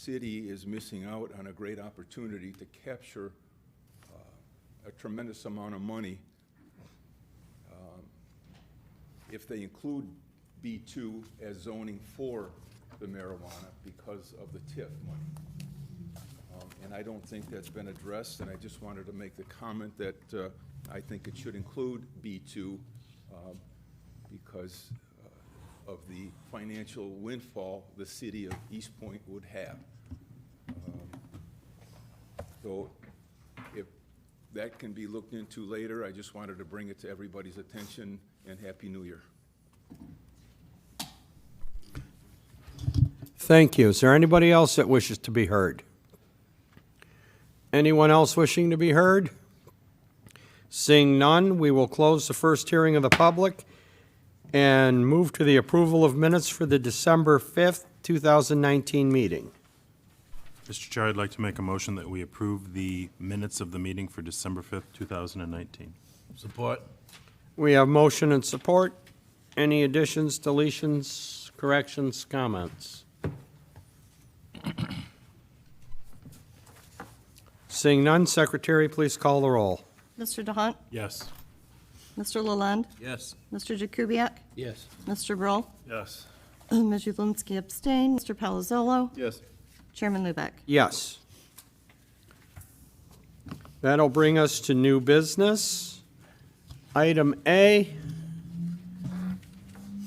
city is missing out on a great opportunity to capture a tremendous amount of money if they include B2 as zoning for the marijuana because of the TIF money. And I don't think that's been addressed, and I just wanted to make the comment that I think it should include B2 because of the financial windfall the city of Eastpointe would have. So if that can be looked into later, I just wanted to bring it to everybody's attention, and Happy New Year. Thank you. Is there anybody else that wishes to be heard? Anyone else wishing to be heard? Seeing none, we will close the first hearing of the public and move to the approval of minutes for the December 5th, 2019 meeting. Mr. Chair, I'd like to make a motion that we approve the minutes of the meeting for December 5th, 2019. Support. We have motion and support. Any additions, deletions, corrections, comments? Seeing none, Secretary, please call the roll. Mr. DeHunt? Yes. Mr. Lalonde? Yes. Mr. Jakubiec? Yes. Mr. Brill? Yes. Ms. Julinski abstained. Mr. Palazzolo? Yes. Chairman Lubeck? Yes. That'll bring us to new business. Item A.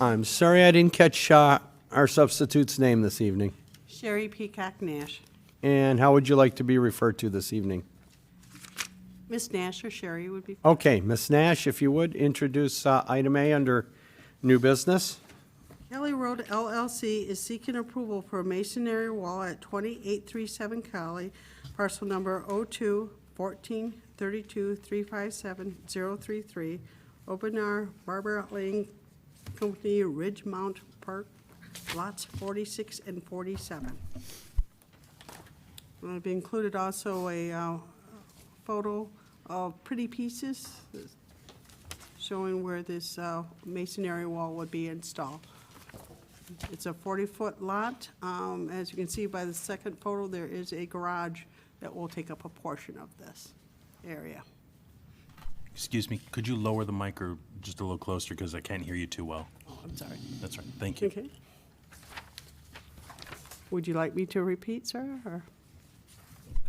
I'm sorry I didn't catch our substitute's name this evening. Sherry Peacock Nash. And how would you like to be referred to this evening? Miss Nash or Sherry would be. Okay, Ms. Nash, if you would, introduce item A under new business. Kelly Road LLC is seeking approval for a masonry wall at 2837 Kelly, parcel number 02-14-32-357-033, Openar Barber Lane Company, Ridgemount Park, lots 46 and 47. I've included also a photo of pretty pieces showing where this masonry wall would be installed. It's a 40-foot lot. As you can see by the second photo, there is a garage that will take up a portion of this area. Excuse me, could you lower the mic or just a little closer because I can't hear you too well? Oh, I'm sorry. That's right, thank you. Okay. Would you like me to repeat, sir, or?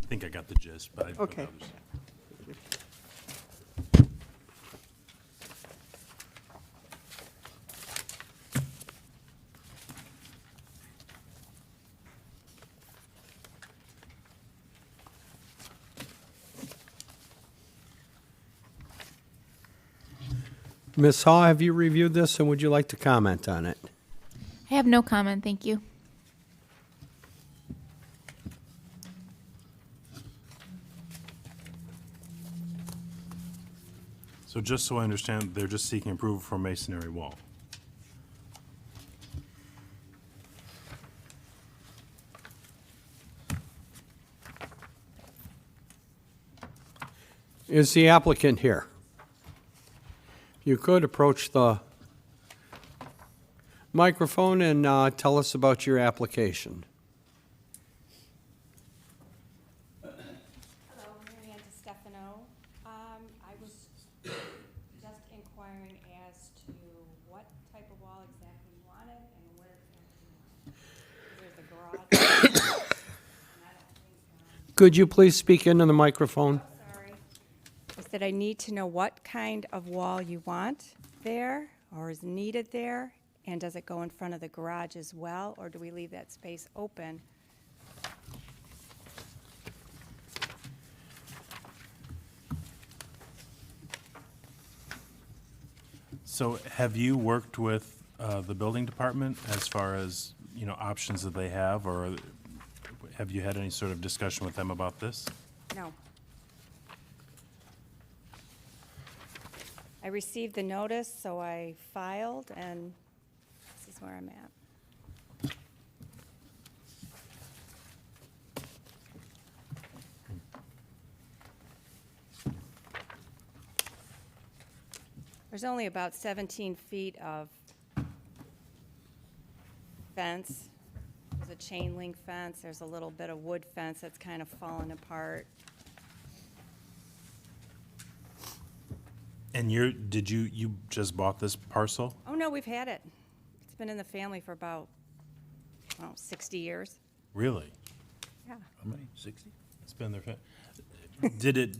I think I got the gist, but I. Okay. Ms. Haw, have you reviewed this and would you like to comment on it? I have no comment, thank you. So just so I understand, they're just seeking approval for a masonry wall. Is the applicant here? You could approach the microphone and tell us about your application. Hello, Marianne DiStefano. I was just inquiring as to what type of wall exactly you wanted and where exactly you wanted. There's a garage. And I don't think, Could you please speak into the microphone? sorry. I said I need to know what kind of wall you want there or is needed there. And does it go in front of the garage as well, or do we leave that space open? So have you worked with the building department as far as, you know, options that they have, or have you had any sort of discussion with them about this? No. I received the notice, so I filed, and this is where I'm at. There's only about 17 feet of fence. There's a chain link fence, there's a little bit of wood fence that's kind of fallen apart. And you just bought this parcel? Oh, no, we've had it. It's been in the family for about, 60 years. Really? Yeah. How many, 60? It's been there. Did it,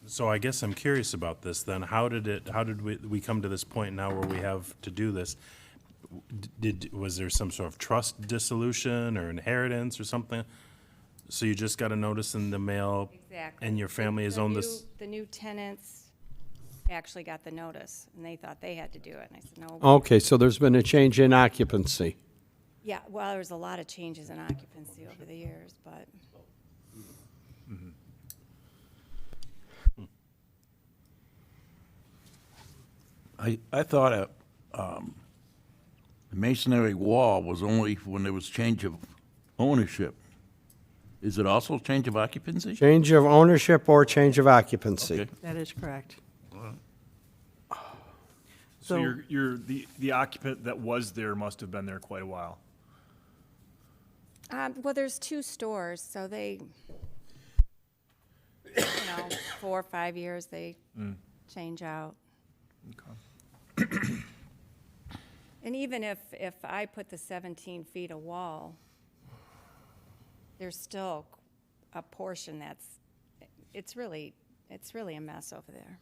so I guess I'm curious about this then. How did we come to this point now where we have to do this? Was there some sort of trust dissolution or inheritance or something? So you just got a notice in the mail? Exactly. And your family has owned this? The new tenants actually got the notice, and they thought they had to do it, and I said, no. Okay, so there's been a change in occupancy. Yeah, well, there's a lot of changes in occupancy over the years, but I thought the masonry wall was only when there was change of ownership. Is it also change of occupancy? Change of ownership or change of occupancy. Okay. That is correct. So So- the occupant that was there must have been there quite a while. well, there's two stores, so they, 4 or 5 years, they change out. And even if I put the 17 feet of wall, there's still a portion it's really a mess over there.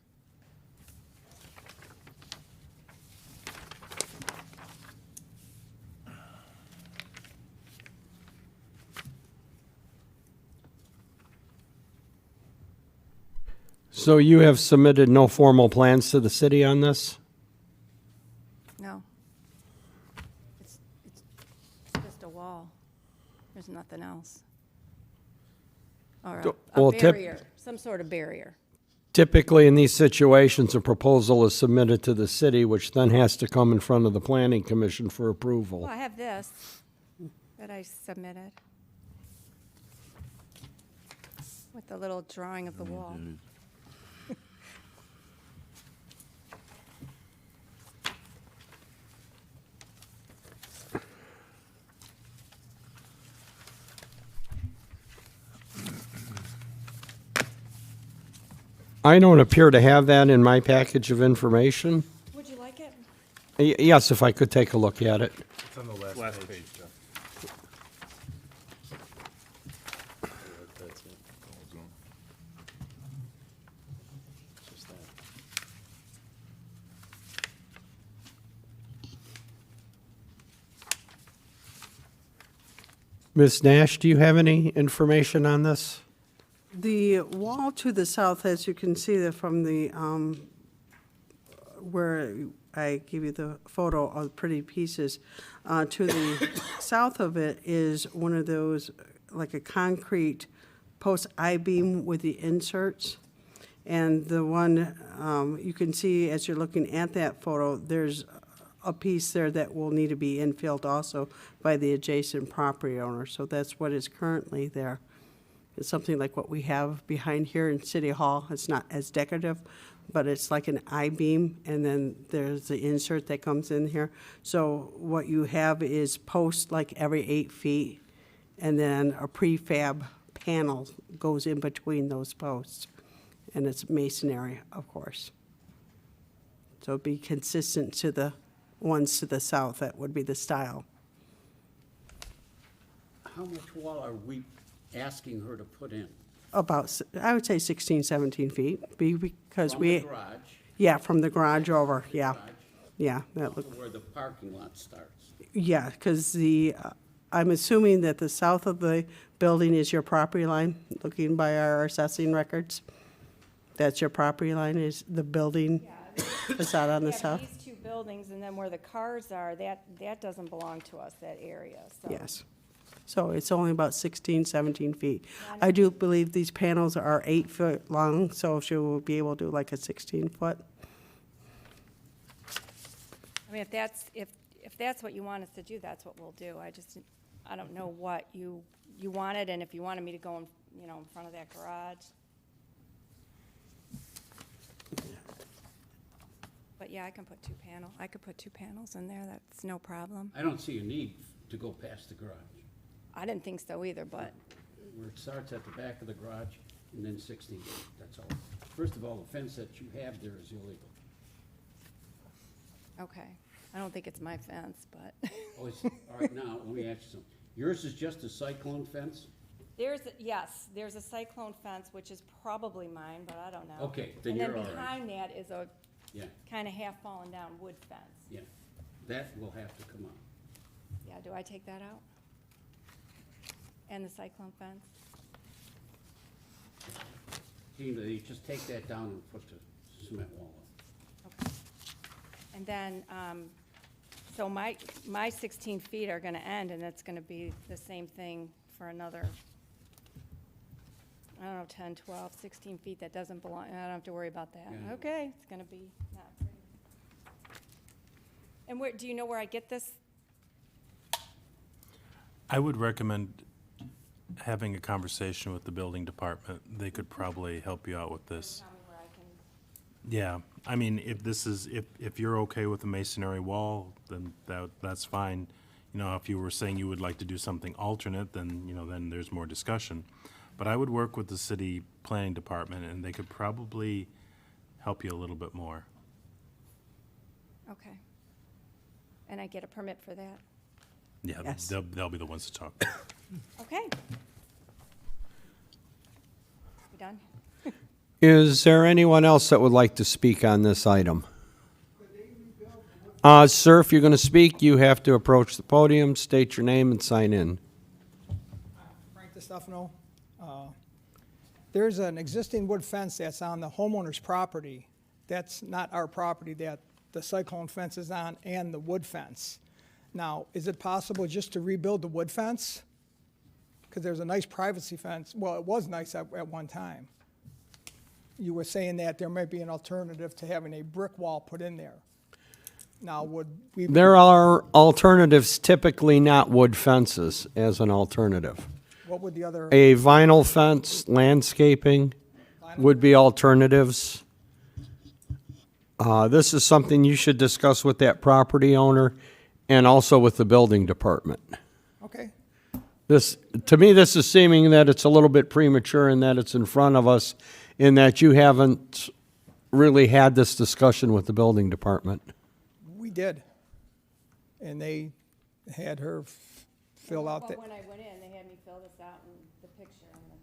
So you have submitted no formal plans to the city on this? No. It's just a wall. There's nothing else. Or a Well, tip- barrier, some sort of barrier. Typically, in these situations, a proposal is submitted to the city, which then has to come in front of the planning commission for Well, approval. I have this that I submitted with the little drawing of the wall. I don't appear to have that in my package of information. Would you like it? Yes, if I could take a look at it. It's on the Last page, Jeff. Ms. Nash, do you have any information on this? The wall to the south, as you can see that from the, where I give you the photo of the pretty pieces, to the south of it is one of those, like a concrete post I-beam with the inserts. And the one, you can see as you're looking at that photo, there's a piece there that will need to be infilled also by the adjacent property owner. So that's what is currently there. It's something like what we have behind here in City Hall. It's not as decorative, but it's like an I-beam, and then there's the insert that comes in here. So what you have is posts like every 8 feet, and then a prefab panel goes in between those posts. And it's masonry, of course. So it'd be consistent to the ones to the south. That would be the style. How much wall are we asking her to put in? About, I would say 16, 17 feet, because From we. the garage, Yeah, from the garage over, yeah. garage, Yeah, to that look, where the parking lot starts? yeah, because I'm assuming that the south of the building is your property line, looking by our assessing records. That's your property line, is the building facade on the Yeah, south? these two buildings, and then where the cars are, that doesn't belong to us, that area, so. Yes. So it's only about 16, 17 feet. I do believe these panels are 8 foot long, so she will be able to do like a 16-foot. I mean, if that's what you want us to do, that's what we'll do. I don't know what you wanted, and if you wanted me to go in front of that garage. But yeah, I could put two panels in there, that's no problem. I don't see a need to go past the garage. I didn't think so either, but, Where it starts at the back of the garage and then 16 feet, that's all. First of all, the fence that you have there is illegal. okay. I don't think it's my fence, but. Oh, it's, all right, now, let me ask you something. Yours is just a cyclone fence? Yes, there's a cyclone fence, which is probably mine, but I don't know. Okay, then you're all right. And then behind that is a Yeah, kind of half fallen down wood fence. yeah. That will have to come out. Yeah, do I take that out? And the cyclone fence? You just take that down and put the cement wall up. Okay. And then, so my 16 feet are gonna end, and it's gonna be the same thing for another, I don't know, 10, 12, 16 feet that doesn't belong, I don't have to worry about that. Yeah. Okay, it's gonna be not pretty. And where, do you know where I get this? I would recommend having a conversation with the building department. They could probably help you out with this. Tell me where I can, Yeah, I mean, if you're okay with the masonry wall, then that's fine. You know, if you were saying you would like to do something alternate, then, then there's more discussion. But I would work with the city planning department, and they could probably help you a little bit more. okay. And I get a permit for that? Yeah, Yes. they'll be the ones to talk. Okay. We done? Is there anyone else that would like to speak on this item? Sir, if you're going to speak, you have to approach the podium, state your name, and sign in. Frank DeStefano. There's an existing wood fence that's on the homeowner's property. That's not our property that the cyclone fence is on, and the wood fence. Now, is it possible just to rebuild the wood fence? Because there's a nice privacy fence. Well, it was nice at one time. You were saying that there might be an alternative to having a brick wall put in there. Now, would we? There are alternatives, typically not wood fences as an alternative. What would the other? A vinyl fence, landscaping would be alternatives. This is something you should discuss with that property owner and also with the building department. Okay. To me, this is seeming that it's a little bit premature in that it's in front of us, in that you haven't really had this discussion with the building department. We did. And they had her fill out the. Well, when I went in, they had me fill this out in the picture and the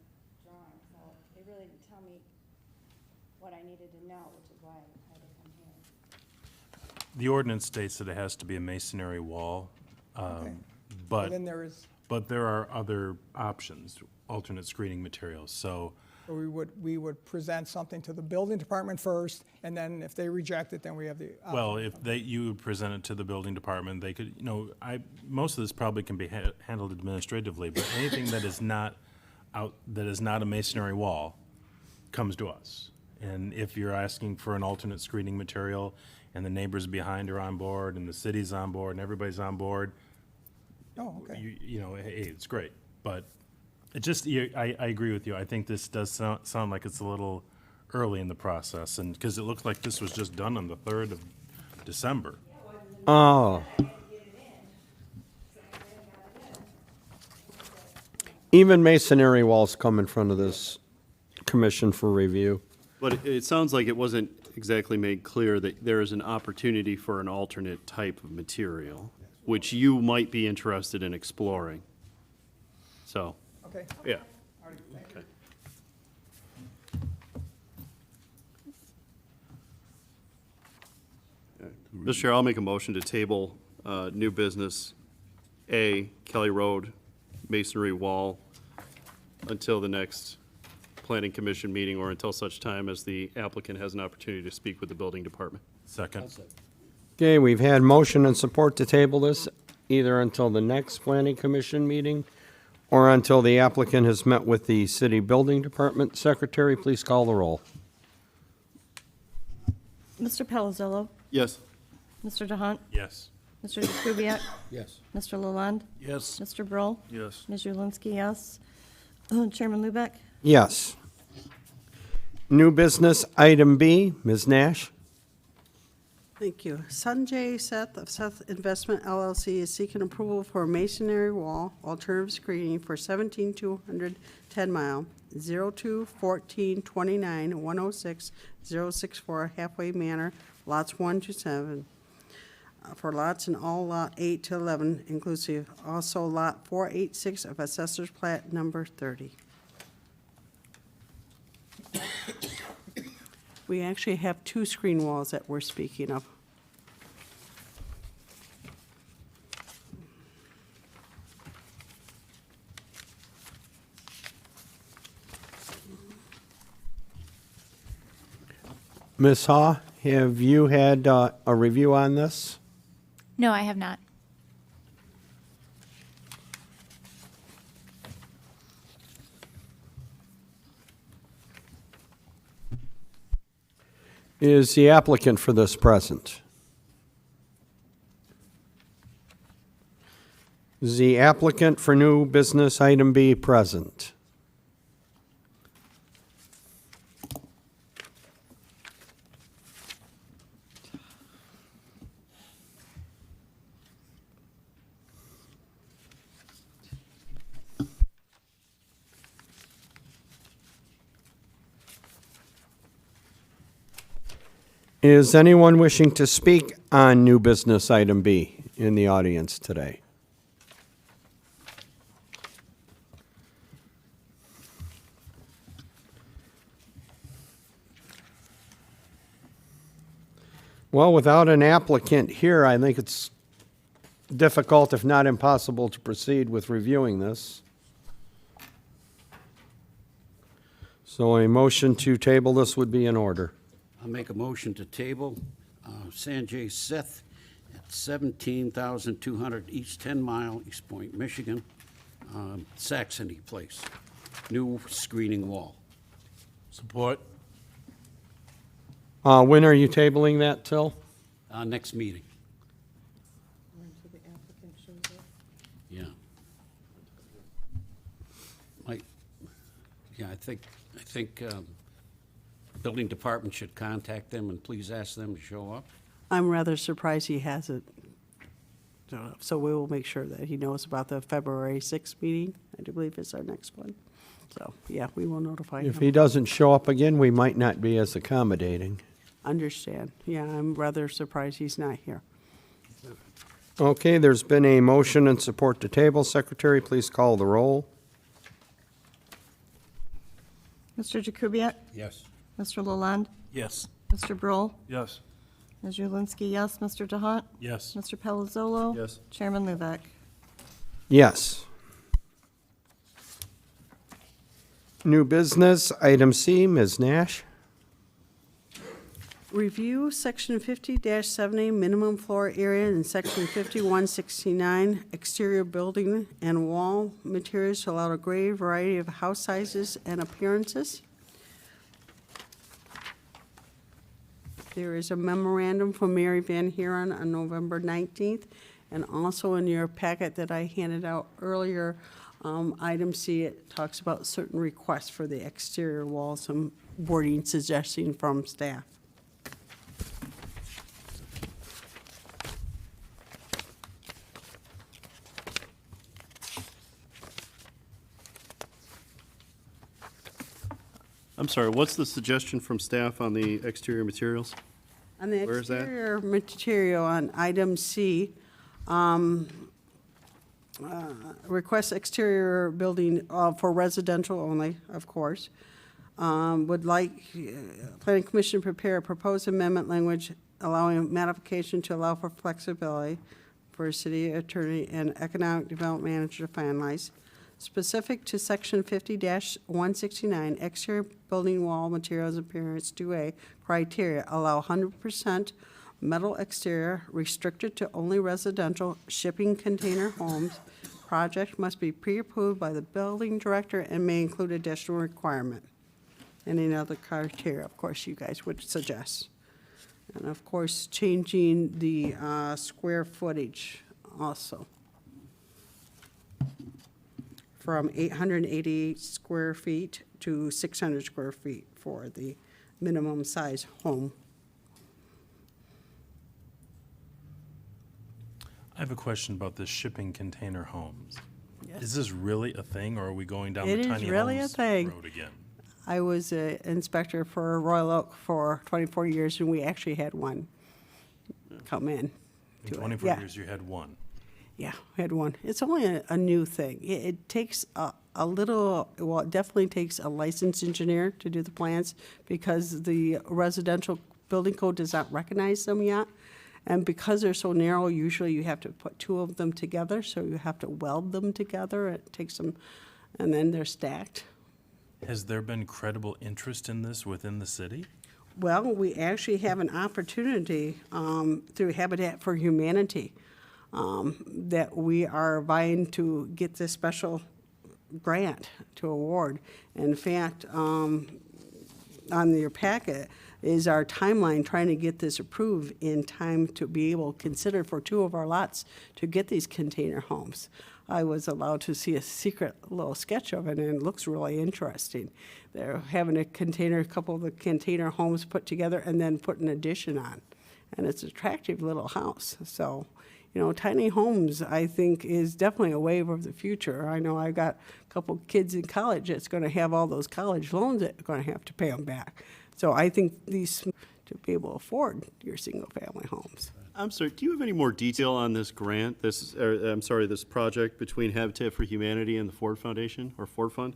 drawing, so they really didn't tell me what I needed to know, which is why I had to come here. The ordinance states that it has to be a masonry wall, Okay. but Then there is, there are other options, alternate screening materials. So we would present something to the building department first, and then if they reject it, then we have the. well, if you would present it to the building department, they could, most of this probably can be handled administratively, but anything that is not a masonry wall comes to us. And if you're asking for an alternate screening material, and the neighbors behind are on board, and the city's on board, and everybody's on board, Oh, okay. hey, it's great. But it just, I agree with you. I think this does sound like it's a little early in the process, and because it looks like this was just done on the 3rd of December. Oh. Even masonry walls come in front of this commission for review. But it sounds like it wasn't exactly made clear that there is an opportunity for an alternate type of material, which you might be interested in exploring. So, Okay. yeah. Okay. Mr. Chair, I'll make a motion to table new business A, Kelly Road masonry wall, until the next planning commission meeting or until such time as the applicant has an opportunity to speak with the building department. Second. Okay, we've had motion and support to table this either until the next planning commission meeting or until the applicant has met with the city building department. Secretary, please call the roll. Mr. Palazzolo, Yes. Mr. DeHunt, Yes. Mr. Kubiak, Yes. Mr. Lalonde, Yes. Mr. Broll, Yes. Ms. Julinski, yes. Chairman Lubeck? Yes. New business, item B, Ms. Nash. Thank you. Sanjay Seth of Seth Investment LLC is seeking approval for a masonry wall alternative screening for 17200 10 Mile, 02-14-29-106-064 Halfway Manor, lots 1 to 7, for lots in all lot 8 to 11 inclusive. Also lot 486 of Assessor's Plat number 30. We actually have 2 screen walls that we're speaking of. Ms. Ha, have you had a review on this? No, I have not. Is the applicant for this present? Is the applicant for new business item B present? Is anyone wishing to speak on new business item B in the audience today? Well, without an applicant here, I think it's difficult, if not impossible, to proceed with reviewing this. So a motion to table this would be in order. I'll make a motion to table Sanjay Seth at 17,200 East 10 Mile, Eastpointe, Michigan, Saxony Place, new screening wall. Support? When are you tabling that till? Next meeting. Yeah. Yeah, I think building department should contact them and please ask them to show up. I'm rather surprised he hasn't. So we will make sure that he knows about the February 6th meeting. I do believe it's our next one. So, yeah, we will notify him. If he doesn't show up again, we might not be as accommodating. Understand. Yeah, I'm rather surprised he's not here. Okay, there's been a motion and support to table. Secretary, please call the roll. Mr. Jakubiec? Yes. Mr. Lalonde? Yes. Mr. Broll? Yes. Ms. Julinski, yes. Mr. DeHunt? Yes. Mr. Palazzolo? Yes. Chairman Lubeck? Yes. New business, item C, Ms. Nash. Review Section 50-70 minimum floor area and Section 5169 exterior building and wall materials to allow a great variety of house sizes and appearances. There is a memorandum from Mary Van Heeren on November 19th, and also in your packet that I handed out earlier, item C, it talks about certain requests for the exterior walls, some wording suggesting from staff. I'm sorry, what's the suggestion from staff on the exterior materials? On the Where is that? exterior material on item C, request exterior building for residential only, of course. Would like Planning Commission prepare a proposed amendment language allowing modification to allow for flexibility for city attorney and economic development manager to finalize. Specific to Section 50-169, exterior building wall materials appearance 2A criteria, allow 100% metal exterior, restricted to only residential shipping container homes. Project must be pre-approved by the building director and may include additional requirement. Any other criteria, of course, you guys would suggest. And of course, changing the square footage also, from 888 square feet to 600 square feet for the minimum size home. have a question about the shipping container homes. Yes. Is this really a thing, or are we going down It the is tiny really a homes thing. road again? I was an inspector for Royal Oak for 24 years, and we actually had one come in. In to it. 24 Yeah. years, you had one. Yeah, we had one. It's only a new thing. It takes a little, well, it definitely takes a licensed engineer to do the plans because the residential building code does not recognize them yet. And because they're so narrow, usually you have to put two of them together, so you have to weld them together. It takes them, and then they're stacked. Has there been credible interest in this within the city? Well, we actually have an opportunity through Habitat for Humanity that we are vying to get this special grant to award. In fact, on your packet is our timeline trying to get this approved in time to be able to consider for two of our lots to get these container homes. I was allowed to see a secret little sketch of it, and it looks really interesting. They're having a couple of the container homes put together and then put an addition on. And it's an attractive little house. So, you know, tiny homes, I think, is definitely a wave of the future. I know I got a couple kids in college that's going to have all those college loans that are going to have to pay them back. So I think these, to be able to afford your single-family homes. I'm sorry, do you have any more detail on this grant, this project between Habitat for Humanity and the Ford Foundation, or Ford Fund?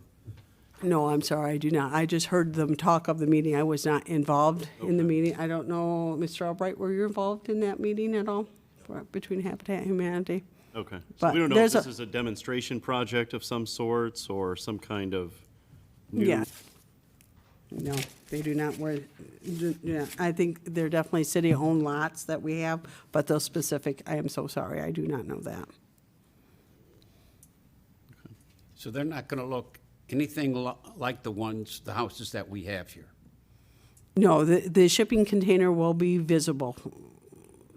No, I'm sorry, I do not. I just heard them talk of the meeting. I was not involved in the meeting. I don't know, Mr. Albright, were you involved in that meeting at all between Habitat and Humanity? Okay, so But we don't know if there's this is a demonstration project of some sorts, or some kind of new... Yes. No, they do not yeah, I think they're definitely city-owned lots that we have, but those specific, I am so sorry, I do not know that. So they're not going to look anything like the houses that we have here? No, the shipping container will be visible.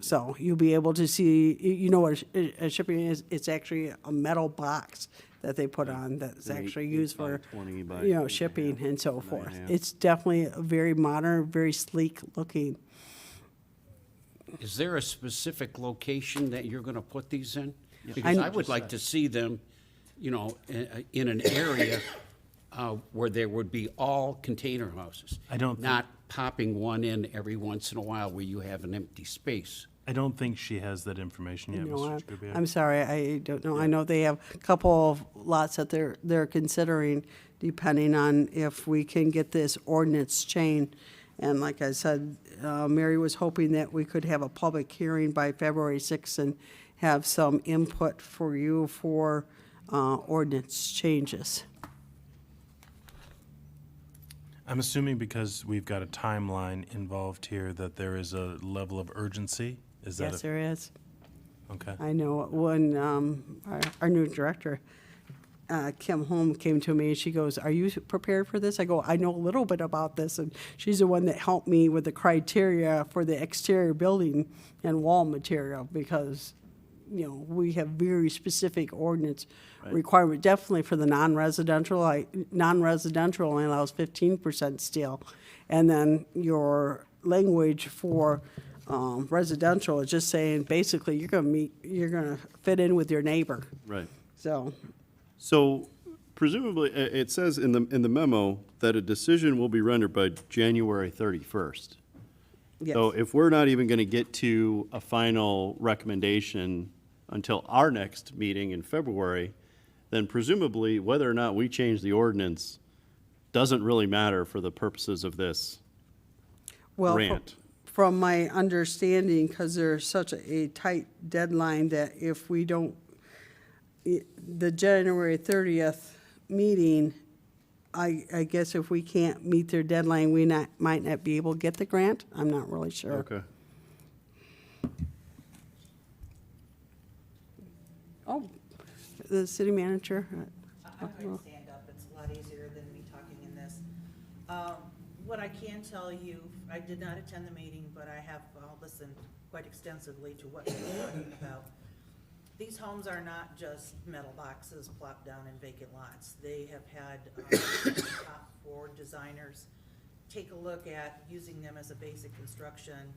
So you'll be able to see, you know what a shipping is? It's actually a metal box that they put on that's An actually 8 used by for, 20 by you know, 8.5, shipping and so 9.5. forth. It's definitely a very modern, very sleek looking. Is there a specific location that you're going to put these in? I- Because I would like to see them, you know, in an area where there would be all container houses. I don't think- Not popping one in every once in a while where you have an empty space. I don't think she has that information yet, No, Mr. Kubiak. I'm sorry, I don't know. I know they have a couple of lots that they're considering, depending on if we can get this ordinance changed. And like I said, Mary was hoping that we could have a public hearing by February 6th and have some input for you for ordinance changes. I'm assuming because we've got a timeline involved here that there is a level of urgency? Is that Yes, there is. Okay. I know when our new director, Kim Holm, came to me, and she goes, "Are you prepared for this?" I go, "I know a little bit about this," and she's the one that helped me with the criteria for the exterior building and wall material, because, you know, we have very specific ordinance requirement, definitely for the non-residential. Non-residential only allows 15% steel, and then your language for residential is just saying, basically, you're gonna fit in with your neighbor. Right. So, Presumably, it says in the memo that a decision will be rendered by January 31st. yes. So if we're not even going to get to a final recommendation until our next meeting in February, then presumably whether or not we change the ordinance doesn't really matter for the purposes of this Well, grant. from my understanding, because there's such a tight deadline, that if we don't, the January 30th meeting, I guess if we can't meet their deadline, we might not be able to get the grant. I'm not really sure. Okay. Oh, the city manager. I'm going to stand up, it's a lot easier than me talking in this. What I can tell you, I did not attend the meeting, but I have listened quite extensively to what you're talking about. These homes are not just metal boxes plopped down in vacant lots. They have had top four designers take a look at using them as a basic construction.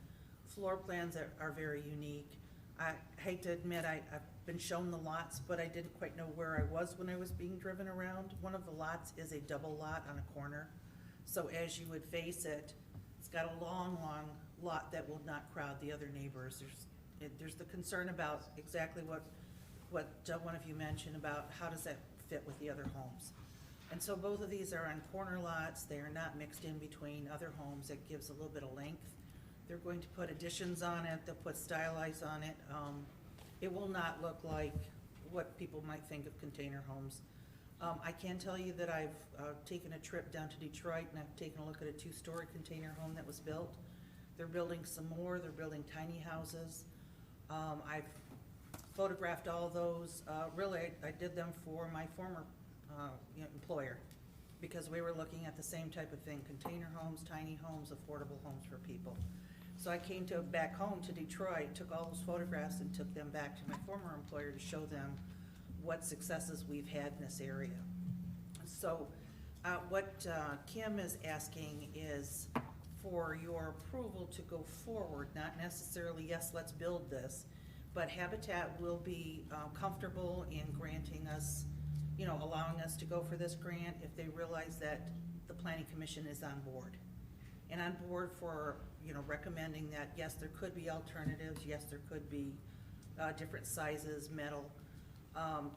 Floor plans are very unique. I hate to admit, I've been shown the lots, but I didn't quite know where I was when I was being driven around. One of the lots is a double lot on a corner. So as you would face it, it's got a long, long lot that will not crowd the other neighbors. There's the concern about exactly what one of you mentioned about how does that fit with the other homes. And so both of these are on corner lots. They are not mixed in between other homes. It gives a little bit of length. They're going to put additions on it. They'll put stylized on it. It will not look like what people might think of container homes. I can tell you that I've taken a trip down to Detroit and I've taken a look at a 2-story container home that was built. They're building some more. They're building tiny houses. I've photographed all those. Really, I did them for my former employer because we were looking at the same type of thing, container homes, tiny homes, affordable homes for people. So I came back home to Detroit, took all those photographs and took them back to my former employer to show them what successes we've had in this area. So what Kim is asking is for your approval to go forward, not necessarily, yes, let's build this, but Habitat will be comfortable in granting us, allowing us to go for this grant if they realize that the Planning Commission is on board. And on board for, recommending that, yes, there could be alternatives, yes, there could be different sizes, metal.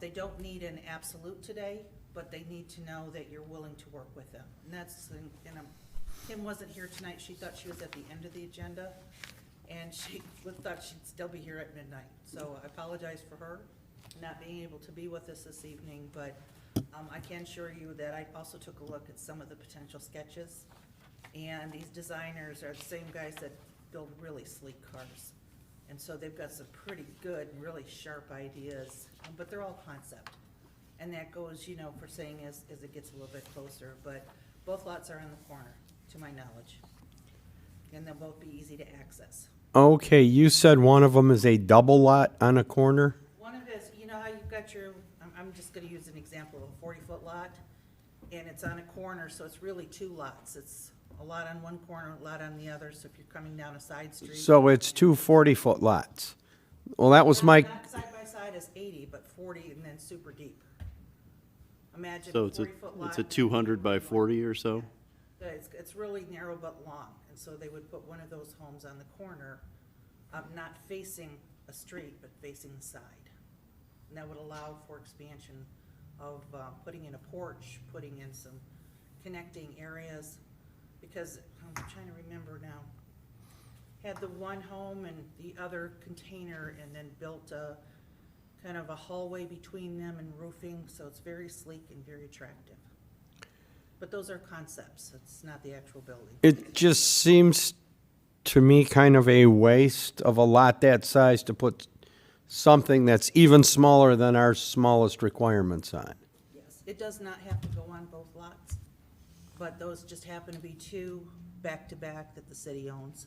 They don't need an absolute today, but they need to know that you're willing to work with them. And Kim wasn't here tonight. She thought she was at the end of the agenda, and she thought she'd still be here at midnight. So I apologize for her not being able to be with us this evening, but I can assure you that I also took a look at some of the potential sketches. And these designers are the same guys that build really sleek cars. And so they've got some pretty good, really sharp ideas, but they're all concept. And that goes, for saying as it gets a little bit closer, but both lots are on the corner, to my knowledge. And they'll both be easy to access. Okay, you said one of them is a double lot on a corner? One of it is, how you've got I'm just gonna use an example of a 40-foot lot, and it's on a corner, so it's really 2 lots. It's a lot on one corner, a lot on the other, so if you're coming down a side street. So it's 2 40-foot lots. Well, that was my, Not side by side is 80, but 40 and then super deep. Imagine So a it's a, 40-foot lot. it's a 200 by 40 or so? It's really narrow but long, and so they would put one of those homes on the corner, not facing a street, but facing the side. And that would allow for expansion of putting in a porch, putting in some connecting areas, because I'm trying to remember now. Had the one home and the other container, and then built a kind of a hallway between them and roofing, so it's very sleek and very attractive. But those are concepts, it's not the actual building. it just seems to me kind of a waste of a lot that size to put something that's even smaller than our smallest requirements on. Yes, it does not have to go on both lots, but those just happen to be 2 back-to-back that the city owns.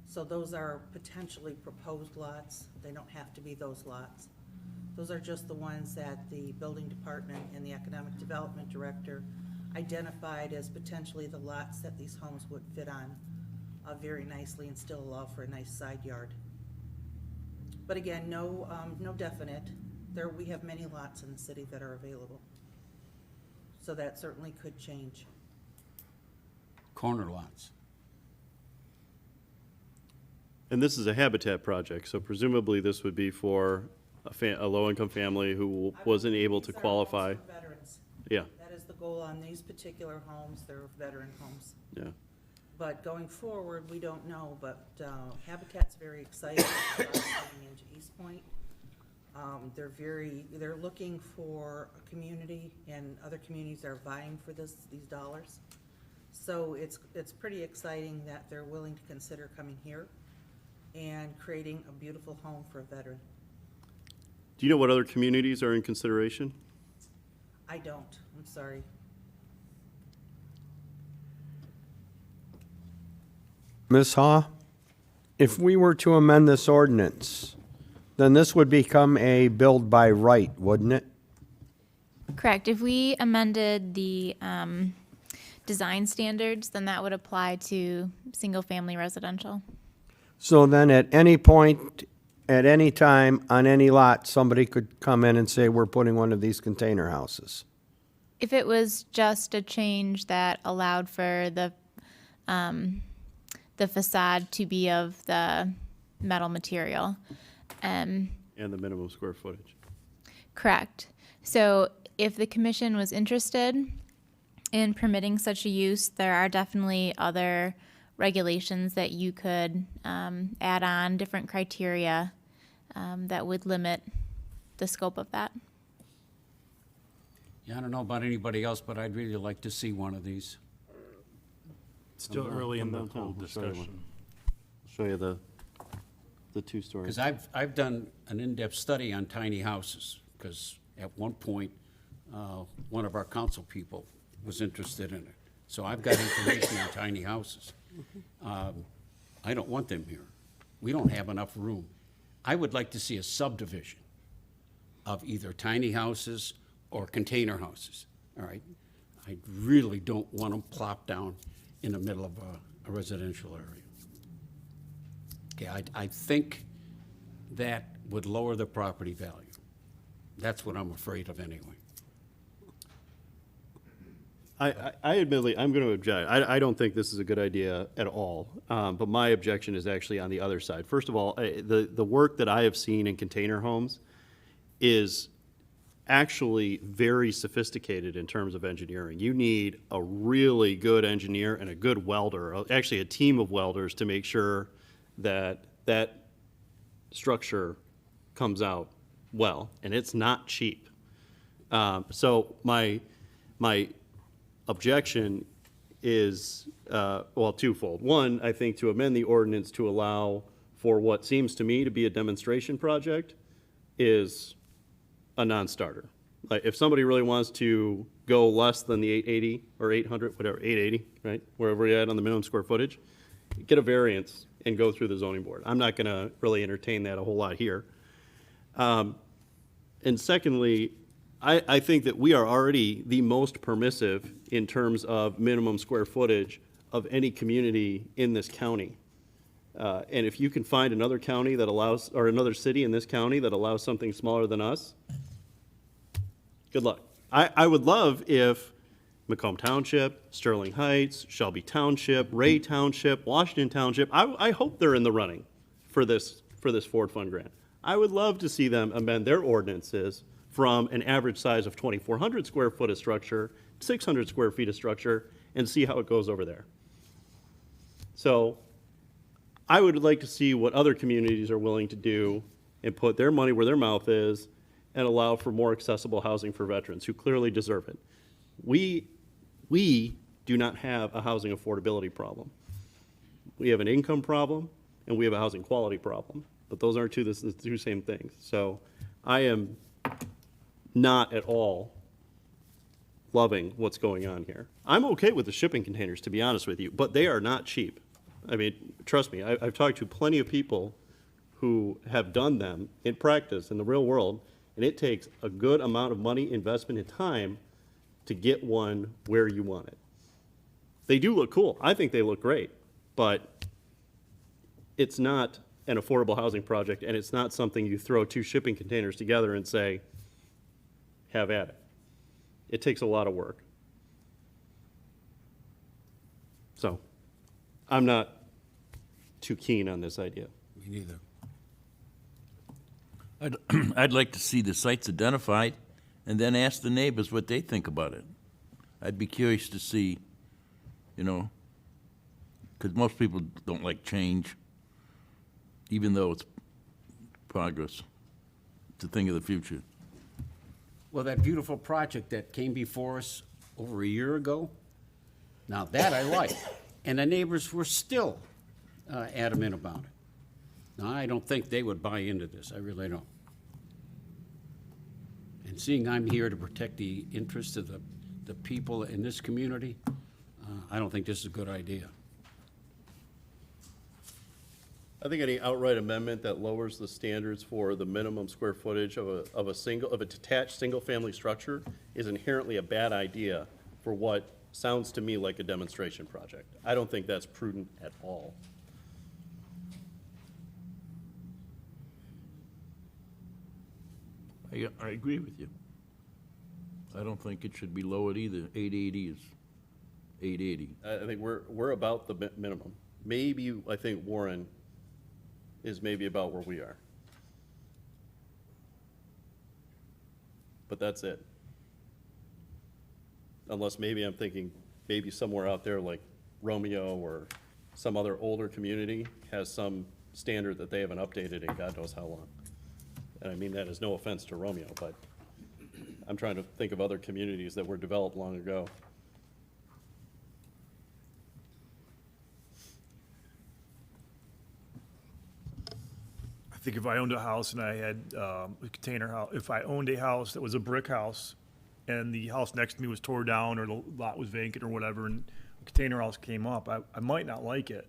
So those are potentially proposed lots. They don't have to be those lots. Those are just the ones that the building department and the economic development director identified as potentially the lots that these homes would fit on very nicely and still allow for a nice side yard. But again, no definite. We have many lots in the city that are available. So that certainly could change. Corner lots. And this is a habitat project, so presumably this would be for a low-income family who wasn't able to These are homes qualify. for veterans. Yeah, That is the goal on these particular homes. They're veteran homes. yeah. But going forward, we don't know, but Habitat's very excited about coming into Eastpointe. They're looking for a community, and other communities are vying for these dollars. So it's pretty exciting that they're willing to consider coming here and creating a beautiful home for a veteran. Do you know what other communities are in consideration? I don't, I'm sorry. Ms. Haw, if we were to amend this ordinance, then this would become a build by right, wouldn't it? Correct. If we amended the design standards, then that would apply to single-family residential. So then at any point at any time, on any lot, somebody could come in and say, we're putting one of these container houses. If it was just a change that allowed for the facade to be of the metal material. And the minimum square footage. Correct. So if the commission was interested in permitting such a use, there are definitely other regulations that you could add on, different criteria that would limit the scope of that. Yeah, I don't know about anybody else, but I'd really like to see one of these. Still early in the Come whole downtown, I'll show you one. discussion. Show you the two stories. Because I've done an in-depth study on tiny houses, because at one point, one of our council people was interested in it. So I've got information on tiny houses. I don't want them here. We don't have enough room. I would like to see a subdivision of either tiny houses or container houses, all right? I really don't want them plopped down in the middle of a residential area. Okay, I think that would lower the property value. That's what I'm afraid of anyway. I admittedly, I'm going to object. I don't think this is a good idea at all. But my objection is actually on the other side. First of all, the work that I have seen in container homes is actually very sophisticated in terms of engineering. You need a really good engineer and a good welder, actually a team of welders, to make sure that that structure comes out well, and it's not cheap. So my objection is, well, twofold. One, I think to amend the ordinance to allow for what seems to me to be a demonstration project is a non-starter. Like, if somebody really wants to go less than the 880 or 800, whatever, 880, right, wherever you're at on the minimum square footage, get a variance and go through the zoning board. I'm not going to really entertain that a whole lot here. And secondly, I think that we are already the most permissive in terms of minimum square footage of any community in this county. And if you can find another county that allows, or another city in this county that allows something smaller than us, good luck. I would love if Macomb Township, Sterling Heights, Shelby Township, Ray Township, Washington Township, I hope they're in the running for this Ford Fund grant. I would love to see them amend their ordinances from an average size of 2,400 square foot of structure, 600 square feet of structure, and see how it goes over there. So I would like to see what other communities are willing to do and put their money where their mouth is and allow for more accessible housing for veterans who clearly deserve it. We do not have a housing affordability problem. We have an income problem and we have a housing quality problem, but those aren't the two same things. So I am not at all loving what's going on here. I'm okay with the shipping containers, to be honest with you, but they are not cheap. I mean, trust me, I've talked to plenty of people who have done them in practice, in the real world, and it takes a good amount of money, investment, and time to get one where you want it. They do look cool. I think they look great, but it's not an affordable housing project, and it's not something you throw two shipping containers together and say, have at it. It takes a lot of work. So, I'm not too keen on this idea. Me neither. I'd like to see the sites identified and then ask the neighbors what they think about it. I'd be curious to see, because most people don't like change, even though it's progress. It's a thing of the future. Well, that beautiful project that came before us over a year ago, now that I like. And the neighbors were still adamant about it. Now, I don't think they would buy into this. I really don't. And seeing I'm here to protect the interests of the people in this community, I don't think this is a good idea. I think any outright amendment that lowers the standards for the minimum square footage of a detached single-family structure is inherently a bad idea for what sounds to me like a demonstration project. I don't think that's prudent at all. I agree with you. I don't think it should be lowered either. 880 is 880. I think we're about the minimum. Maybe, I think Warren is maybe about where we are. But that's it. Unless maybe I'm thinking, maybe somewhere out there like Romeo or some other older community has some standard that they haven't updated in God knows how long. And I mean that as no offense to Romeo, but I'm trying to think of other communities that were developed long ago. I think if I owned a house and I had a container house, if I owned a house that was a brick house and the house next to me was tore down or the lot was vacant or whatever and a container house came up, I might not like it.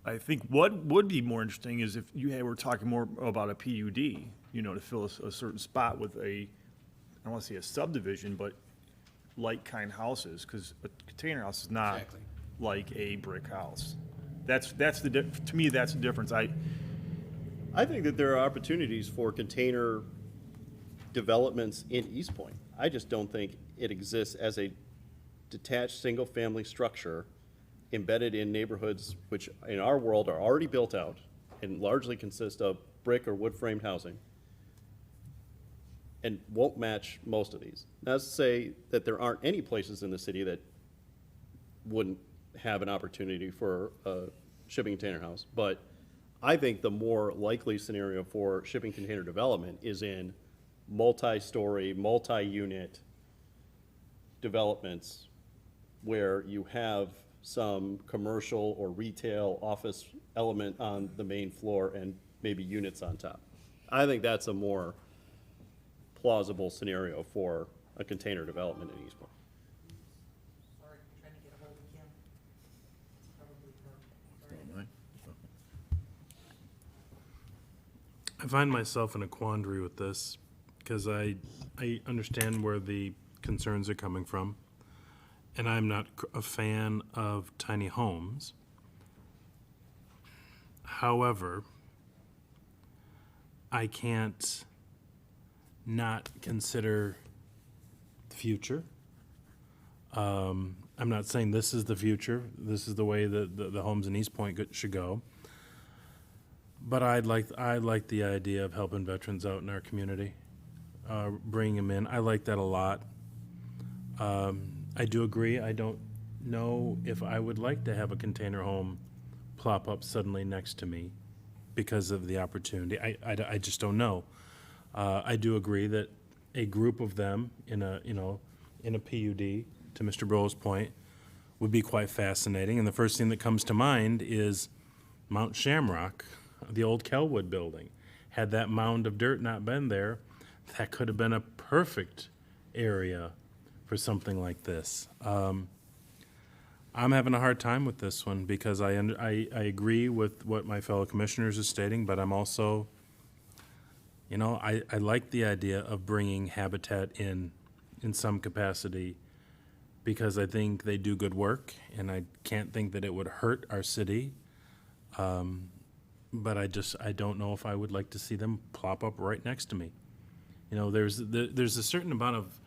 I think what would be more interesting is if were talking more about a PUD, you know, to fill a certain spot with a, I don't want to say a subdivision, but like kind houses, because a container house is not Exactly. like a brick house. To me, that's the difference. I think that there are opportunities for container developments in Eastpointe. I just don't think it exists as a detached, single-family structure embedded in neighborhoods which in our world are already built out and largely consist of brick or wood-framed housing and won't match most of these. Not to say that there aren't any places in the city that wouldn't have an opportunity for a shipping container house, but I think the more likely scenario for shipping container development is in multi-story, multi-unit developments where you have some commercial or retail office element on the main floor and maybe units on top. I think that's a more plausible scenario for a container development in Eastpointe. Sorry, trying to get a hold of Kim. It's probably her. Sorry. I find myself in a quandary with this because I understand where the concerns are coming from, and I'm not a fan of tiny homes. However, I can't not consider the future. I'm not saying this is the future. This is the way that the homes in Eastpointe should go. But I like the idea of helping veterans out in our community, bringing them in. I like that a lot. I do agree. I don't know if I would like to have a container home plop up suddenly next to me because of the opportunity. I just don't know. I do agree that a group of them in a PUD, to Mr. Broll's point, would be quite fascinating. And the first thing that comes to mind is Mount Shamrock, the old Kelwood building. Had that mound of dirt not been there, that could have been a perfect area for something like this. I'm having a hard time with this one because I agree with what my fellow commissioners are stating, but I'm also, I like the idea of bringing Habitat in some capacity because I think they do good work, and I can't think that it would hurt our city. But I don't know if I would like to see them plop up right next to me. There's a certain amount of,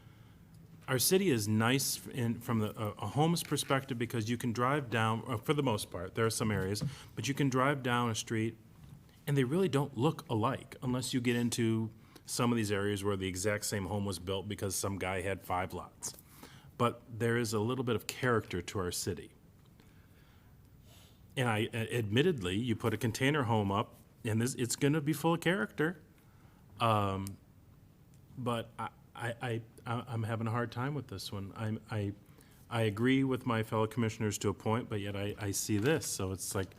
our city is nice from a home's perspective because you can drive down, for the most part, there are some areas, but you can drive down a street and they really don't look alike unless you get into some of these areas where the exact same home was built because some guy had 5 lots. But there is a little bit of character to our city. And admittedly, you put a container home up, and it's going to be full of character. But I'm having a hard time with this one. I agree with my fellow commissioners to a point, but yet I see this, so it's like,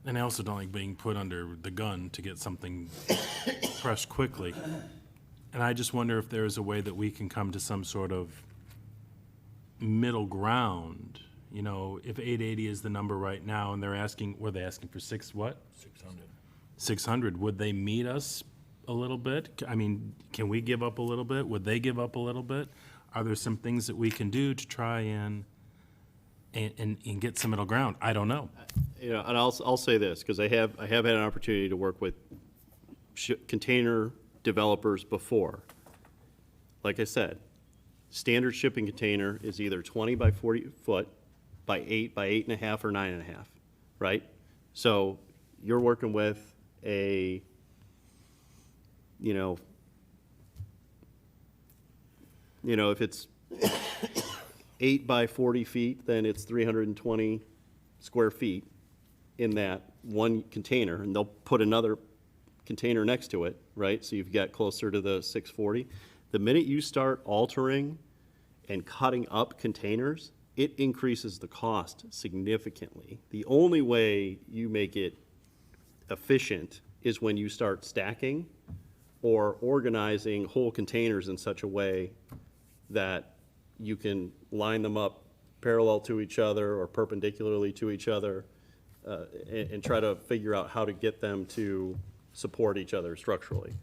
and I also don't like being put under the gun to get something crushed quickly. And I just wonder if there is a way that we can come to some sort of middle ground. If 880 is the number right now, and were they asking for 600? 600. Would they meet us a little bit? I mean, can we give up a little bit? Would they give up a little bit? Are there some things that we can do to try and get some middle ground? I don't know. And I'll say this, because I have had an opportunity to work with container developers before. Like I said, standard shipping container is either 20 by 40 foot by 8 by 8.5 or 9.5, right? So you're working with a, if it's 8 by 40 feet, then it's 320 square feet in that one container, and they'll put another container next to it, right? So you've got closer to the 640. The minute you start altering and cutting up containers, it increases the cost significantly. The only way you make it efficient is when you start stacking or organizing whole containers in such a way that you can line them up parallel to each other or perpendicularly to each other, and try to figure out how to get them to support each other structurally.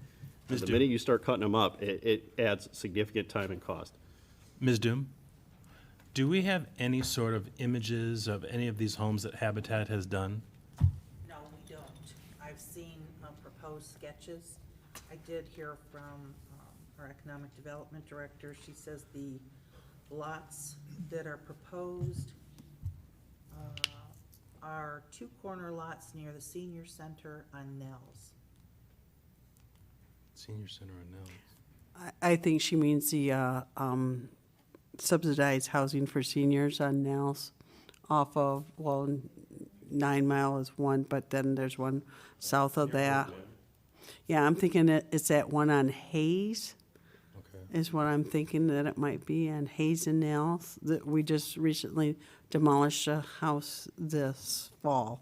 The minute you start cutting them up, it adds significant time and cost. Ms. Doom, do we have any sort of images of any of these homes that Habitat has done? No, we don't. I've seen proposed sketches. I did hear from our economic development director. She says the lots that are proposed are 2 corner lots near the senior center on Nels. Senior Center on Nels. I think she means the subsidized housing for seniors on Nels off of, 9 Mile is one, but then there's one south of that. Yeah, I'm thinking it's that one on Hayes is what I'm thinking that it might be, on Hayes and Nels. That we just recently demolished a house this fall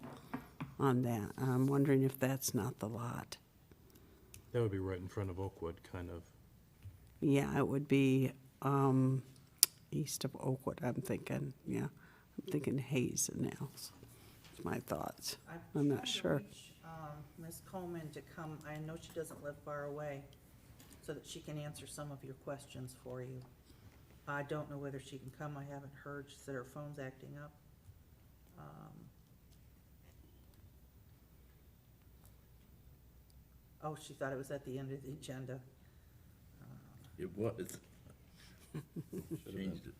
on that. I'm wondering if that's not the lot. That would be right in front of Oakwood, kind of. Yeah, it would be east of Oakwood, I'm thinking, yeah. I'm thinking Hayes and Nels. That's my thoughts. I'm not sure. Reach, Ms. Coleman to come, I know she doesn't live far away, so that she can answer some of your questions for you. I don't know whether she can come, I haven't heard, she said her phone's acting up. Oh, she thought it was at the end of the agenda. It was. Changed it.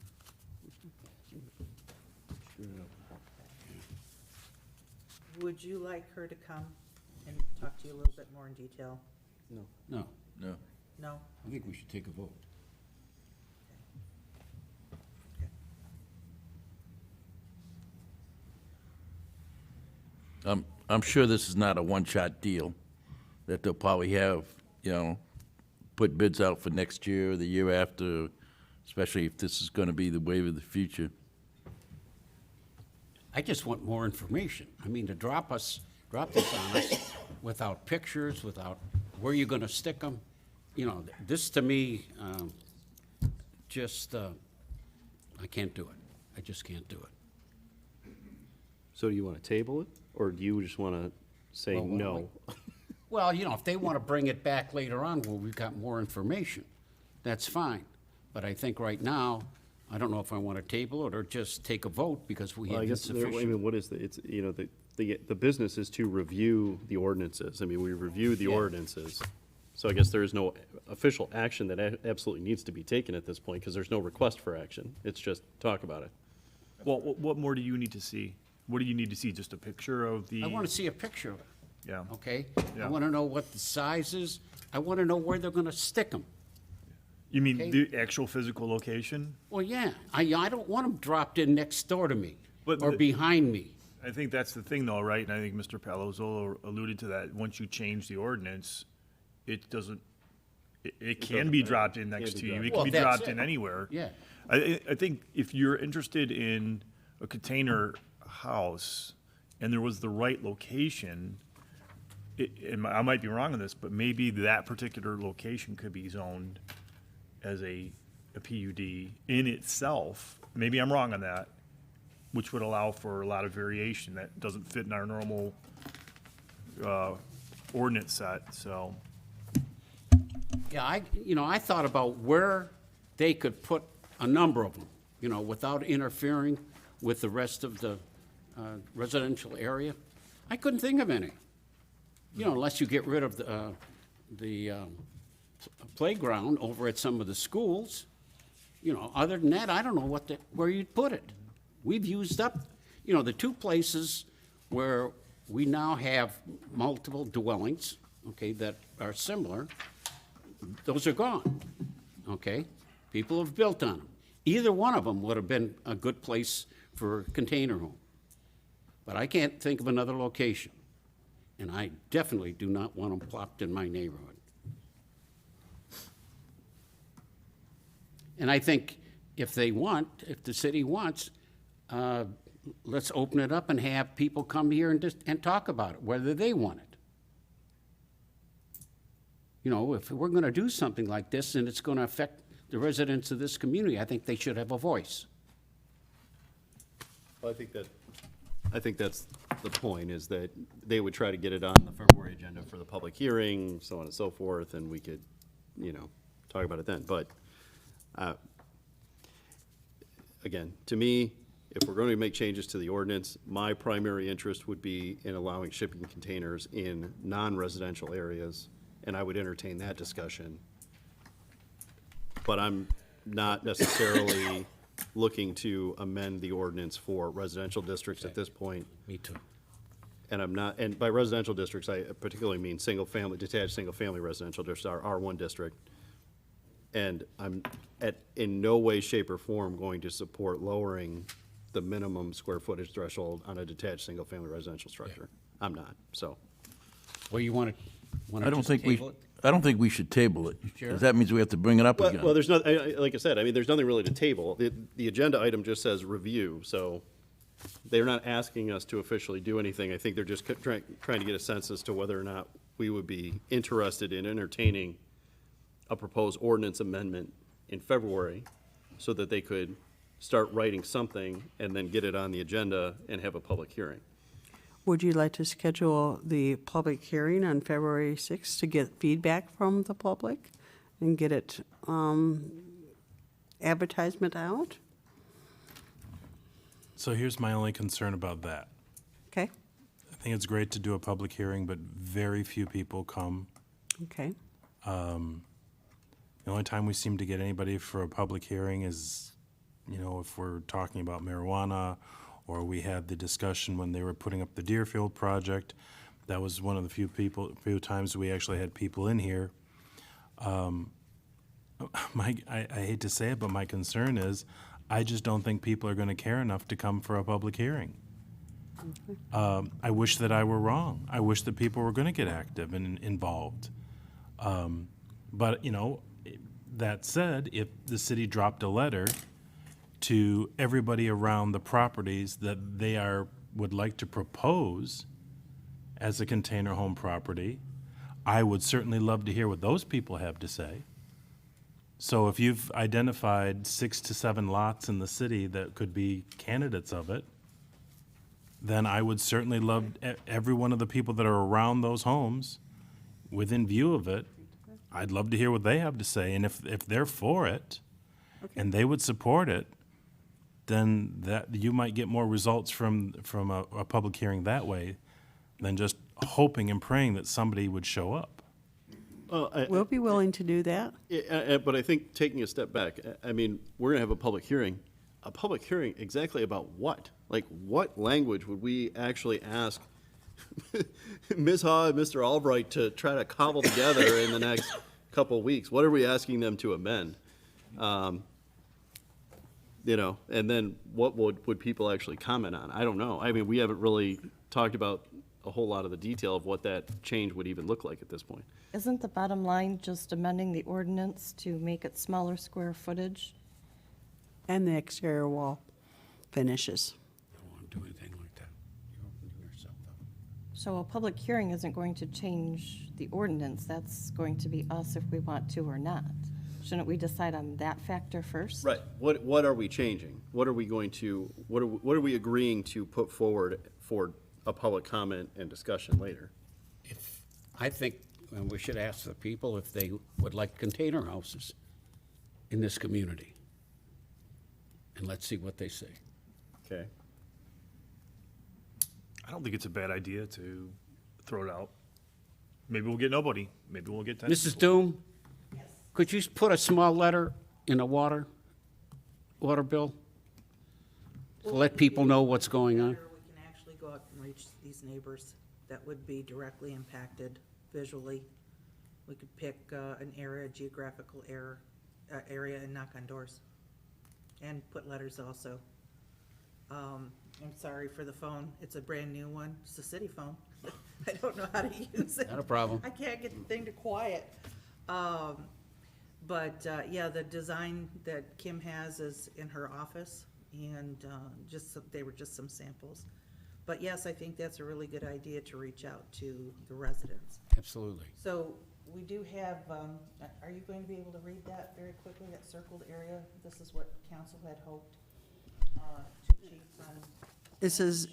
Would you like her to come and talk to you a little bit more in detail? No, No. No? I think we should take a vote. I'm sure this is not a one-shot deal, that they'll probably have, put bids out for next year or the year after, especially if this is gonna be the wave of the future. I just want more information. I mean, to drop this on us without pictures, without where you're gonna stick them, this to me, I can't do it. I just can't do it. So do you want to table it, or do you just want to say Well, what do no? Well, if they want to bring it back later on, where we've got more information, that's fine. But I think right now, I don't know if I want to table it or just take a vote because we Well, I have guess, insufficient. what is the business is to review the ordinances. I mean, we review the Yeah. ordinances. So I guess there is no official action that absolutely needs to be taken at this point, because there's no request for action. It's just talk about it. Well, what more do you need to see? What do you need to see? Just a picture of the? I want to see a picture of it, Yeah. okay? Yeah. I want to know what the size is. I want to know where they're going to stick them. You mean Okay. the actual physical location? Well, yeah, I don't want them dropped in next door to me But or the- behind me. I think that's the thing though, right? And I think Mr. Palazzolo alluded to that. Once you change the ordinance, it doesn't, it can be dropped in next to you. It Well, can be that's dropped it. in anywhere. Yeah. I think if you're interested in a container house and there was the right location, and I might be wrong on this, but maybe that particular location could be zoned as a PUD in itself. Maybe I'm wrong on that, which would allow for a lot of variation that doesn't fit in our normal ordinance set, so. Yeah, I thought about where they could put a number of them, without interfering with the rest of the residential area. I couldn't think of any. Unless you get rid of the playground over at some of the schools. You know, other than that, I don't know where you'd put it. We've used up, you know, the two places where we now have multiple dwellings, okay, that are similar, those are gone, okay? People have built on them. Either one of them would have been a good place for a container home. But I can't think of another location. And I definitely do not want them plopped in my neighborhood. And I think if the city wants, let's open it up and have people come here and talk about it, whether they want it. You know, if we're gonna do something like this and it's gonna affect the residents of this community, I think they should have a voice. Well, I think that's the point, is that they would try to get it on the February agenda for the public hearing, so on and so forth, and we could, you know, talk about it then. But, again, to me, if we're going to make changes to the ordinance, my primary interest would be in allowing shipping containers in non-residential areas, and I would entertain that discussion. But I'm not necessarily looking to amend the ordinance for residential districts at this point. Me too. And I'm not, and by residential districts, I particularly mean single-family, detached single-family residential districts, our R1 district. And I'm in no way, shape, or form going to support lowering the minimum square footage threshold on a detached single-family residential structure. I'm not, so. Well, you want to I don't just think we, table it? I don't think we should table it. Sure. Because that means we have to bring it up Well, again. there's not, like I said, I mean, there's nothing really to table. The agenda item just says review, so they're not asking us to officially do anything. I think they're just trying to get a sense as to whether or not we would be interested in entertaining a proposed ordinance amendment in February so that they could start writing something and then get it on the agenda and have a public hearing. Would you like to schedule the public hearing on February 6th to get feedback from the public and get it advertisement out? So here's my only concern about that. Okay, I think it's great to do a public hearing, but very few people come. okay. The only time we seem to get anybody for a public hearing is, you know, if we're talking about marijuana, or we had the discussion when they were putting up the Deerfield project. That was one of the few times we actually had people in here. I hate to say it, but my concern is, I just don't think people are gonna care enough to come for a public hearing. I wish that I were wrong. I wish that people were gonna get active and involved. But, you know, that said, if the city dropped a letter to everybody around the properties that they would like to propose as a container home property, I would certainly love to hear what those people have to say. So if you've identified 6 to 7 lots in the city that could be candidates of it, then I would certainly love every one of the people that are around those homes, within view of it, I'd love to hear what they have to say. And if they're for it, and they would support it, then that you might get more results from a public hearing that way than just hoping and praying that somebody would show up. We'll be willing to do that. But I think taking a step back, I mean, we're gonna have a public hearing. A public hearing exactly about what? Like, what language would we actually ask Ms. Haw and Mr. Albright to try to cobble together in the next couple of weeks? What are we asking them to amend? You know, and then what would people actually comment on? I don't know. I mean, we haven't really talked about a whole lot of the detail of what that change would even look like at this point. Isn't the bottom line just amending the ordinance to make it smaller square footage? And the exterior wall finishes. don't want to do anything like that. You're opening yourself up. So a public hearing isn't going to change the ordinance. That's going to be us if we want to or not. Shouldn't we decide on that factor first? Right. What are we changing? What are we going to, what are we agreeing to put forward for a public comment and discussion later? I think we should ask the people if they would like container houses in this community. And let's see what they say. Okay. I don't think it's a bad idea to throw it out. Maybe we'll get nobody. Maybe we'll get 10. Mrs. Doom? Could you put a small letter in the water bill? To let people know what's going on? We can actually go out and reach these neighbors that would be directly impacted visually. We could pick an area, geographical area, and knock on doors. And put letters also. I'm sorry for the phone. It's a brand-new one. It's a city phone. I don't know how to use it. Not a problem. I can't get the thing to quiet. But yeah, the design that Kim has is in her office, and they were just some samples. But yes, I think that's a really good idea to reach out to the residents. Absolutely. So we do have, are you going to be able to read that very quickly, that circled area? This is what council had hoped to achieve from. It says,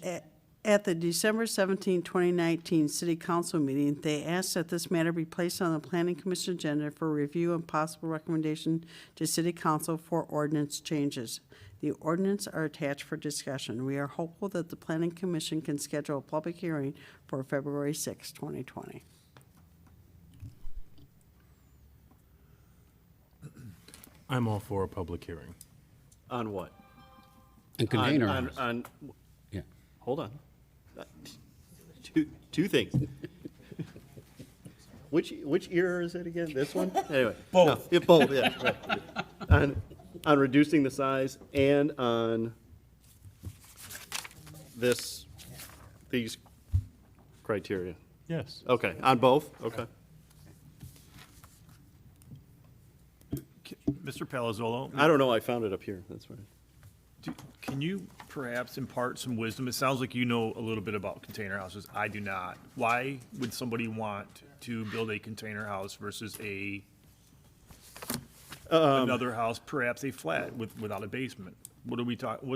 at the December 17, 2019 City Council meeting, they asked that this matter be placed on the Planning Commission agenda for review and possible recommendation to City Council for ordinance changes. The ordinance are attached for discussion. We are hopeful that the Planning Commission can schedule a public hearing for February 6, 2020. I'm all for a public hearing. On what? And container On- house. On, Yeah. hold on. Two things. Which ear is it again? This one? Anyway. Both. No, both, yeah, right. On reducing the size and on these criteria. Yes. Okay, on both? Okay. Mr. Palazzolo, I don't know, I found it up here, that's right. can you perhaps impart some wisdom? It sounds like you know a little bit about container houses. I do not. Why would somebody want to build a container house versus another house, perhaps a flat without a basement? What are we talking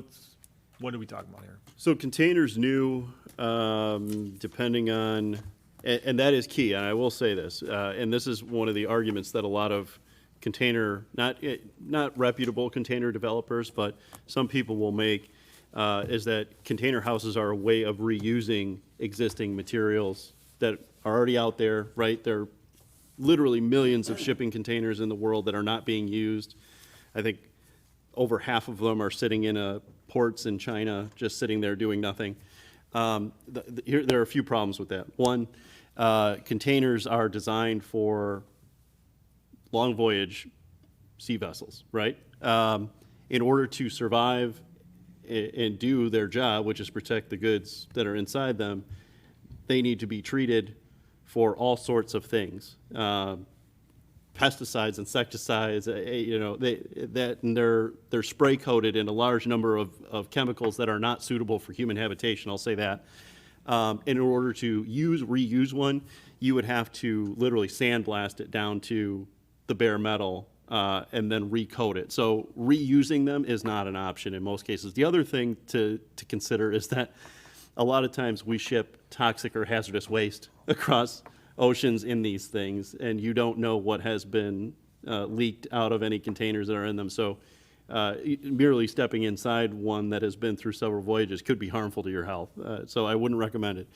about here? So containers new, depending on, and that is key, and I will say this, and this is one of the arguments that a lot of container, not reputable container developers, but some people will make, is that container houses are a way of reusing existing materials that are already out there, right? There are literally millions of shipping containers in the world that are not being used. I think over half of them are sitting in ports in China, just sitting there doing nothing. There are a few problems with that. One, containers are designed for long voyage sea vessels, right? In order to survive and do their job, which is protect the goods that are inside them, they need to be treated for all sorts of things. Pesticides, insecticides, and they're spray coated in a large number of chemicals that are not suitable for human habitation, I'll say that. In order to reuse one, you would have to literally sandblast it down to the bare metal and then recoat it. So reusing them is not an option in most cases. The other thing to consider is that a lot of times we ship toxic or hazardous waste across oceans in these things, and you don't know what has been leaked out of any containers that are in them. So merely stepping inside one that has been through several voyages could be harmful to your health. So I wouldn't recommend it.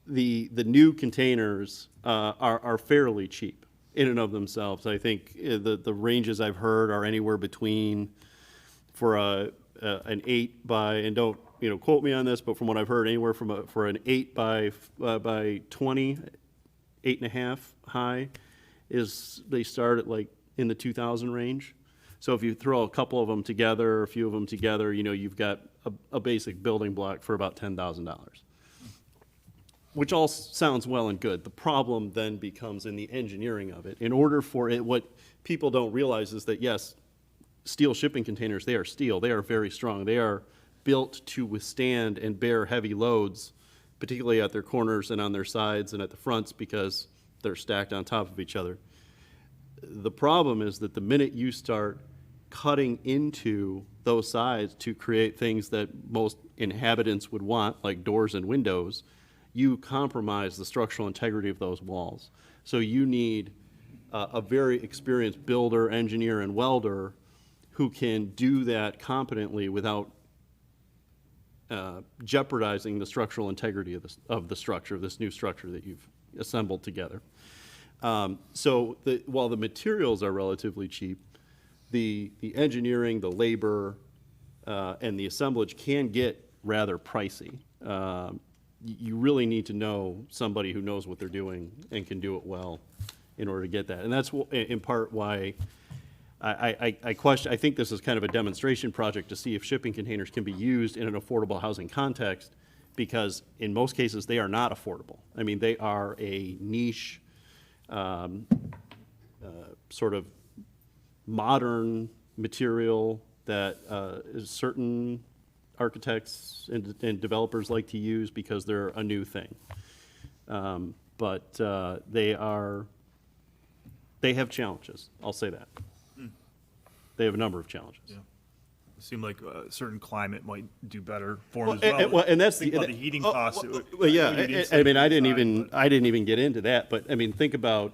The new containers are fairly cheap in and of themselves. I think the ranges I've heard are anywhere between, for an 8 by, and don't quote me on this, but from what I've heard, anywhere from for an 8 by 20, 8.5 high, they start at like in the 2,000 range. So if you throw a couple of them together, a few of them together, you've got a basic building block for about $10,000. Which all sounds well and good. The problem then becomes in the engineering of it. In order for it, what people don't realize is that, yes, steel shipping containers, they are steel. They are very strong. They are built to withstand and bear heavy loads, particularly at their corners and on their sides and at the fronts, because they're stacked on top of each other. The problem is that the minute you start cutting into those sides to create things that most inhabitants would want, like doors and windows, you compromise the structural integrity of those walls. So you need a very experienced builder, engineer, and welder who can do that competently without jeopardizing the structural integrity of the structure, of this new structure that you've assembled together. So while the materials are relatively cheap, the engineering, the labor, and the assemblage can get rather pricey. You really need to know somebody who knows what they're doing and can do it well in order to get that. And that's in part why I question, I think this is kind of a demonstration project to see if shipping containers can be used in an affordable housing context, because in most cases, they are not affordable. I mean, they are a niche, sort of modern material that certain architects and developers like to use because they're a new thing. But they have challenges, I'll say that. They have a number of challenges. Yeah. It seemed like a certain climate might do better for them as well. Well, and that's Think about the heating costs. It would- Well, yeah, I know you didn't I mean, say I didn't inside, but- even get into that, but I mean, think about,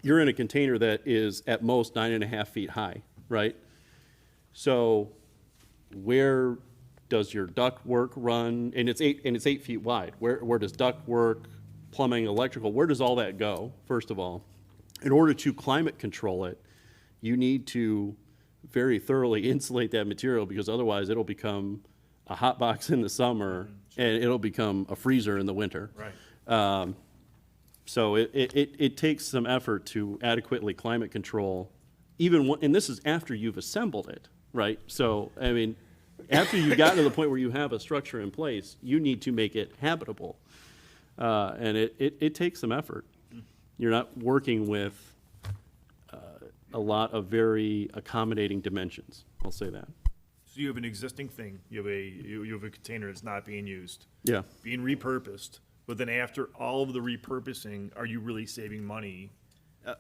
you're in a container that is at most 9.5 feet high, right? So where does your duct work run? And it's 8 feet wide. Where does duct work, plumbing, electrical, where does all that go, first of all? In order to climate control it, you need to very thoroughly insulate that material, because otherwise it'll become a hot box in the summer and it'll become a freezer in the winter. Right. So it takes some effort to adequately climate control, and this is after you've assembled it, right? So, I mean, after you've gotten to the point where you have a structure in place, you need to make it habitable. And it takes some effort. You're not working with a lot of very accommodating dimensions, I'll say that. So you have an existing thing, you have a container that's not being used. Yeah. Being repurposed, but then after all of the repurposing, are you really saving money?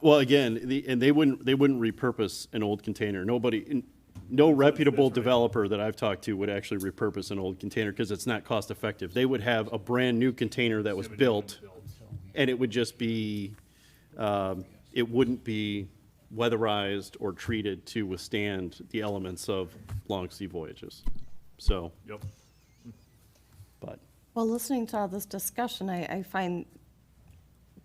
Well, again, and they wouldn't repurpose an old container. No reputable developer that I've talked to would actually repurpose an old container, because it's not cost effective. They would have a brand-new container that was built, and it would just be, it wouldn't be weatherized or treated to withstand the elements of long sea voyages. So, Yep. but, Well, listening to all this discussion, I find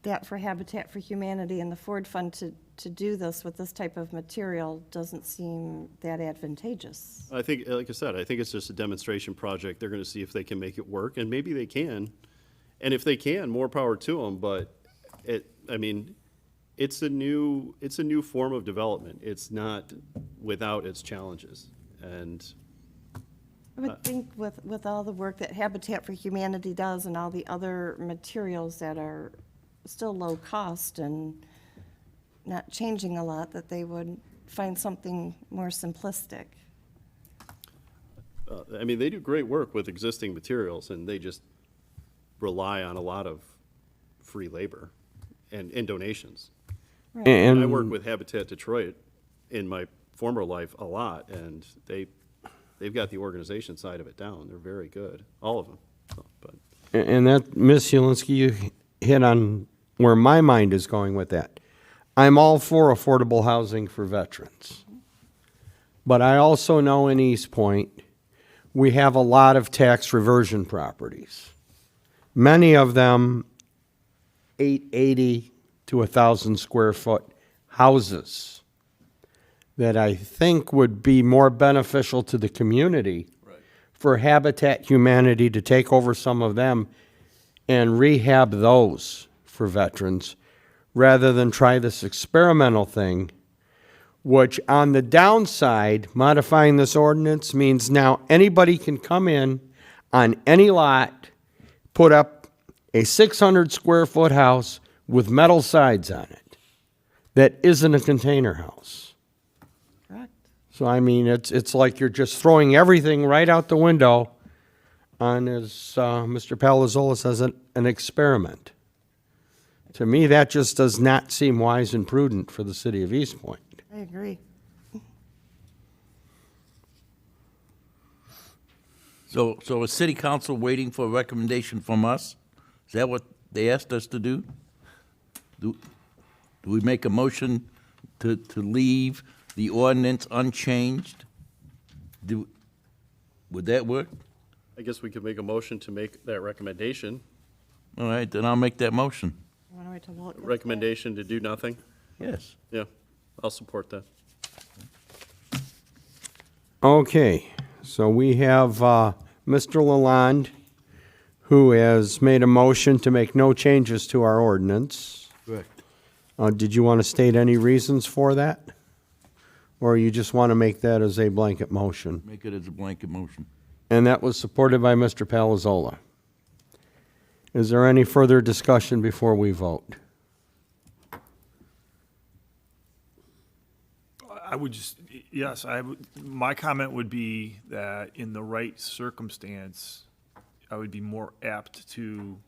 that for Habitat for Humanity and the Ford Fund to do this with this type of material doesn't seem that advantageous. I think, like I said, I think it's just a demonstration project. They're gonna see if they can make it work, and maybe they can. And if they can, more power to them, but it's a new form of development. It's not without its challenges. And I would think with all the work that Habitat for Humanity does and all the other materials that are still low cost and not changing a lot, that they would find something more simplistic. they do great work with existing materials, and they just rely on a lot of free labor and donations. And I work with Habitat Detroit in my former life a lot, and they've got the organization side of it down. They're very good, all of them. So, but And that, Ms. Ulinski, you hit on where my mind is going with that. I'm all for affordable housing for veterans. But I also know in Eastpointe, we have a lot of tax reversion properties. Many of them 880 to 1,000 square foot houses that I think would be more beneficial to the community for Habitat Humanity to take over some of them and rehab those for veterans, rather than try this experimental thing, which on the downside, modifying this ordinance means now anybody can come in on any lot, put up a 600 square foot house with metal sides on it that isn't a container house. Correct. So, I mean, it's like you're just throwing everything right out the window on, as Mr. Palazzolo says, an experiment. To me, that just does not seem wise and prudent for the city of Eastpointe. I agree. So is city council waiting for a recommendation from us? Is that what they asked us to do? Do we make a motion to leave the ordinance unchanged? Would that work? I guess we could make a motion to make that recommendation. All right, then I'll make that motion. Wanna wait till Walt gets back? Recommendation to do nothing? Yes. Yeah, I'll support that. Okay, so we have Mr. Lalonde, who has made a motion to make no changes to our ordinance. Correct. Did you want to state any reasons for that? Or you just want to make that as a blanket motion? Make it as a blanket motion. And that was supported by Mr. Palazzola. Is there any further discussion before we vote? I would just, yes, my comment would be that in the right circumstance, I would be more apt to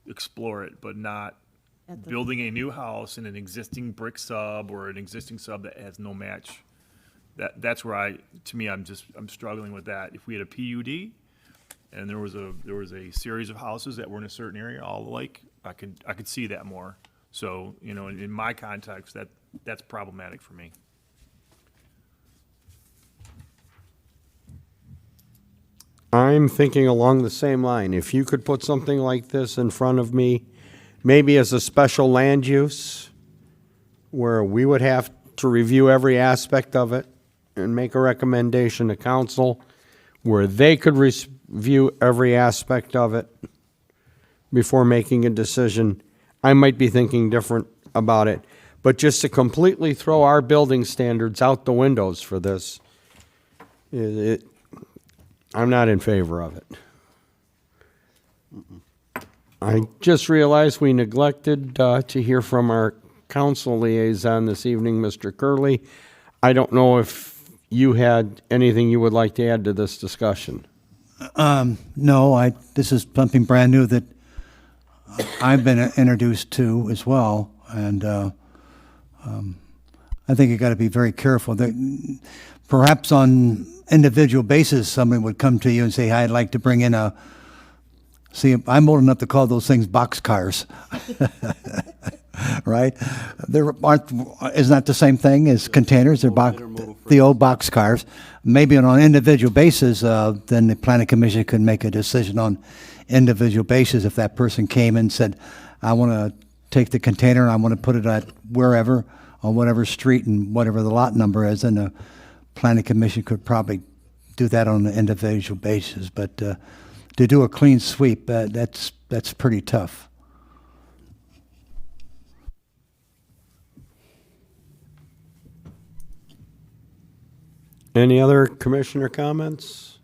explore it, but not At the- building a new house in an existing brick sub or an existing sub that has no match. That's where to me, I'm struggling with that. If we had a PUD and there was a series of houses that were in a certain area, all alike, I could see that more. So, in my context, that's problematic for me. I'm thinking along the same line. If you could put something like this in front of me, maybe as a special land use, where we would have to review every aspect of it and make a recommendation to council, where they could review every aspect of it before making a decision, I might be thinking different about it. But just to completely throw our building standards out the windows for this, I'm not in favor of it. I just realized we neglected to hear from our council liaison this evening, Mr. Curley. I don't know if you had anything you would like to add to this discussion. No, this is something brand new that I've been introduced to as well, and I think you got to be very careful. Perhaps on individual basis, somebody would come to you and say, "Hey, I'd like to bring in see, I'm old enough to call those things boxcars." Right? Isn't that the same thing as containers? They're the old boxcars. Maybe on an individual basis, then the planning commission could make a decision on individual basis. If that person came and said, "I want to take the container and I want to put it at wherever, on whatever street and whatever the lot number is," then the planning commission could probably do that on an individual basis. But to do a clean sweep, that's pretty tough. Any other commissioner comments?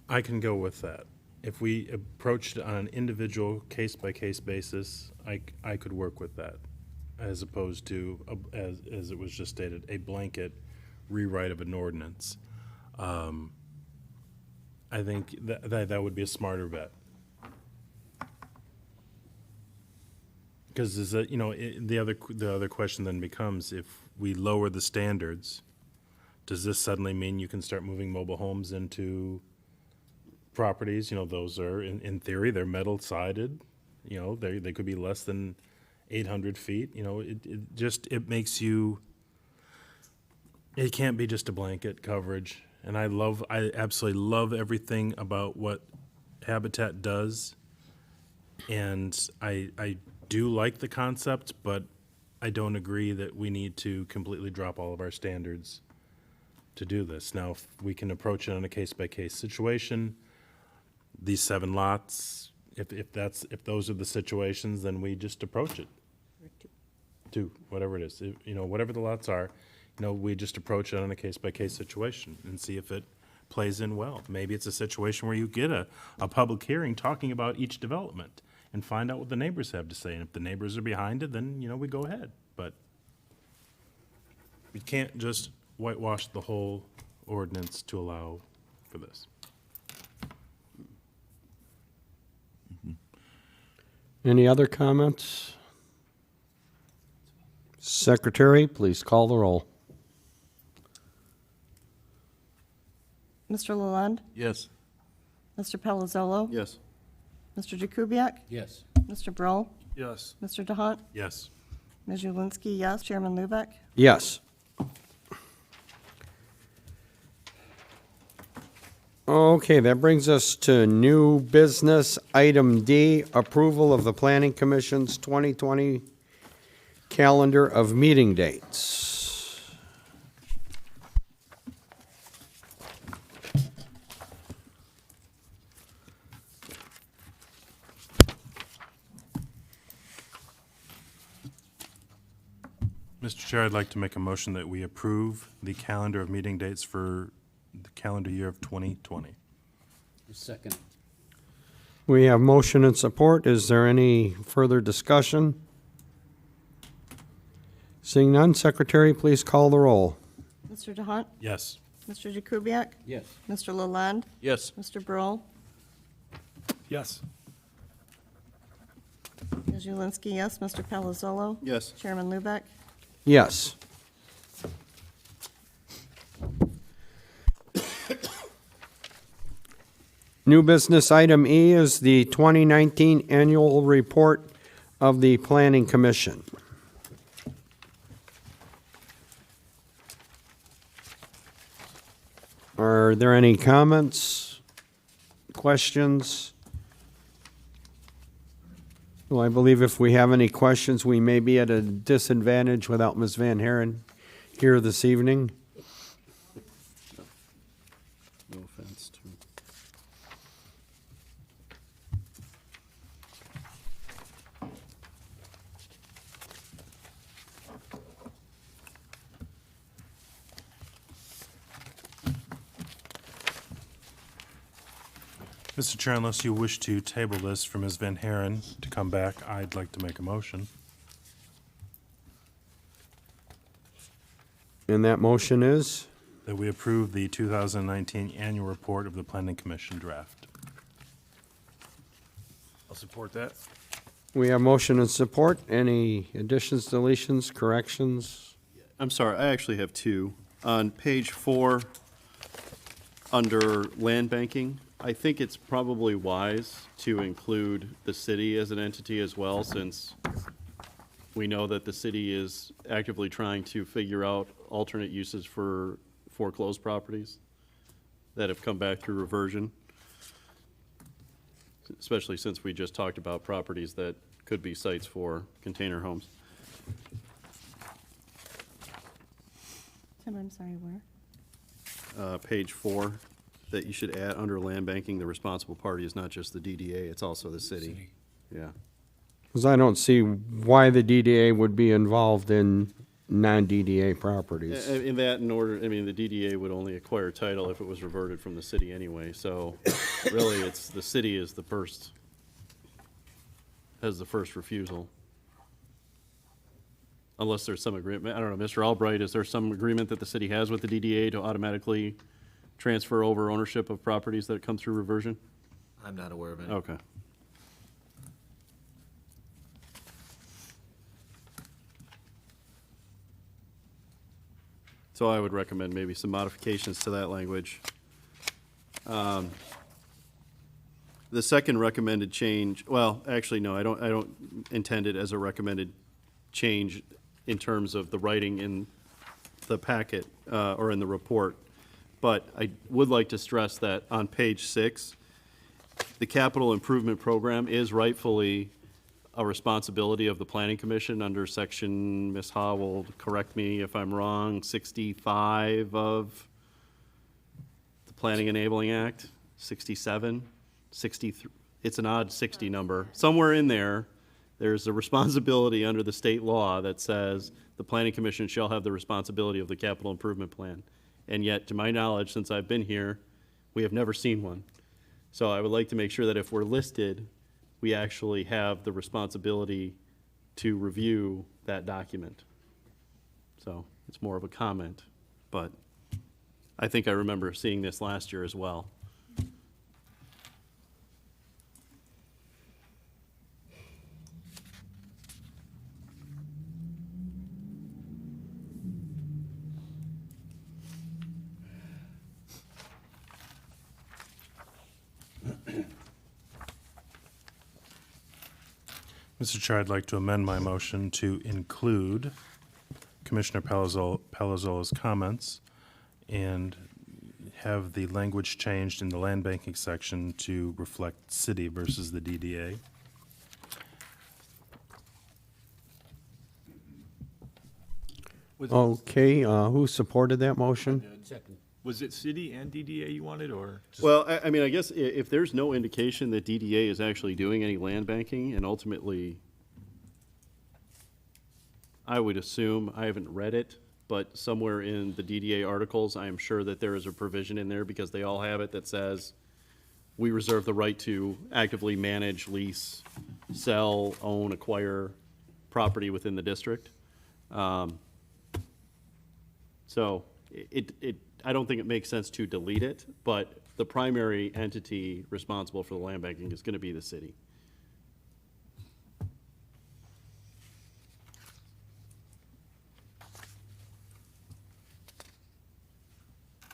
I can go with that. If we approached it on an individual case-by-case basis, I could work with that, as opposed to, as it was just stated, a blanket rewrite of an ordinance. I think that would be a smarter bet. Because the other question then becomes, if we lower the standards, does this suddenly mean you can start moving mobile homes into properties? Those are, in theory, they're metal sided. They could be less than 800 feet. It makes you, it can't be just a blanket coverage. And I absolutely love everything about what Habitat does. And I do like the concept, but I don't agree that we need to completely drop all of our standards to do this. Now, if we can approach it on a case-by-case situation, these 7 lots, if those are the situations, then we just approach it. 2, whatever it is, whatever the lots are, we just approach it on a case-by-case situation and see if it plays in well. Maybe it's a situation where you get a public hearing talking about each development and find out what the neighbors have to say. And if the neighbors are behind it, then, we go ahead. But we can't just whitewash the whole ordinance to allow for this. Any other comments? Secretary, please call the roll. Mr. Lalonde? Yes. Mr. Palazzolo? Yes. Mr. Jakubiec? Yes. Mr. Broll? Yes. Mr. DeHunt? Yes. Ms. Julinski, yes. Chairman Lubeck? Yes. Okay, that brings us to new business, item D, approval of the Planning Commission's 2020 calendar of meeting dates. Mr. Chair, I'd like to make a motion that we approve the calendar of meeting dates for the calendar year of 2020. Second. We have motion and support. Is there any further discussion? Seeing none, Secretary, please call the roll. Mr. DeHunt? Yes. Mr. Jakubiec? Yes. Mr. Lalonde? Yes. Mr. Broll? Yes. Ms. Julinski, yes. Mr. Palazzolo? Yes. Chairman Lubeck? Yes. New business item E is the 2019 annual report of the Planning Commission. Are there any comments, questions? Well, I believe if we have any questions, we may be at a disadvantage without Ms. Van Haren here this evening. No offense to. Mr. Chair, unless you wish to table this for Ms. Van Haren to come back, I'd like to make a motion. And that motion is? That we approve the 2019 annual report of the Planning Commission draft. I'll support that. We have motion and support. Any additions, deletions, corrections? I'm sorry, I actually have two. On page 4, under land banking, I think it's probably wise to include the city as an entity as well, since we know that the city is actively trying to figure out alternate uses for foreclosed properties that have come back through reversion, especially since we just talked about properties that could be sites for container homes. Tim, I'm sorry, where? Page 4, that you should add under land banking, the responsible party is not just the DDA, it's also the city. Yeah. Because I don't see why the DDA would be involved in non-DDA properties. In that, in order, I mean, the DDA would only acquire title if it was reverted from the city anyway, so really, it's, the city is the first, has the first refusal. Unless there's some agreement, I don't know, Mr. Albright, is there some agreement that the city has with the DDA to automatically transfer over ownership of properties that come through reversion? I'm not aware of any. Okay. So I would recommend maybe some modifications to that language. The second recommended change, well, actually, no, I don't intend it as a recommended change in terms of the writing in the packet, or in the report. But I would like to stress that on page 6, the capital improvement program is rightfully a responsibility of the Planning Commission under section, Ms. Ha will correct me if I'm wrong, 65 of the Planning Enabling Act, 67, 63, it's an odd 60 number. Somewhere in there, there's a responsibility under the state law that says the Planning Commission shall have the responsibility of the capital improvement plan. And yet, to my knowledge, since I've been here, we have never seen one. So I would like to make sure that if we're listed, we actually have the responsibility to review that document. So it's more of a comment, but I think I remember seeing this last year as well. Mr. Chair, I'd like to amend my motion to include Commissioner Palazzolo's comments and have the language changed in the land banking section to reflect city versus the DDA. Okay, who supported that motion? Second. Was it city and DDA you wanted, or? Well, I mean, I guess if there's no indication that DDA is actually doing any land banking, and ultimately, I would assume, I haven't read it, but somewhere in the DDA articles, I am sure that there is a provision in there, because they all have it, that says, we reserve the right to actively manage, lease, sell, own, acquire property within the district. So I don't think it makes sense to delete it, but the primary entity responsible for the land banking is gonna be the city.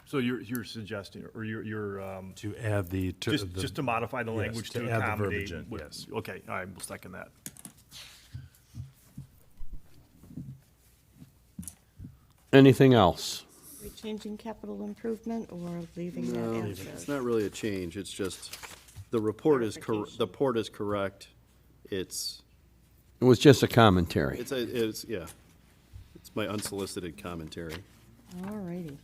So you're suggesting, or you're, To add the. just to modify the yes, language to add the accommodate. verbiage in, what- yes. Okay, all right, we'll second that. Anything else? Are we changing capital improvement or leaving that as It's is? not really a change, it's just, the report is correct. It's, It was just a commentary. yeah, it's my unsolicited commentary. All righty.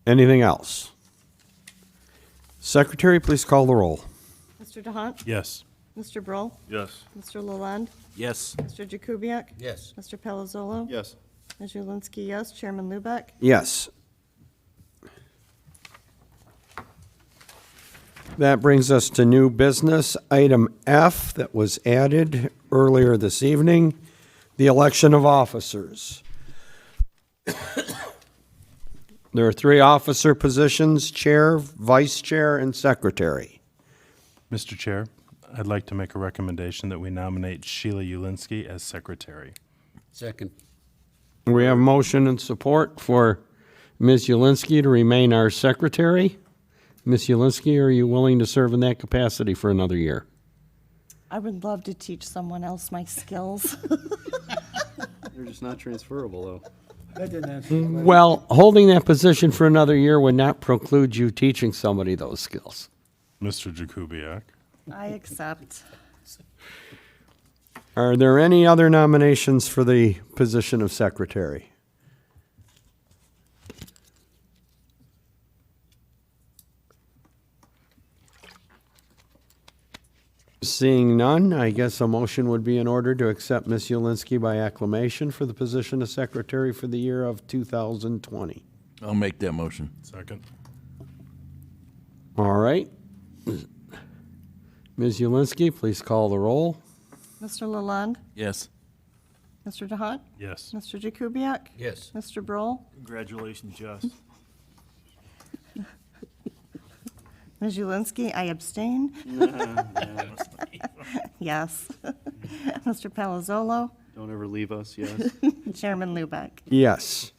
Anything else? Secretary, please call the roll. Mr. DeHaan? Yes. Mr. Broll? Yes. Mr. Lalonde? Yes. Mr. Jakubiec? Yes. Mr. Palazzolo? Yes. Ms. Julinski, yes. Chairman Lubeck? Yes. That brings us to new business, item F, that was added earlier this evening, the election of officers. There are 3 officer positions: chair, vice chair, and secretary. Mr. Chair, I'd like to make a recommendation that we nominate Sheila Ulinski as secretary. Second. We have motion and support for Ms. Ulinski to remain our secretary. Ms. Ulinski, are you willing to serve in that capacity for another year? I would love to teach someone else my skills. They're just not transferable, though. Well, holding that position for another year would not preclude you teaching somebody those skills. Mr. Jakubiec. I accept. Are there any other nominations for the position of secretary? Seeing none, I guess a motion would be in order to accept Ms. Ulinski by acclamation for the position of secretary for the year of 2020. I'll make that motion. Second. All right. Ms. Ulinski, please call the roll. Mr. Lalonde? Yes. Mr. DeHaan? Yes. Mr. Jakubiec? Yes. Mr. Broll? Congratulations, Jess. Ms. Julinski, I abstain. Yes. Mr. Palazzolo? Don't ever leave us, yes. Chairman Lubeck? Yes.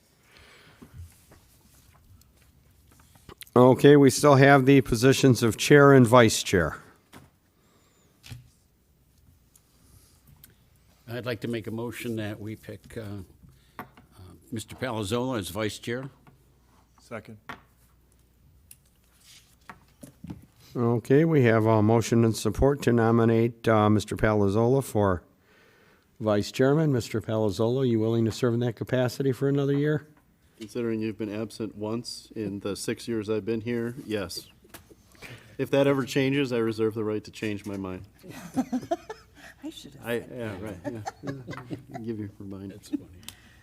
Okay, we still have the positions of chair and vice chair. I'd like to make a motion that we pick Mr. Palazzolo as vice chair. Second. Okay, we have a motion and support to nominate Mr. Palazzolo for vice chairman. Mr. Palazzolo, you willing to serve in that capacity for another year? Considering you've been absent once in the 6 years I've been here, yes. If that ever changes, I reserve the right to change my mind. I should have. Yeah, right, yeah. I'll give you a reminder.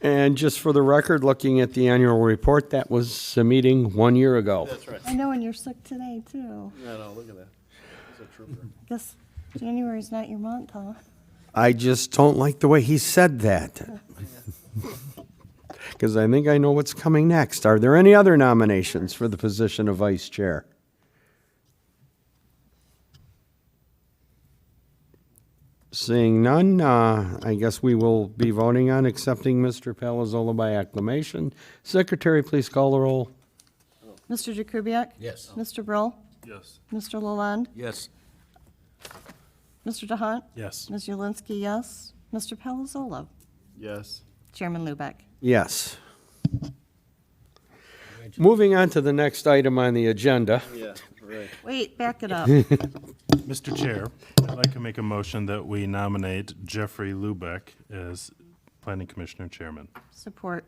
And just for the record, looking at the annual report, that was a meeting 1 year ago. That's right. I know, and you're sick today, too. Yeah, no, look at that. He's a trooper. Guess January's not your month, huh? I just don't like the way he said that. Because I think I know what's coming next. Are there any other nominations for the position of vice chair? Seeing none, I guess we will be voting on accepting Mr. Palazzolo by acclamation. Secretary, please call the roll. Mr. Jakubiec? Yes. Mr. Broll? Yes. Mr. Lalonde? Yes. Mr. DeHaan? Yes. Ms. Julinski, yes. Mr. Palazzolo? Yes. Chairman Lubeck? Yes. Moving on to the next item on the agenda. Yeah, right. Wait, back it up. Mr. Chair, I'd like to make a motion that we nominate Jeffrey Lubeck as Planning Commissioner Chairman. Support.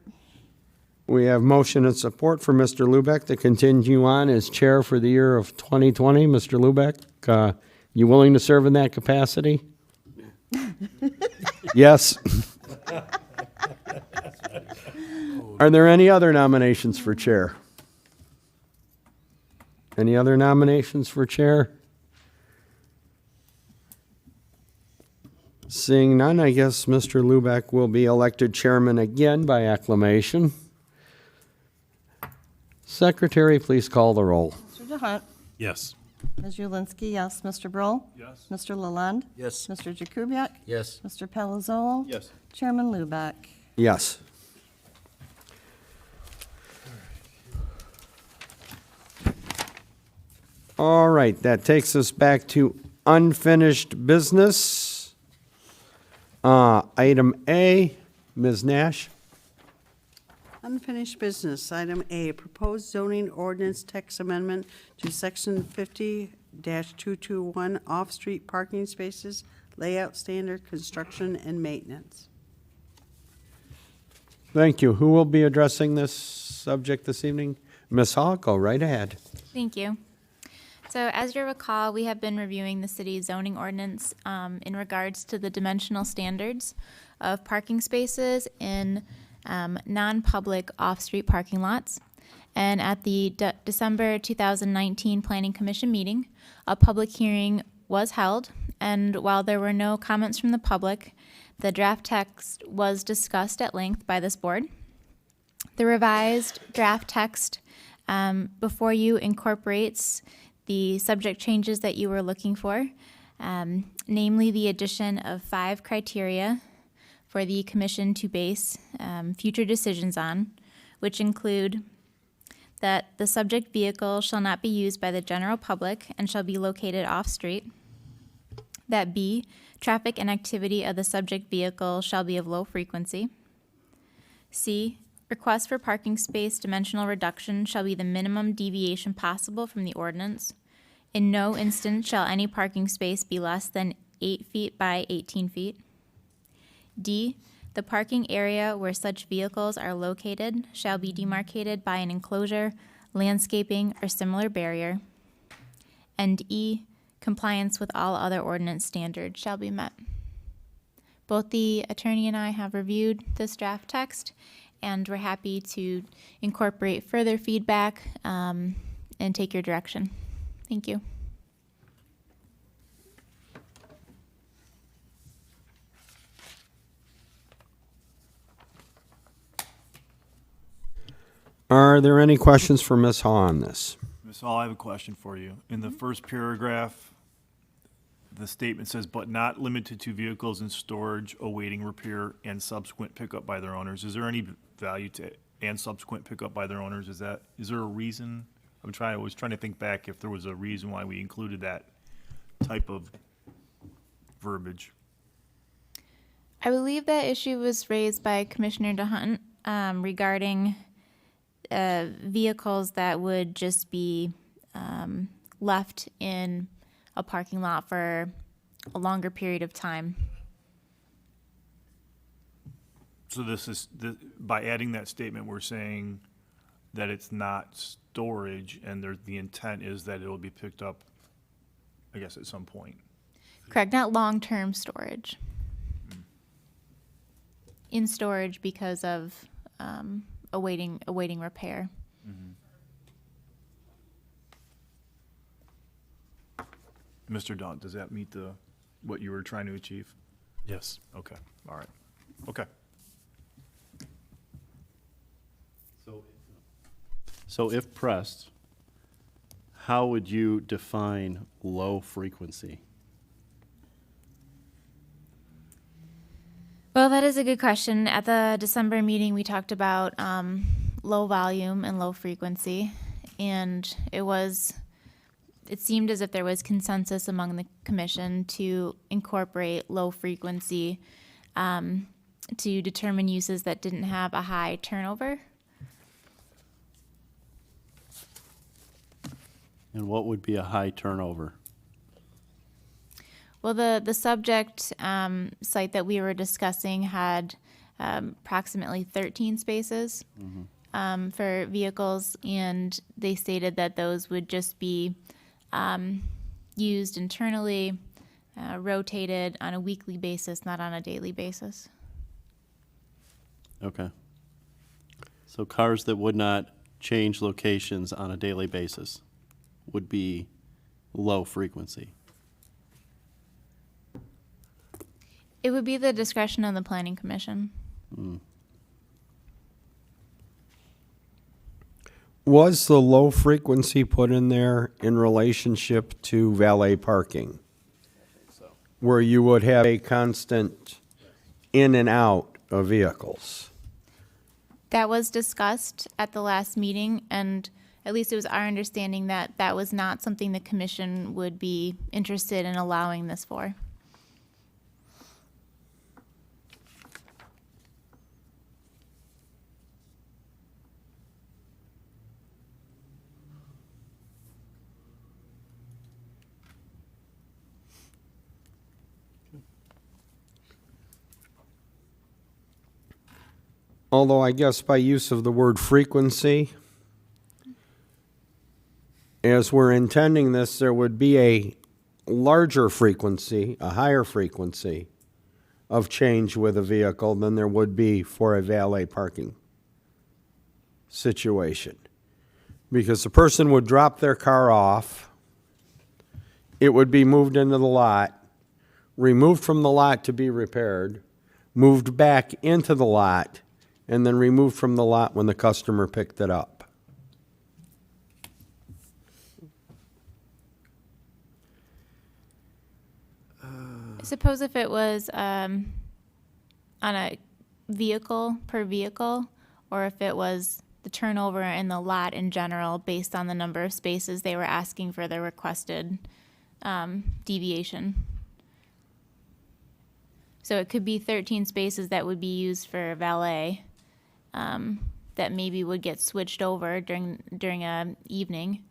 We have motion and support for Mr. Lubeck to continue on as chair for the year of 2020. Mr. Lubeck, you willing to serve in that capacity? Yes. Are there any other nominations for chair? Any other nominations for chair? Seeing none, I guess Mr. Lubeck will be elected chairman again by acclamation. Secretary, please call the roll. Mr. DeHunt. Yes. Ms. Julinski, yes. Mr. Broll? Yes. Mr. Lalonde? Yes. Mr. Jakubiec? Yes. Mr. Palazzolo? Yes. Chairman Lubeck? Yes. All right, that takes us back to unfinished business. Item A, Ms. Nash. Unfinished business, item A, proposed zoning ordinance text amendment to section 50-221, off-street parking spaces, layout standard, construction, and maintenance. Thank you. Who will be addressing this subject this evening? Ms. Hall, go right ahead. Thank you. So as you recall, we have been reviewing the city's zoning ordinance in regards to the dimensional standards of parking spaces in non-public off-street parking lots. And at the December 2019 Planning Commission meeting, a public hearing was held, and while there were no comments from the public, the draft text was discussed at length by this board. The revised draft text before you incorporates the subject changes that you were looking for, namely the addition of 5 criteria for the commission to base future decisions on, which include that the subject vehicle shall not be used by the general public and shall be located off-street, that B, traffic and activity of the subject vehicle shall be of low frequency, C, request for parking space dimensional reduction shall be the minimum deviation possible from the ordinance. In no instance shall any parking space be less than 8 feet by 18 feet. D, the parking area where such vehicles are located shall be demarcated by an enclosure, landscaping, or similar barrier. And E, compliance with all other ordinance standards shall be met. Both the attorney and I have reviewed this draft text, and we're happy to incorporate further feedback and take your direction. Thank you. Are there any questions for Ms. Hall on this? Ms. Hall, I have a question for you. In the first paragraph, the statement says, but not limited to vehicles in storage awaiting repair and subsequent pickup by their owners. Is there any value to and subsequent pickup by their owners? Is there a reason? I was trying to think back if there was a reason why we included that type of verbiage. I believe that issue was raised by Commissioner DeHunt regarding vehicles that would just be left in a parking lot for a longer period of time. So this is, by adding that statement, we're saying that it's not storage and the intent is that it'll be picked up, I guess, at some point. Correct, not long-term storage. In storage because of awaiting repair. Mr. Daunt, does that meet what you were trying to achieve? Yes. Okay, all right. Okay. So if pressed, how would you define low frequency? Well, that is a good question. At the December meeting, we talked about low volume and low frequency, and it seemed as if there was consensus among the commission to incorporate low frequency to determine uses that didn't have a high turnover. And what would be a high turnover? Well, the subject site that we were discussing had approximately 13 spaces for vehicles, and they stated that those would just be used internally, rotated on a weekly basis, not on a daily basis. Okay. So cars that would not change locations on a daily basis would be low frequency. It would be the discretion of the planning commission. Was the low frequency put in there in relationship to valet parking? Where you would have a constant in and out of vehicles? That was discussed at the last meeting, and at least it was our understanding that that was not something the commission would be interested in allowing this for. Although I guess by use of the word frequency, as we're intending this, there would be a larger frequency, a higher frequency of change with a vehicle than there would be for a valet parking situation. Because the person would drop their car off, it would be moved into the lot, removed from the lot to be repaired, moved back into the lot, and then removed from the lot when the customer picked it up. Suppose if it was on a vehicle per vehicle, or if it was the turnover in the lot in general based on the number of spaces they were asking for the requested deviation. So it could be 13 spaces that would be used for valet that maybe would get switched over during a evening,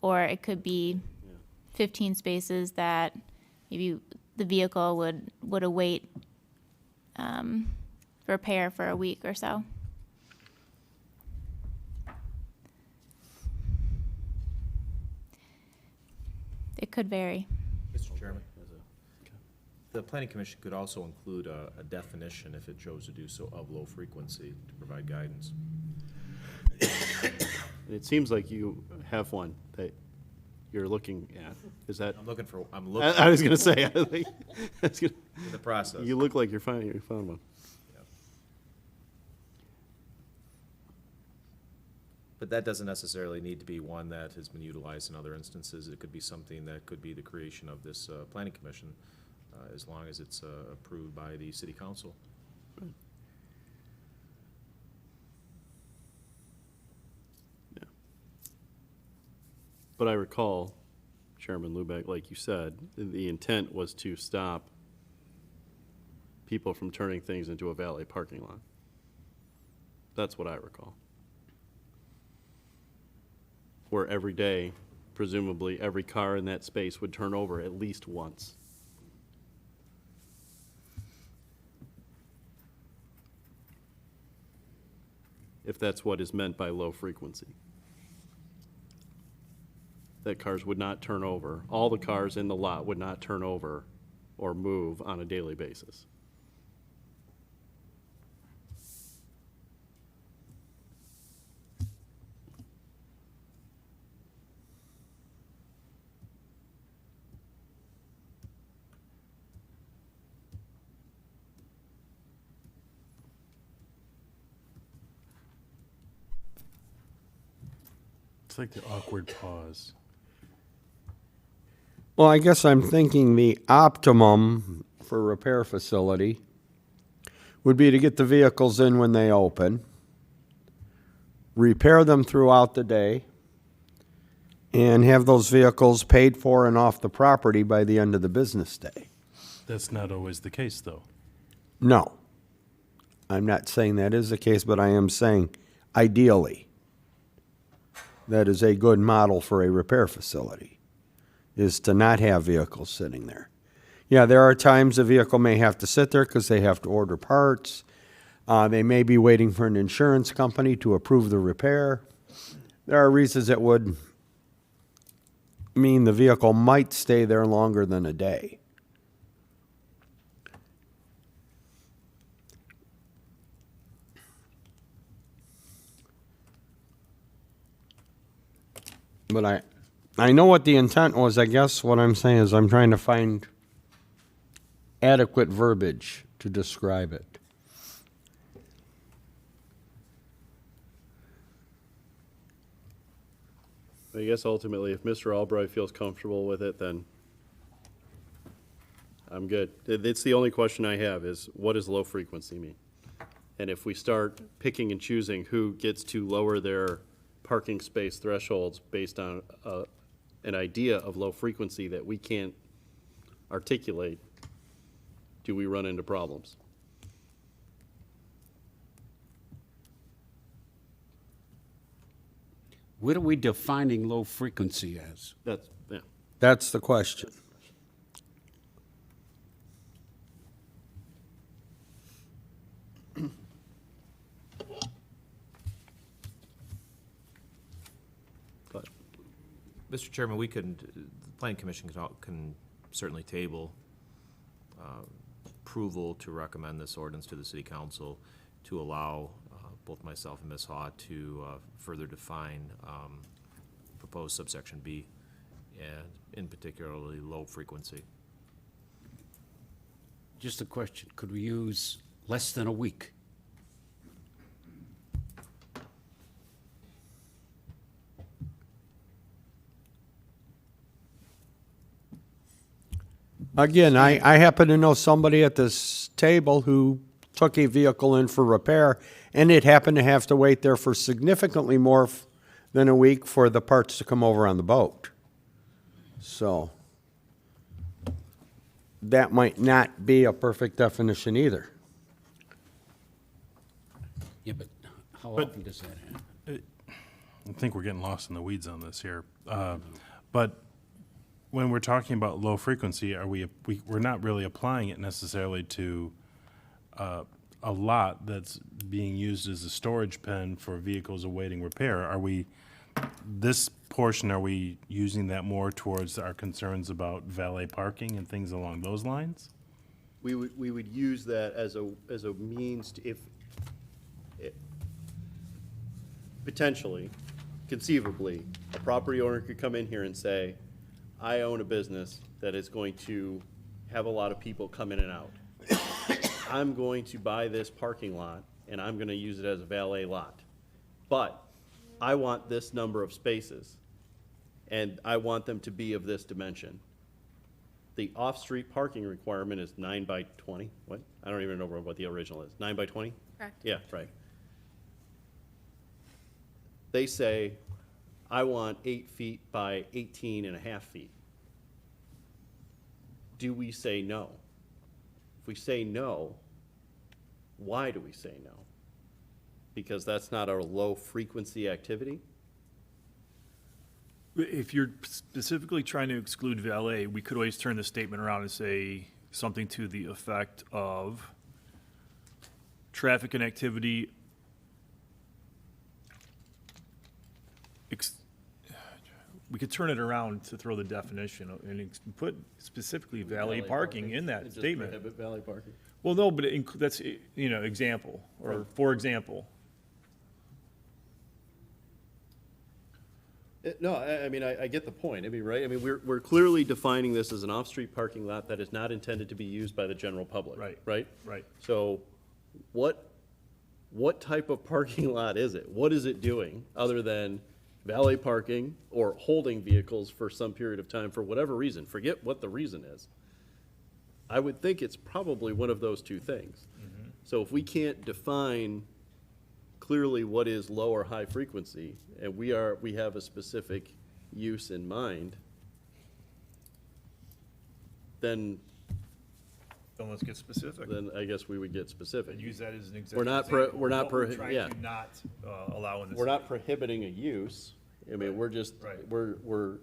or it could be 15 spaces that maybe the vehicle would await repair for a week or so. It could vary. Mr. Chairman, the planning commission could also include a definition, if it chose to do so, of low frequency to provide guidance. It seems like you have one that you're looking at. Is that? I'm looking. I was gonna say, I think, In the process. you look like you found one. But that doesn't necessarily need to be one that has been utilized in other instances. It could be something that could be the creation of this planning commission, as long as it's approved by the city council. Yeah. But I recall, Chairman Lubeck, like you said, the intent was to stop people from turning things into a valet parking lot. That's what I recall. Where every day, presumably, every car in that space would turn over at least once. If that's what is meant by low frequency. That cars would not turn over, all the cars in the lot would not turn over or move on a daily basis. It's like the awkward pause. Well, I guess I'm thinking the optimum for repair facility would be to get the vehicles in when they open, repair them throughout the day, and have those vehicles paid for and off the property by the end of the business day. That's not always the case, though. No. I'm not saying that is the case, but I am saying ideally. that is a good model for a repair facility, is to not have vehicles sitting there. Yeah, there are times a vehicle may have to sit there because they have to order parts. They may be waiting for an insurance company to approve the repair. There are reasons it would mean the vehicle might stay there longer than a day. But I know what the intent was. I guess what I'm saying is I'm trying to find adequate verbiage to describe it. I guess ultimately, if Mr. Albright feels comfortable with it, then I'm good. It's the only question I have is, what does low frequency mean? And if we start picking and choosing who gets to lower their parking space thresholds based on an idea of low frequency that we can't articulate, do we run into problems? What are we defining low frequency as? That's, yeah. That's the question. But Mr. Chairman, we can, the Planning Commission can certainly table approval to recommend this ordinance to the City Council to allow both myself and Ms. Haw to further define proposed subsection B, and in particularly low frequency. Just a question, could we use less than a week? Again, I happen to know somebody at this table who took a vehicle in for repair, and it happened to have to wait there for significantly more than a week for the parts to come over on the boat. So that might not be a perfect definition either. Yeah, but how often does that happen? I think we're getting lost in the weeds on this here. But when we're talking about low frequency, we're not really applying it necessarily to a lot that's being used as a storage pen for vehicles awaiting repair. This portion, are we using that more towards our concerns about valet parking and things along those lines? we would use that as a means to, if, potentially, conceivably, a property owner could come in here and say, I own a business that is going to have a lot of people come in and out. I'm going to buy this parking lot, and I'm gonna use it as a valet lot. But I want this number of spaces, and I want them to be of this dimension. The off-street parking requirement is 9 by 20, what? I don't even know what the original is, 9 by 20? Correct. Yeah, right. They say, I want 8 feet by 18 and a half feet. Do we say no? If we say no, why do we say no? Because that's not a low-frequency activity? If you're specifically trying to exclude valet, we could always turn the statement around and say something to the effect of traffic and activity we could turn it around to throw the definition and put specifically valet parking in that Just statement. prohibit valet parking. Well, no, but that's, example, or for example. No, I mean, I get the point. I mean, right? I mean, we're clearly defining this as an off-street parking lot that is not intended to be used by the general public. Right. Right? Right. So what type of parking lot is it? What is it doing other than valet parking or holding vehicles for some period of time for whatever reason? Forget what the reason is. I would think it's probably one of those two things. Mm-hmm. So if we can't define clearly what is low or high frequency, and we have a specific use in mind, then Let's get specific. I guess we would get specific. And use that as an example. We're not We're trying to not allow in this. We're not prohibiting a use, I mean, we're just, Right. we're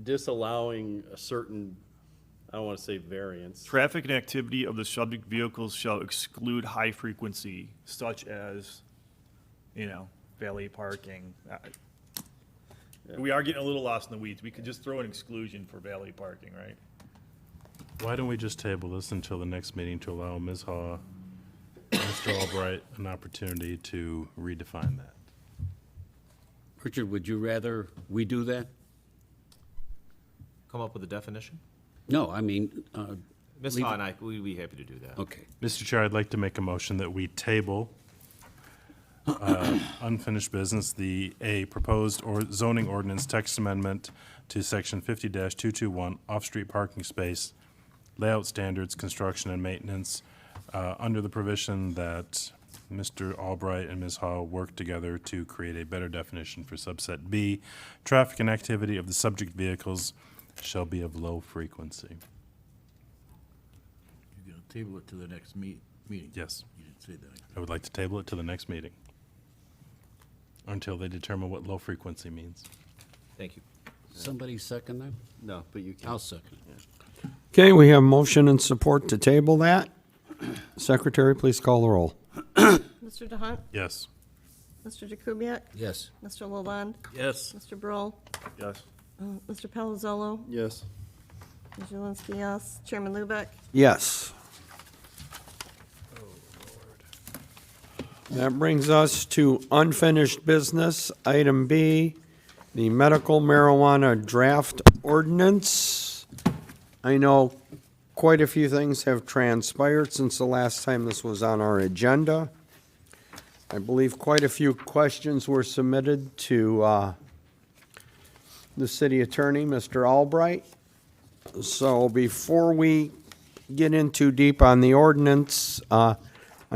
disallowing a certain, I don't want to say variance. Traffic and activity of the subject vehicles shall exclude high frequency, such as, valet parking. We are getting a little lost in the weeds. We could just throw an exclusion for valet parking, right? Why don't we just table this until the next meeting to allow Ms. Haw, Mr. Albright, an opportunity to redefine that? Richard, would you rather we do that? Come up with a definition? No, I mean, Ms. leave Ha it- and I, we'd be happy to do that. okay. Mr. Chair, I'd like to make a motion that we table unfinished business, the proposed or zoning ordinance text amendment to section 50-221, off-street parking space, layout standards, construction and maintenance, under the provision that Mr. Albright and Ms. Hall work together to create a better definition for subset B. Traffic and activity of the subject vehicles shall be of low frequency. You're gonna table it to the next meeting? Yes, You didn't say that. I would like to table it to the next meeting until they determine what low frequency means. Thank you. Somebody second that? No, but you can. I'll second it. Okay, we have motion and support to table that. Secretary, please call the roll. Mr. DeHunt, Yes. Mr. Jakubiec, Yes. Mr. Lalonde, Yes. Mr. Broll, Yes. Mr. Palazzolo, Yes. Ms. Julinski, yes. Chairman Lubeck, Yes. That brings us to unfinished business. Item B, the medical marijuana draft ordinance. I know quite a few things have transpired since the last time this was on our agenda. I believe quite a few questions were submitted to the city attorney, Mr. Albright. So before we get in too deep on the ordinance, I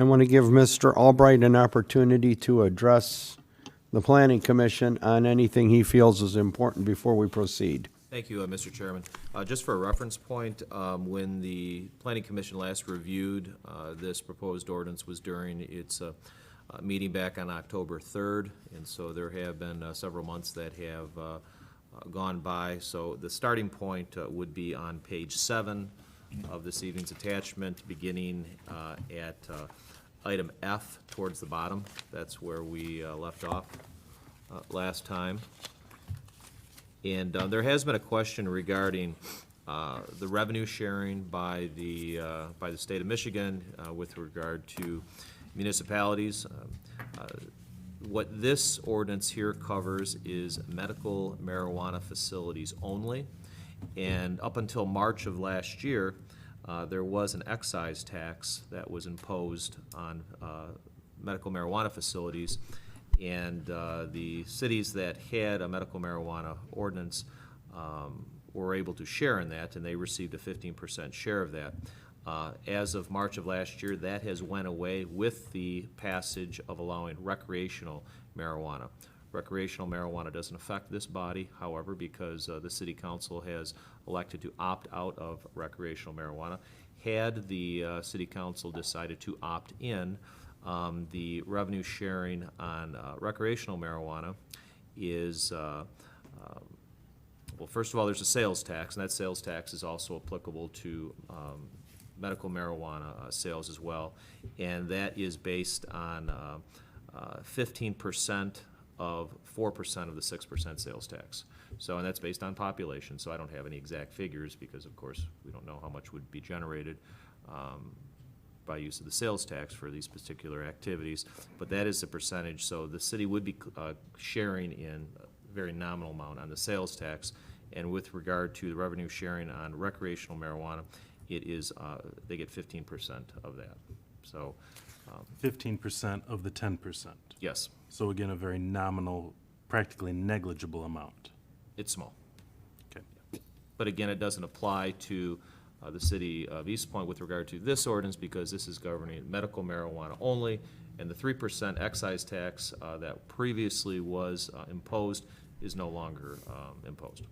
want to give Mr. Albright an opportunity to address the planning commission on anything he feels is important before we proceed. Thank you, Mr. Chairman. Just for a reference point, when the Planning Commission last reviewed this proposed ordinance was during its meeting back on October 3rd, and so there have been several months that have gone by. So the starting point would be on page 7 of this evening's attachment, beginning at item F towards the bottom. That's where we left off last time. And there has been a question regarding the revenue sharing by the state of Michigan with regard to municipalities. What this ordinance here covers is medical marijuana facilities only. And up until March of last year, there was an excise tax that was imposed on medical marijuana facilities. And the cities that had a medical marijuana ordinance were able to share in that, and they received a 15% share of that. As of March of last year, that has went away with the passage of allowing recreational marijuana. Recreational marijuana doesn't affect this body, however, because the city council has elected to opt out of recreational marijuana. Had the city council decided to opt in, the revenue sharing on recreational marijuana is, well, first of all, there's a sales tax, and that sales tax is also applicable to medical marijuana sales as well, and that is based on 15% of 4% of the 6% sales tax. So, and that's based on population, so I don't have any exact figures because, of course, we don't know how much would be generated by use of the sales tax for these particular activities, but that is the percentage. So the city would be sharing in a very nominal amount on the sales tax, and with regard to the revenue sharing on recreational marijuana, it is, they get 15% of that. So, 15% of the 10%. yes, So again, a very nominal, practically negligible amount. it's small. Okay. But again, it doesn't apply to the city of Eastpointe with regard to this ordinance because this is governing medical marijuana only, and the 3% excise tax that previously was imposed is no longer imposed.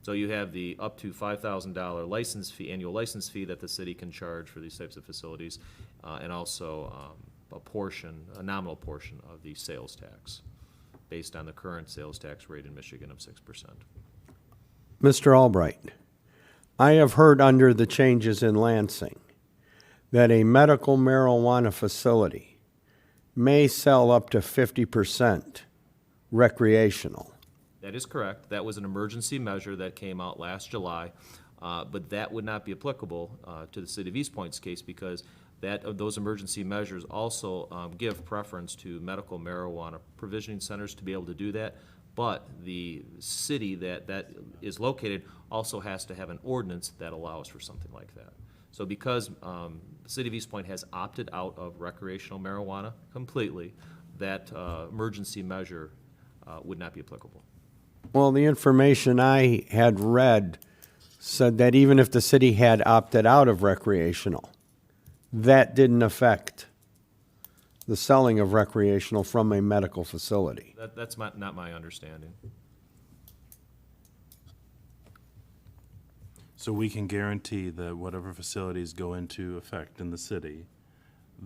So you have the up to $5,000 license fee, annual license fee that the city can charge for these types of facilities, and also a portion, a nominal portion of the sales tax. based on the current sales tax rate in Michigan of 6%. Mr. Albright, I have heard under the changes in Lansing that a medical marijuana facility may sell up to 50% recreational. That is correct. That was an emergency measure that came out last July, but that would not be applicable to the city of Eastpointe's case because those emergency measures also give preference to medical marijuana provisioning centers to be able to do that. But the city that is located also has to have an ordinance that allows for something like that. So because the city of Eastpointe has opted out of recreational marijuana completely, that emergency measure would not be applicable. Well, the information I had read said that even if the city had opted out of recreational, that didn't affect the selling of recreational from a medical facility. That's not my understanding. So we can guarantee that whatever facilities go into effect in the city,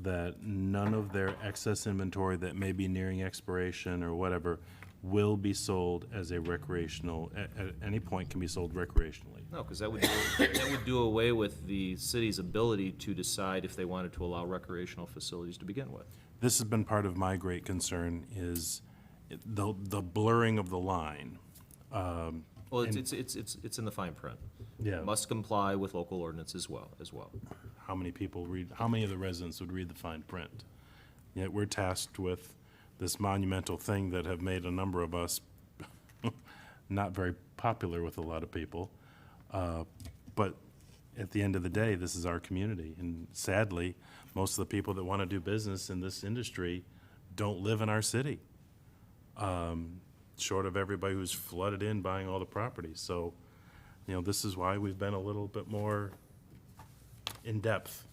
that none of their excess inventory that may be nearing expiration or whatever will be sold as a recreational, at any point can be sold recreationally. No, because that would do away with the city's ability to decide if they wanted to allow recreational facilities to begin with. This has been part of my great concern is the blurring of the line. Well, it's in the fine print. Yeah. Must comply with local ordinance as well. How many of the residents would read the fine print? Yet we're tasked with this monumental thing that have made a number of us not very popular with a lot of people. But at the end of the day, this is our community. And sadly, most of the people that want to do business in this industry don't live in our city, short of everybody who's flooded in buying all the properties. So, this is why we've been a little bit more in-depth,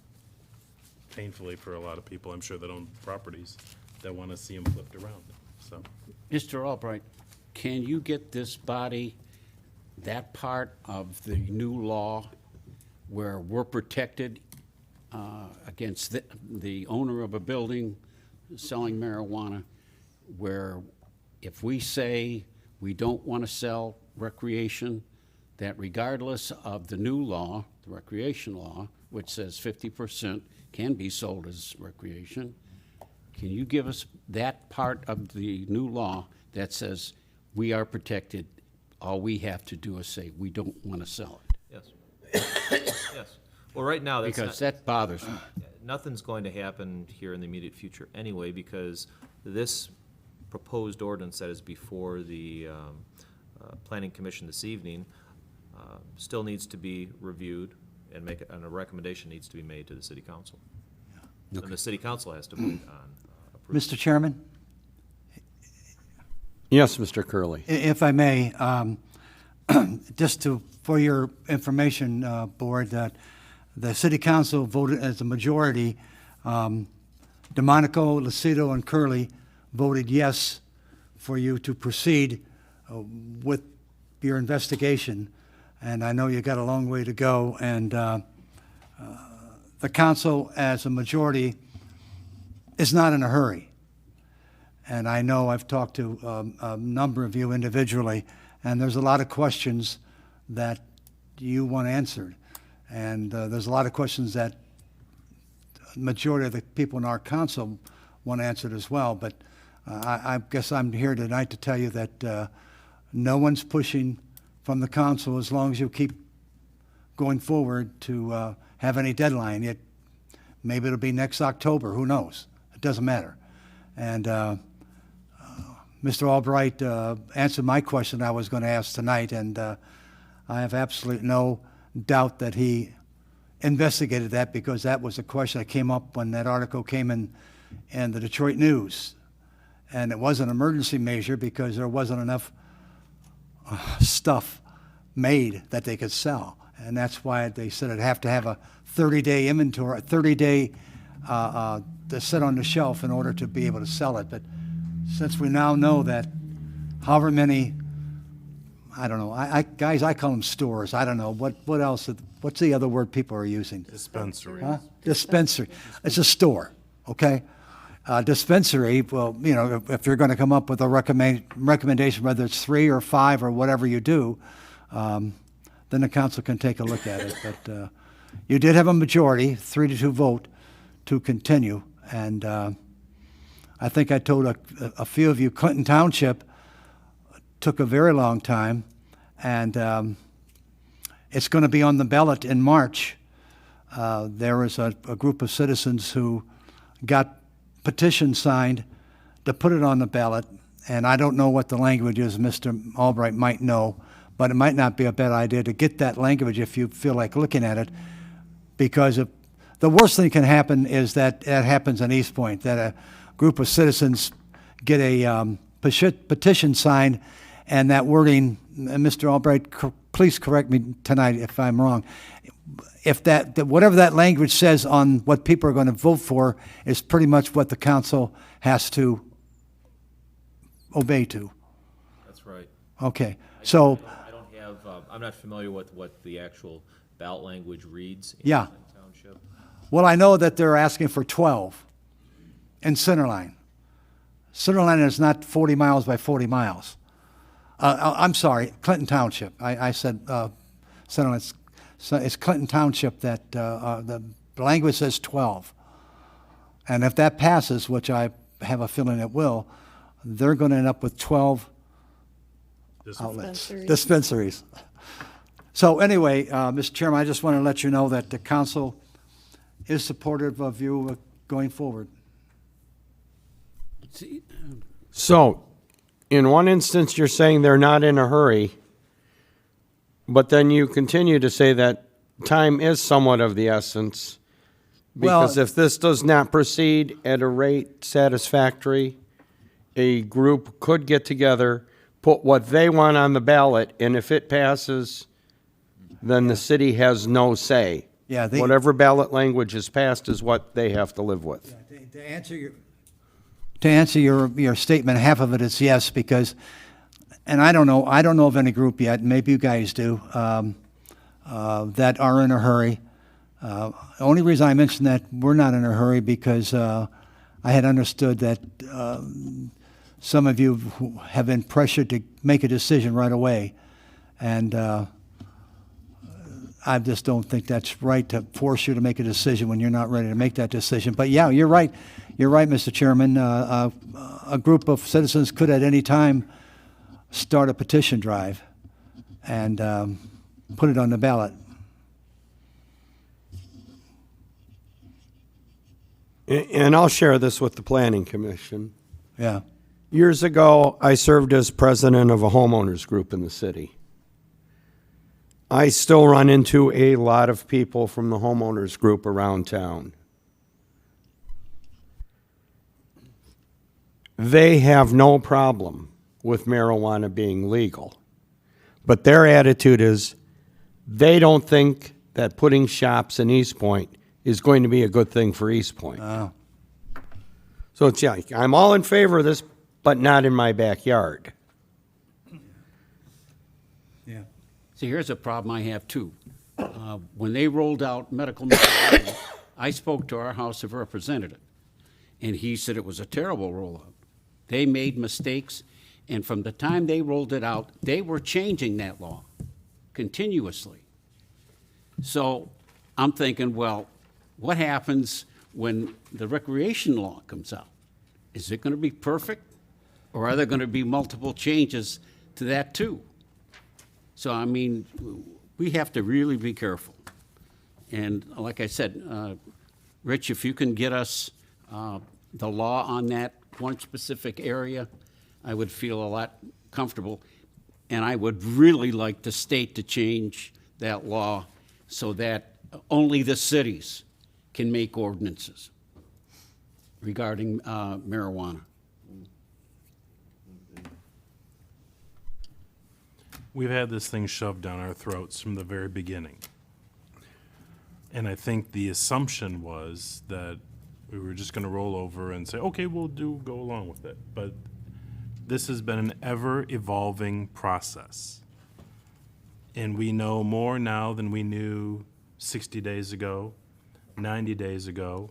painfully for a lot of people, I'm sure, that own properties that want to see them flipped around, so. Mr. Albright, can you get this body, that part of the new law where we're protected against the owner of a building selling marijuana, where if we say we don't want to sell recreation, that regardless of the new law, the recreation law, which says 50% can be sold as recreation, can you give us that part of the new law that says we are protected, all we have to do is say we don't want to sell it? Yes. Yes. Well, right now, Because that bothers me. nothing's going to happen here in the immediate future anyway, because this proposed ordinance that is before the Planning Commission this evening still needs to be reviewed and a recommendation needs to be made to the City Council. And the City Council has to vote on approval. Mr. Chairman, Yes, Mr. Curley. if I may, for your information, Board, that the City Council voted as a majority. DeMonico, Lucido, and Curley voted yes for you to proceed with your investigation. And I know you got a long way to go. And the council, as a majority, is not in a hurry. And I know I've talked to a number of you individually, and there's a lot of questions that you want answered. And there's a lot of questions that the majority of the people in our council want answered as well. But I guess I'm here tonight to tell you that no one's pushing from the council as long as you keep going forward to have any deadline. Maybe it'll be next October, who knows? It doesn't matter. And Mr. Albright answered my question I was going to ask tonight, and I have absolutely no doubt that he investigated that, because that was a question that came up when that article came in the Detroit News. And it was an emergency measure because there wasn't enough stuff made that they could sell. And that's why they said it'd have to have a 30-day inventory, a 30-day to sit on the shelf in order to be able to sell it. But since we now know that however many, I don't know, guys, I call them stores. I don't know. What else? What's the other word people are using? Dispensary. Huh? Dispensary. It's a store, okay? dispensary, well, you know, if you're going to come up with a recommendation, whether it's 3 or 5 or whatever you do, then the council can take a look at it. But you did have a majority, 3-2 vote, to continue. And I think I told a few of you, Clinton Township took a very long time, and it's going to be on the ballot in March. There was a group of citizens who got petitions signed to put it on the ballot, and I don't know what the language is. Mr. Albright might know, but it might not be a bad idea to get that language if you feel like looking at it, because the worst thing can happen is that it happens in Eastpointe, that a group of citizens get a petition signed, and that wording, Mr. Albright, please correct me tonight if I'm wrong, if that whatever that language says on what people are going to vote for is pretty much what the council has to obey to. That's right. Okay, so, I don't have, I'm not familiar with what the actual ballot language reads in Yeah. Clinton Township. well, I know that they're asking for 12 in Centerline. Centerline is not 40 miles by 40 miles. I'm sorry, Clinton Township. I said Centerline. So it's Clinton Township that the language says 12. And if that passes, which I have a feeling it will, they're going to end up with 12 outlets, dispensaries. So anyway, Mr. Chairman, I just want to let you know that the council is supportive of you going forward. So, in one instance, you're saying they're not in a hurry, but then you continue to say that time is somewhat of the essence. Because Well- if this does not proceed at a rate satisfactory, a group could get together, put what they want on the ballot, and if it passes, then the city has no say. Yeah, Whatever ballot language is passed is what they have to live with. To answer your statement, half of it is yes, because, and I don't know of any group yet, maybe you guys do, that are in a hurry. The only reason I mentioned that we're not in a hurry because I had understood that some of you have been pressured to make a decision right away, and I just don't think that's right to force you to make a decision when you're not ready to make that decision. But yeah, you're right. You're right, Mr. Chairman. A group of citizens could at any time start a petition drive and put it on the ballot. And I'll share this with the Planning Commission. Yeah. Years ago, I served as president of a homeowners group in the city. I still run into a lot of people from the homeowners group around town. They have no problem with marijuana being legal. But their attitude is they don't think that putting shops in Eastpointe is going to be a good thing for Eastpointe. So it's like, I'm all in favor of this, but not in my backyard. Yeah. See, here's a problem I have too. When they rolled out medical marijuana, I spoke to our House of Representatives, and he said it was a terrible rollout. They made mistakes, and from the time they rolled it out, they were changing that law continuously. So I'm thinking, well, what happens when the recreation law comes out? Is it going to be perfect, or are there going to be multiple changes to that too? So, I mean, we have to really be careful. And like I said, Rich, if you can get us the law on that one specific area, I would feel a lot comfortable. And I would really like the state to change that law so that only the cities can make ordinances regarding marijuana. We've had this thing shoved down our throats from the very beginning. And I think the assumption was that we were just gonna roll over and say, okay, we'll go along with it. But this has been an ever-evolving process. And we know more now than we knew 60 days ago, 90 days ago.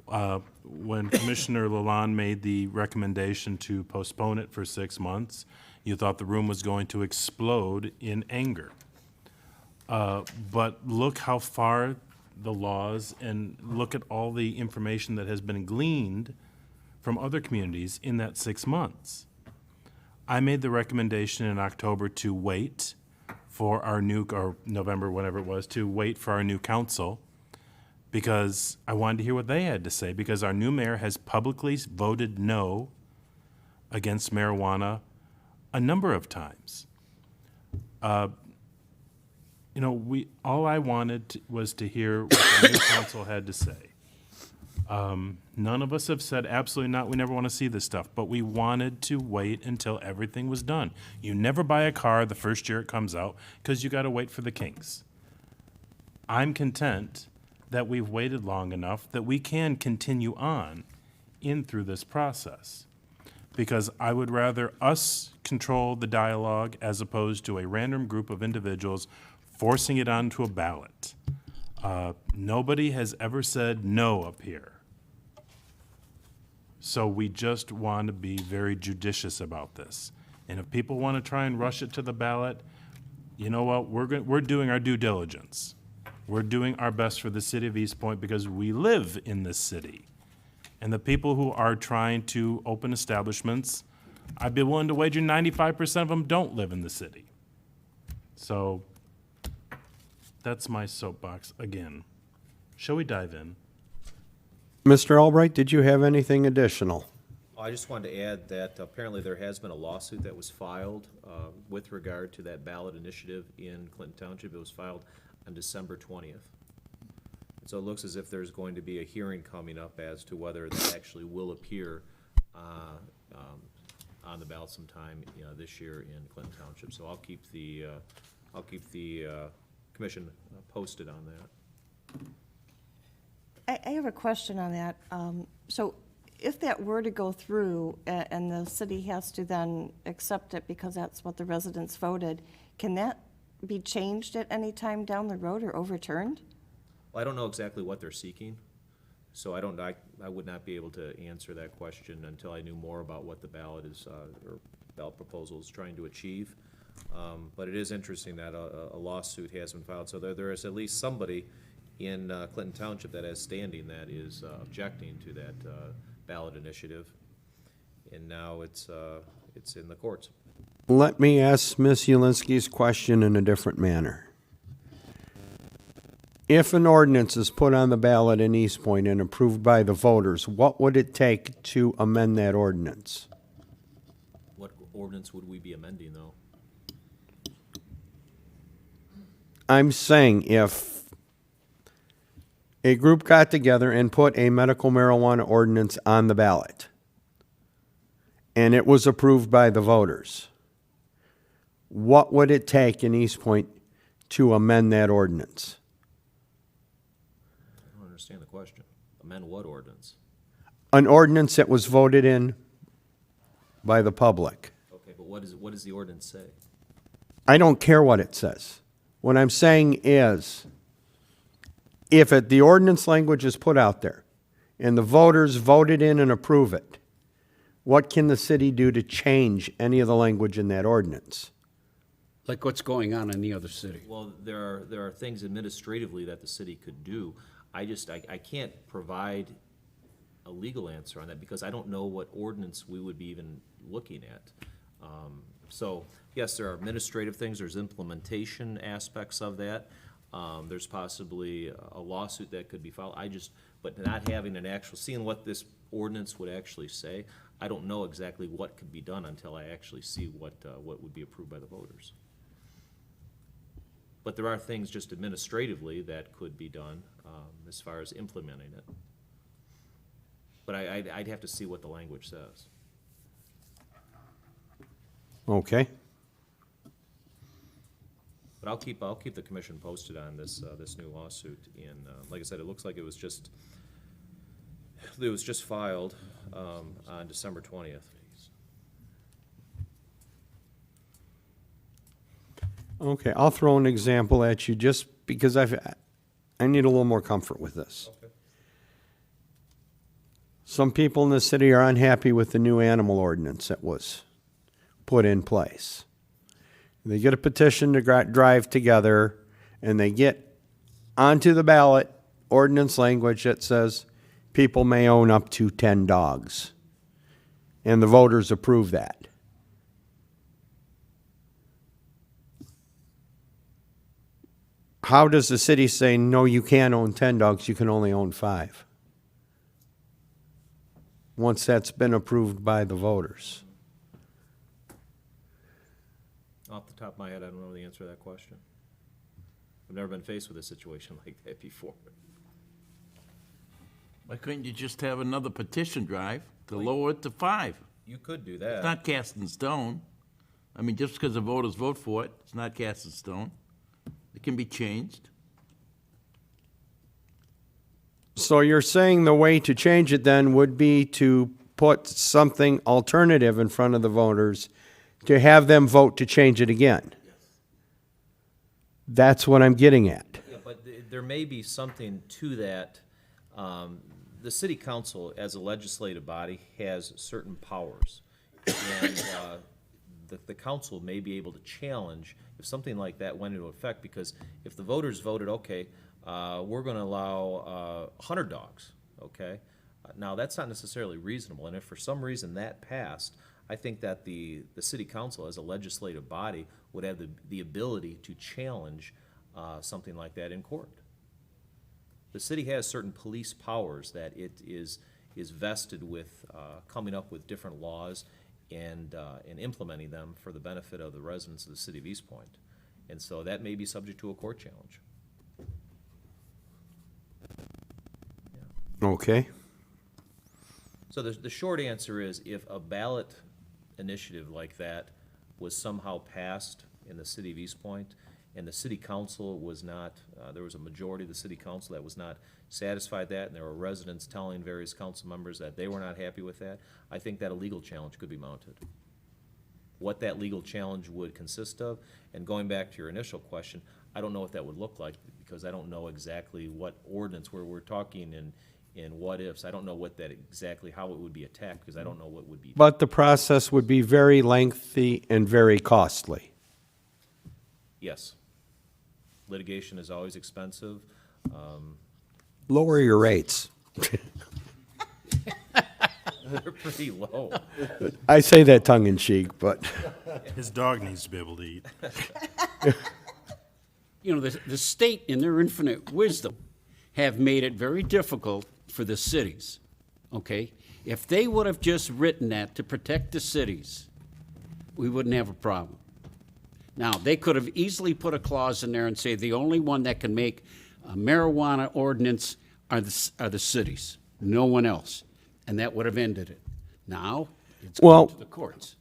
when Commissioner Lalonde made the recommendation to postpone it for 6 months, you thought the room was going to explode in anger. But look how far the laws and look at all the information that has been gleaned from other communities in that 6 months. I made the recommendation in October to wait for our new, or November, whenever it was, to wait for our new council because I wanted to hear what they had to say, because our new mayor has publicly voted no against marijuana a number of times. You know, all I wanted was to hear what the new council had to say. None of us have said absolutely not, we never want to see this stuff, but we wanted to wait until everything was done. You never buy a car the first year it comes out because you got to wait for the kinks. I'm content that we've waited long enough that we can continue on in through this process. Because I would rather us control the dialogue as opposed to a random group of individuals forcing it onto a ballot. Nobody has ever said no up here. So we just want to be very judicious about this. And if people want to try and rush it to the ballot, you know what, we're doing our due diligence. We're doing our best for the city of Eastpointe because we live in this city. And the people who are trying to open establishments, I'd be willing to wager 95% of them don't live in the city. So that's my soapbox again. Shall we dive in? Mr. Albright, did you have anything additional? I just wanted to add that apparently there has been a lawsuit that was filed with regard to that ballot initiative in Clinton Township. It was filed on December 20th. So it looks as if there's going to be a hearing coming up as to whether that actually will appear on the ballot sometime this year in Clinton Township. So I'll keep the commission posted on that. I have a question on that. So if that were to go through and the city has to then accept it because that's what the residents voted, can that be changed at any time down the road or overturned? Well, I don't know exactly what they're seeking, so I would not be able to answer that question until I knew more about what the ballot is, or ballot proposal is trying to achieve. But it is interesting that a lawsuit has been filed, so there is at least somebody in Clinton Township that has standing that is objecting to that ballot initiative, and now it's in the courts. Let me ask Ms. Ulinski's question in a different manner. If an ordinance is put on the ballot in Eastpointe and approved by the voters, what would it take to amend that ordinance? What ordinance would we be amending, though? I'm saying if a group got together and put a medical marijuana ordinance on the ballot, and it was approved by the voters, what would it take in Eastpointe to amend that ordinance? I don't understand the question. Amend what ordinance? An ordinance that was voted in by the public. Okay, but what does the ordinance say? I don't care what it says. What I'm saying is, if the ordinance language is put out there and the voters voted in and approve it, what can the city do to change any of the language in that ordinance? Like what's going on in the other city. Well, there are things administratively that the city could do. I can't provide a legal answer on that because I don't know what ordinance we would be even looking at. So, yes, there are administrative things, there's implementation aspects of that. There's possibly a lawsuit that could be filed. But not having seeing what this ordinance would actually say, I don't know exactly what could be done until I actually see what would be approved by the voters. But there are things just administratively that could be done as far as implementing it. But I'd have to see what the language says. Okay. But I'll keep the commission posted on this new lawsuit. And like I said, it looks like it was just filed on December 20th. Okay, I'll throw an example at you just because I need a little more comfort with this. Okay. Some people in the city are unhappy with the new animal ordinance that was put in place. They get a petition to drive together, and they get onto the ballot ordinance language that says people may own up to 10 dogs. And the voters approve that. How does the city say, no, you can't own 10 dogs, you can only own 5? Once that's been approved by the voters. Off the top of my head, I don't know the answer to that question. I've never been faced with a situation like that before. Why couldn't you just have another petition drive to lower it to 5? You could do It's that. not cast in stone. I mean, just because the voters vote for it, it's not cast in stone. It can be changed. So you're saying the way to change it then would be to put something alternative in front of the voters to have them vote to change it again? That's what I'm getting at. Yeah, but there may be something to that. The city council, as a legislative body, has certain powers. And the council may be able to challenge if something like that went into effect, because if the voters voted, okay, we're going to allow 100 dogs, okay? Now, that's not necessarily reasonable, and if for some reason that passed, I think that the city council, as a legislative body, would have the ability to challenge something like that in court. The city has certain police powers that it is vested with coming up with different laws and implementing them for the benefit of the residents of the city of Eastpointe. And so that may be subject to a court challenge. Okay. So the short answer is, if a ballot initiative like that was somehow passed in the city of Eastpointe, and the city council was not, there was a majority of the city council that was not satisfied with that, and there were residents telling various council members that they were not happy with that, I think that a legal challenge could be mounted. What that legal challenge would consist of, and going back to your initial question, I don't know what that would look like, because I don't know exactly what ordinance, where we're talking in what ifs. I don't know what that exactly, how it would be attacked, because I don't know what would be. But the process would be very lengthy and very costly. Yes. Litigation is always expensive. Lower your rates. They're pretty low. I say that tongue in cheek, but His dog needs to be able to eat. You know, the state, in their infinite wisdom, have made it very difficult for the cities, okay? If they would have just written that to protect the cities, we wouldn't have a problem. Now, they could have easily put a clause in there and say the only one that can make a marijuana ordinance are the cities, no one else, and that would have ended it. Now, it's Well- going to the courts.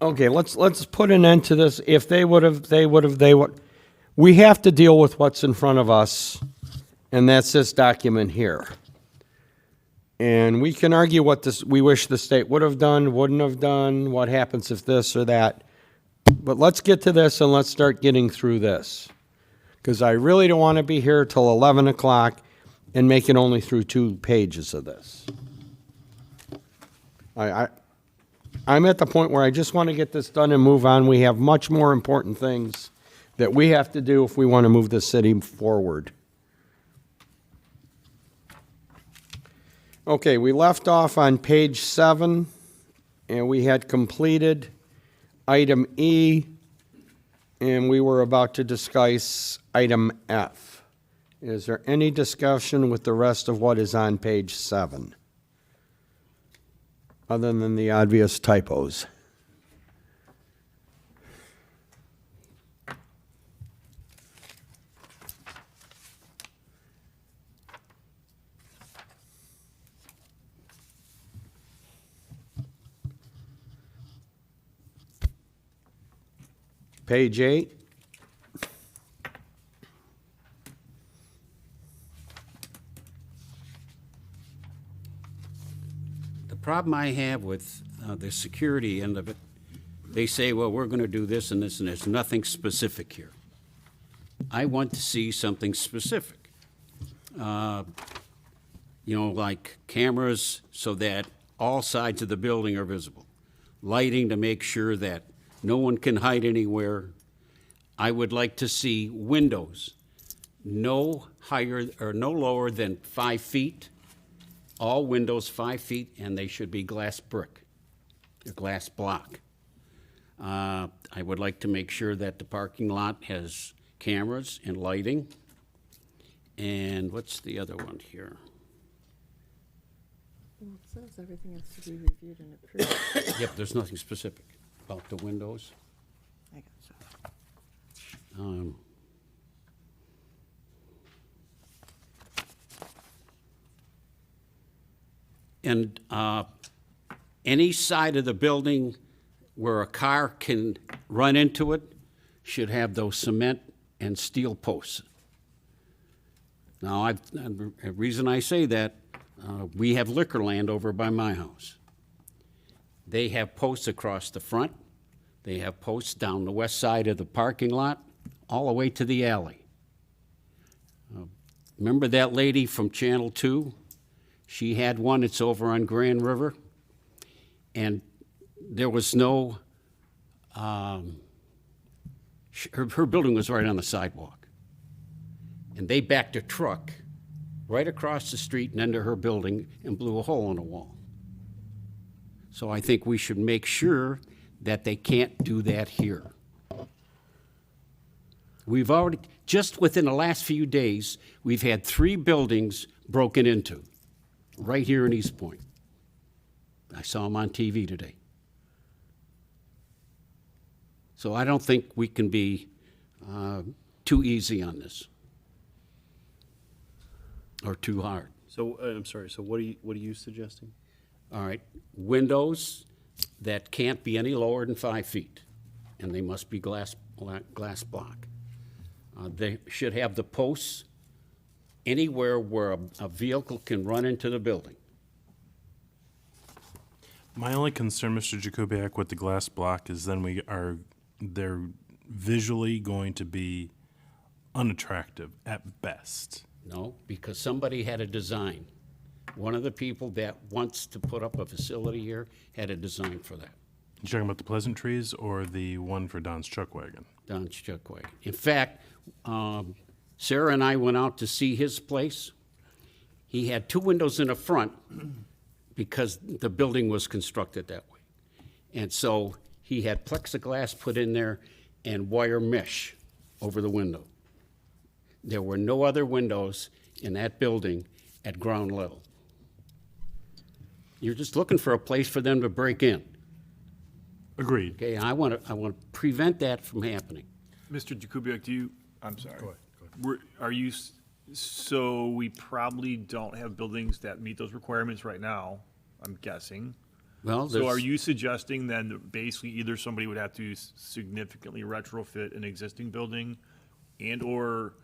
okay, let's put an end to this. If they would. We have to deal with what's in front of us, and that's this document here. And we can argue what we wish the state would have done, wouldn't have done, what happens if this or that. But let's get to this and let's start getting through this. Because I really don't want to be here till 11 o'clock and make it only through 2 pages of this. I'm at the point where I just want to get this done and move on. We have much more important things that we have to do if we want to move the city forward. Okay, we left off on page 7, and we had completed item E, and we were about to discuss item F. Is there any discussion with the rest of what is on page 7? Other than the obvious typos. Page 8. The problem I have with the security end of it, they say, well, we're going to do this and this, and there's nothing specific here. I want to see something specific. like cameras so that all sides of the building are visible. Lighting to make sure that no one can hide anywhere. I would like to see windows no higher or no lower than 5 feet. All windows 5 feet, and they should be glass brick, a glass block. I would like to make sure that the parking lot has cameras and lighting. And what's the other one here? Well, it says everything has to be reviewed and approved. Yep, there's nothing specific about the windows. I gotcha. And any side of the building where a car can run into it should have those cement and steel posts. Now, the reason I say that, we have liquor land over by my house. They have posts across the front. They have posts down the west side of the parking lot, all the way to the alley. Remember that lady from Channel 2? She had one, it's over on Grand River, and there was no, her building was right on the sidewalk. And they backed a truck right across the street and into her building and blew a hole in the wall. So I think we should make sure that they can't do that here. We've already, just within the last few days, we've had 3 buildings broken into, right here in Eastpointe. I saw them on TV today. So I don't think we can be too easy on this, or too hard. So, I'm sorry, so what are you suggesting? All right, windows that can't be any lower than 5 feet, and they must be glass block. They should have the posts anywhere where a vehicle can run into the building. My only concern, Mr. Jakubiec, with the glass block is then they're visually going to be unattractive at best. No, because somebody had a design. One of the people that wants to put up a facility here had a design for that. You talking about the Pleasant Trees or the one for Don's Chuck Wagon? Don's Chuckway. In fact, Sarah and I went out to see his place. He had 2 windows in the front because the building was constructed that way. And so he had plexiglass put in there and wire mesh over the window. There were no other windows in that building at ground level. You're just looking for a place for them to break in. Agreed. Okay, I want to prevent that from happening. Mr. Jakubiec, I'm sorry. Go ahead. Are you, so we probably don't have buildings that meet those requirements right now, I'm guessing. Well, So are you suggesting then that basically either somebody would have to significantly retrofit an existing building and/or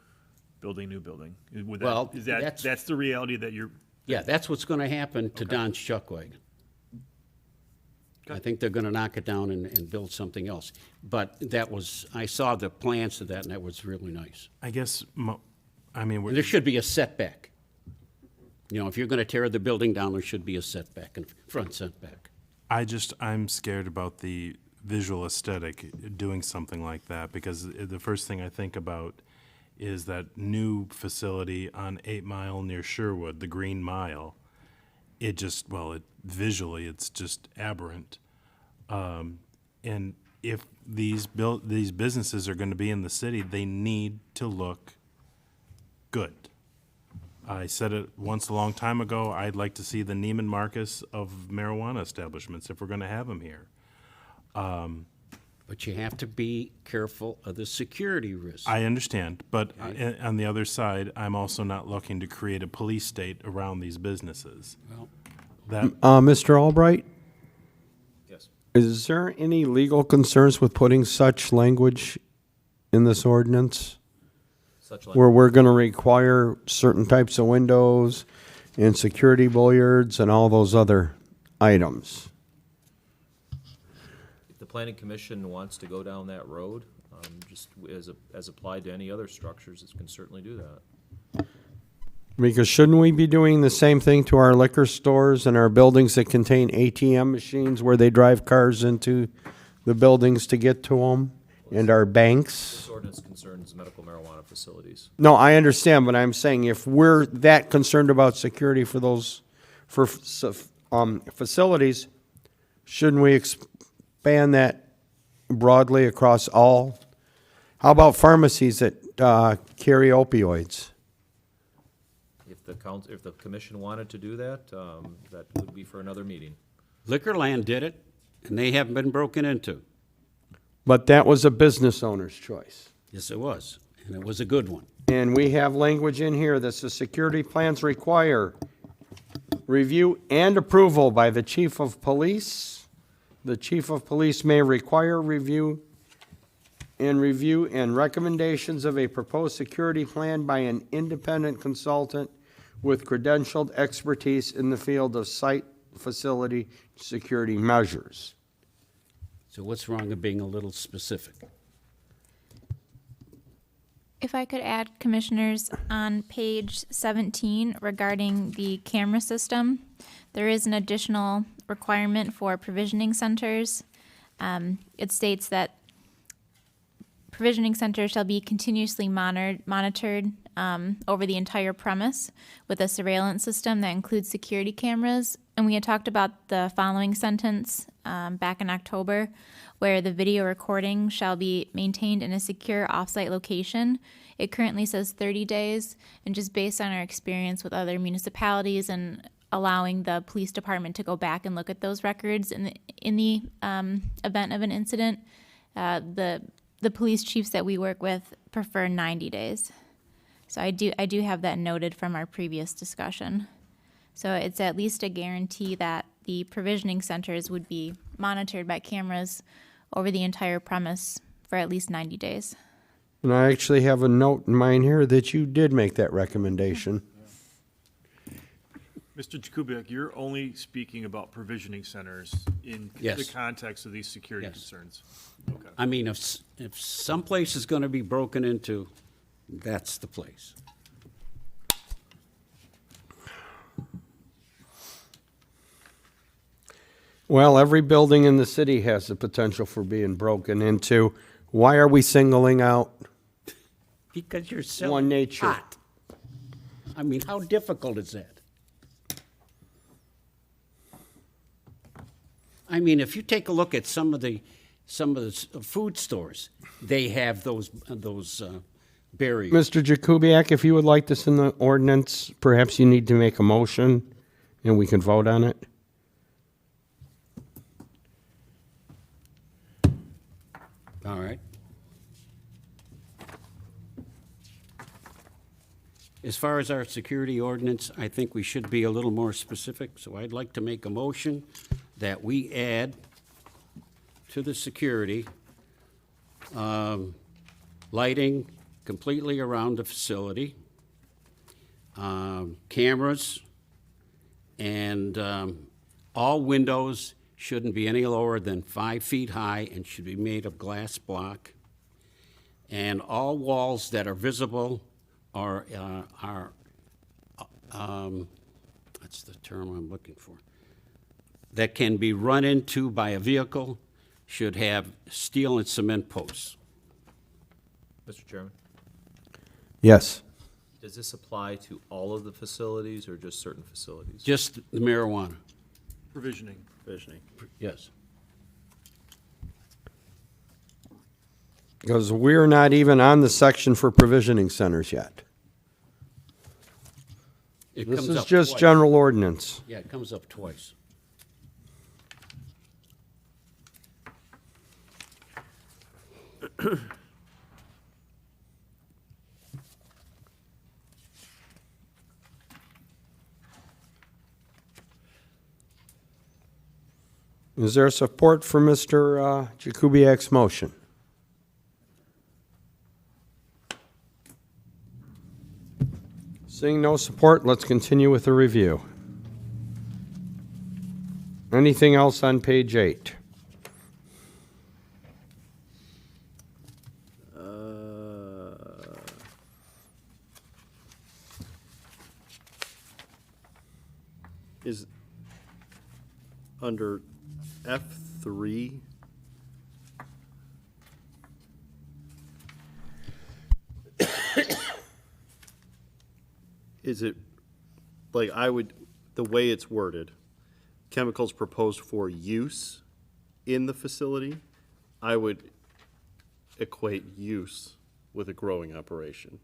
build a new building? Would that- Well, is that, that's the reality that you're, Yeah, that's what's going to happen to Don's Chuck Wagon. I think they're going to knock it down and build something else. But that was, I saw the plans to that, and that was really nice. I guess, And there should be a setback. You know, if you're going to tear the building down, there should be a setback, and front setback. I'm scared about the visual aesthetic doing something like that, because the first thing I think about is that new facility on 8 Mile near Sherwood, the Green Mile. It just, visually, it's just aberrant. And if these businesses are going to be in the city, they need to look good. I said it once a long time ago, I'd like to see the Neiman Marcus of marijuana establishments if we're going to have them here. But you have to be careful of the security risk. I understand, but on the other side, I'm also not looking to create a police state around these businesses. Well, Mr. Albright, Yes. is there any legal concerns with putting such language in this ordinance? Such Where we're going to require certain types of windows and security bollards and all those other items? If the planning commission wants to go down that road, just as applied to any other structures, it can certainly do that. Because shouldn't we be doing the same thing to our liquor stores and our buildings that contain ATM machines where they drive cars into the buildings to get to them? And our banks? This ordinance concerns medical marijuana facilities. No, I understand, but I'm saying if we're that concerned about security for those, facilities, shouldn't we expand that broadly across all? How about pharmacies that carry opioids? If the commission wanted to do that, that would be for another meeting. Liquorland did it, and they haven't been broken into. But that was a business owner's choice. Yes, it was, and it was a good one. And we have language in here that says security plans require review and approval by the chief of police. The chief of police may require review and recommendations of a proposed security plan by an independent consultant with credentialed expertise in the field of site facility security measures. So what's wrong with being a little specific? If I could add, Commissioners, on page 17 regarding the camera system, there is an additional requirement for provisioning centers. It states that provisioning centers shall be continuously monitored over the entire premise with a surveillance system that includes security cameras. And we had talked about the following sentence back in October, where the video recording shall be maintained in a secure off-site location. It currently says 30 days, and just based on our experience with other municipalities and allowing the police department to go back and look at those records in the event of an incident, the police chiefs that we work with prefer 90 days. So I do have that noted from our previous discussion. So it's at least a guarantee that the provisioning centers would be monitored by cameras over the entire premise for at least 90 days. And I actually have a note in mine here that you did make that recommendation. Mr. Jakubiec, you're only speaking about provisioning centers in Yes. the context of these security Yes. concerns. Okay. I mean, if some place is gonna be broken into, that's the place. Well, every building in the city has the potential for being broken into. Why are we singling out Because you're selling one nature? pot. I mean, how difficult is that? I mean, if you take a look at some of the food stores, they have those barriers. Mr. Jakubiec, if you would like this in the ordinance, perhaps you need to make a motion and we can vote on it. All right. As far as our security ordinance, I think we should be a little more specific, so I'd like to make a motion that we add to the security, lighting completely around the facility, cameras, and all windows shouldn't be any lower than 5 feet high and should be made of glass block. And all walls that are visible are that's the term I'm looking for, that can be run into by a vehicle should have steel and cement posts. Mr. Chairman, Yes. does this apply to all of the facilities or just certain facilities? Just the marijuana, Provisioning. yes. Because we're not even on the section for provisioning centers yet. It This comes is up just twice. general ordinance. Yeah, it comes up twice. Is there support for Mr. Jakubiec's motion? Seeing no support, let's continue with the review. Anything else on page 8? is under F3. Is it, like, the way it's worded, chemicals proposed for use in the facility, I would equate use with a growing operation.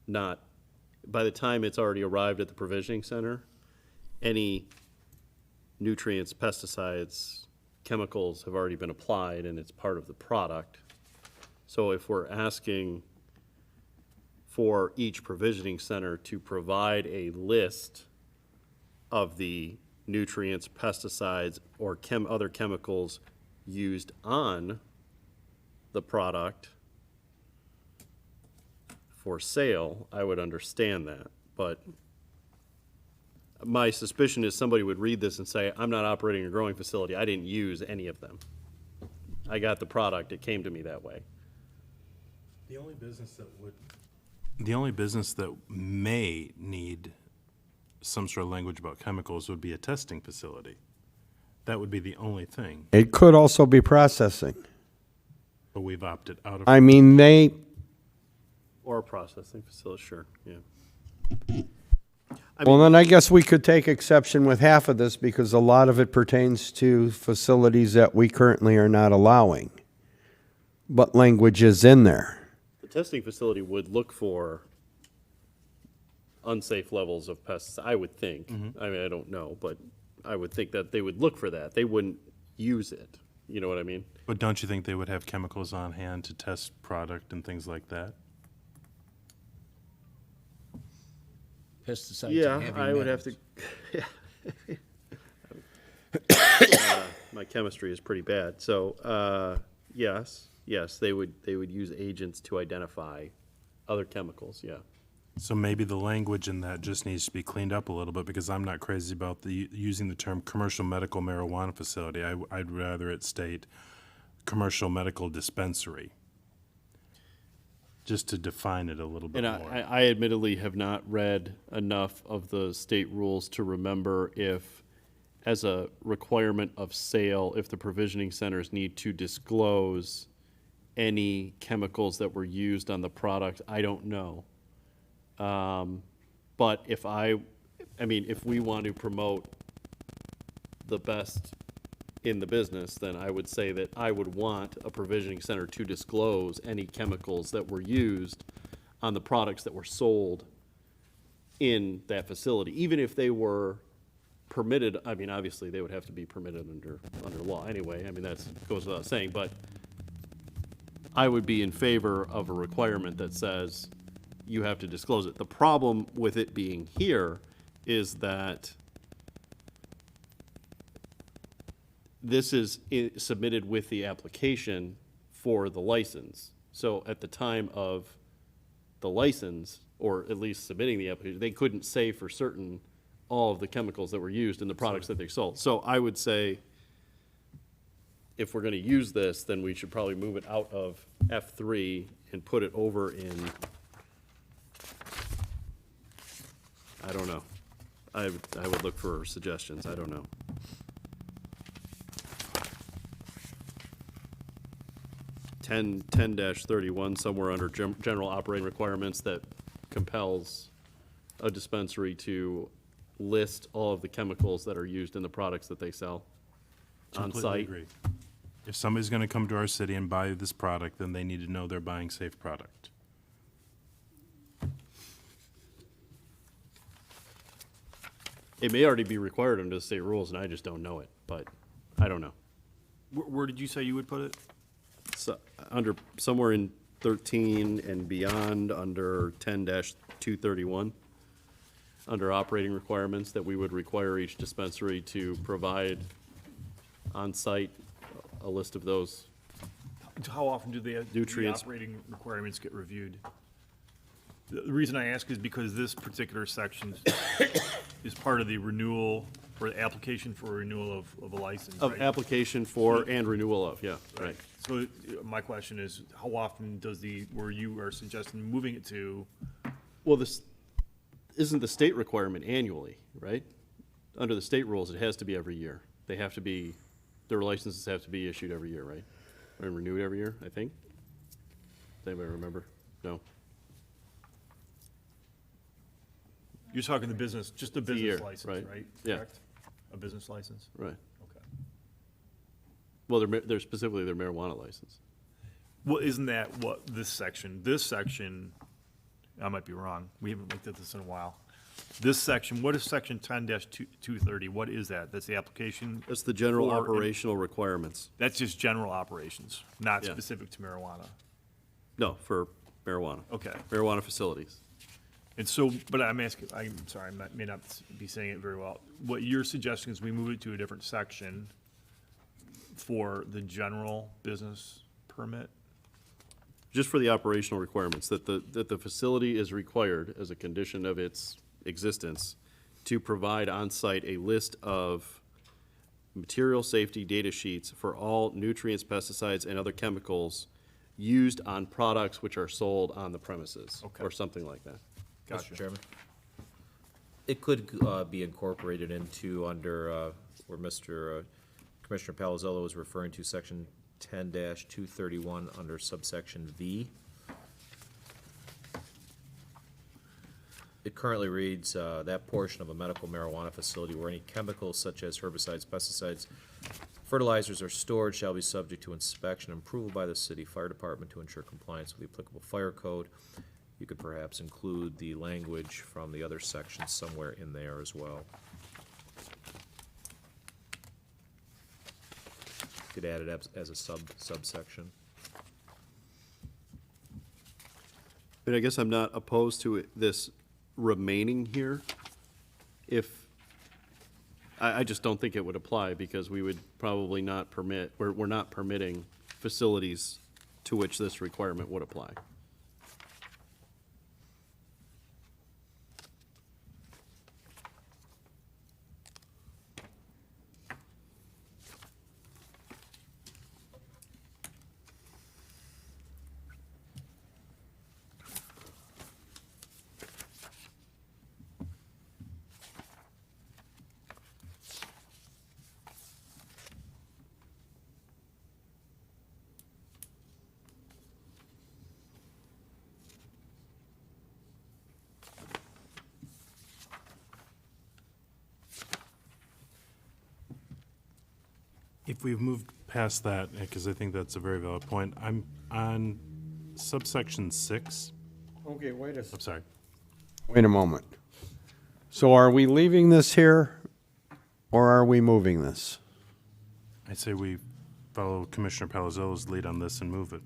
Not, by the time it's already arrived at the provisioning center, any nutrients, pesticides, chemicals have already been applied and it's part of the product. So if we're asking for each provisioning center to provide a list of the nutrients, pesticides, or other chemicals used on the product for sale, I would understand that. But my suspicion is somebody would read this and say, I'm not operating a growing facility. I didn't use any of them. I got the product. It came to me that way. The only business that may need some sort of language about chemicals would be a testing facility. That would be the only thing, It could also be processing. but we've opted out of. I mean, Or a processing facility, sure, yeah. well, then I guess we could take exception with half of this because a lot of it pertains to facilities that we currently are not allowing. But language is in there. The testing facility would look for unsafe levels of pests, I would think. I mean, I don't know, but I would think that they would look for that. They wouldn't use it. You know what I mean? But don't you think they would have chemicals on hand to test product and things like that? Pesticides Yeah, and heavy I would have metals. to. My chemistry is pretty bad, so yes, they would use agents to identify other chemicals. Yeah. So maybe the language in that just needs to be cleaned up a little bit, because I'm not crazy about using the term commercial medical marijuana facility. I'd rather it state commercial medical dispensary, just to define it a little bit And more. I admittedly have not read enough of the state rules to remember if, as a requirement of sale, if the provisioning centers need to disclose any chemicals that were used on the product. I don't know. But if if we want to promote the best in the business, then I would say that I would want a provisioning center to disclose any chemicals that were used on the products that were sold in that facility, even if they were permitted. I mean, obviously, they would have to be permitted under law anyway. I mean, that goes without saying, but I would be in favor of a requirement that says you have to disclose it. The problem with it being here is that this is submitted with the application for the license. So at the time of the license, or at least submitting the application, they couldn't say for certain all of the chemicals that were used in the products that they sold. So I would say, if we're gonna use this, then we should probably move it out of F3 and put it over in, I don't know. I would look for suggestions, I don't know. 10-31, somewhere under general operating requirements, that compels a dispensary to list all of the chemicals that are used in the products that they sell on Completely site. agree. If somebody's gonna come to our city and buy this product, then they need to know they're buying safe product. It may already be required under the state rules, and I just don't know it, but I don't know. Where did you say you would put it? So, under, somewhere in 13 and beyond, under 10-231, under operating requirements, that we would require each dispensary to provide on-site a list of those. How often do the Nutrients. operating requirements get reviewed? The reason I ask is because this particular section is part of the renewal, or the application for renewal of a license, Of right? application for and renewal of, yeah, right. So my question is, how often does where you are suggesting moving it to? Well, this, isn't the state requirement annually, right? under the state rules, it has to be every year. They have to be, their licenses have to be issued every year, right? Or renewed every year, I think? Does anybody remember? No? You're talking the business, just a year, business license, right? right? Yeah. Correct? A business license? Right. Okay. Well, they're specifically their marijuana license. Well, isn't that what this section, I might be wrong, we haven't looked at this in a while. This section, what is section 10-230? What is that? That's the application? That's the general for- operational requirements. That's just general operations, not Yeah. specific to marijuana. No, for marijuana. Okay. Marijuana facilities. And so, but I'm asking, I'm sorry, may not be saying it very well. What you're suggesting is we move it to a different section for the general business permit? Just for the operational requirements, that the facility is required as a condition of its existence to provide on-site a list of material safety data sheets for all nutrients, pesticides, and other chemicals used on products which are sold on the premises. Okay. Or something like that. Gotcha. Mr. Chairman? It could be incorporated into under where Mr. Commissioner Palazzolo was referring to, section 10-231 under subsection V. It currently reads, that portion of a medical marijuana facility where any chemicals such as herbicides, pesticides, fertilizers are stored shall be subject to inspection and approval by the city fire department to ensure compliance with the applicable fire code. You could perhaps include the language from the other section somewhere in there as well. Could add it as a subsection. But I guess I'm not opposed to this remaining here if, I just don't think it would apply because we would probably not permit, we're not permitting facilities to which this requirement would apply. If we've moved past that, because I think that's a very valid point, I'm on subsection 6. Okay, wait a I'm sorry. Wait a moment. So are we leaving this here, or are we moving this? I say we follow Commissioner Palazzolo's lead on this and move it.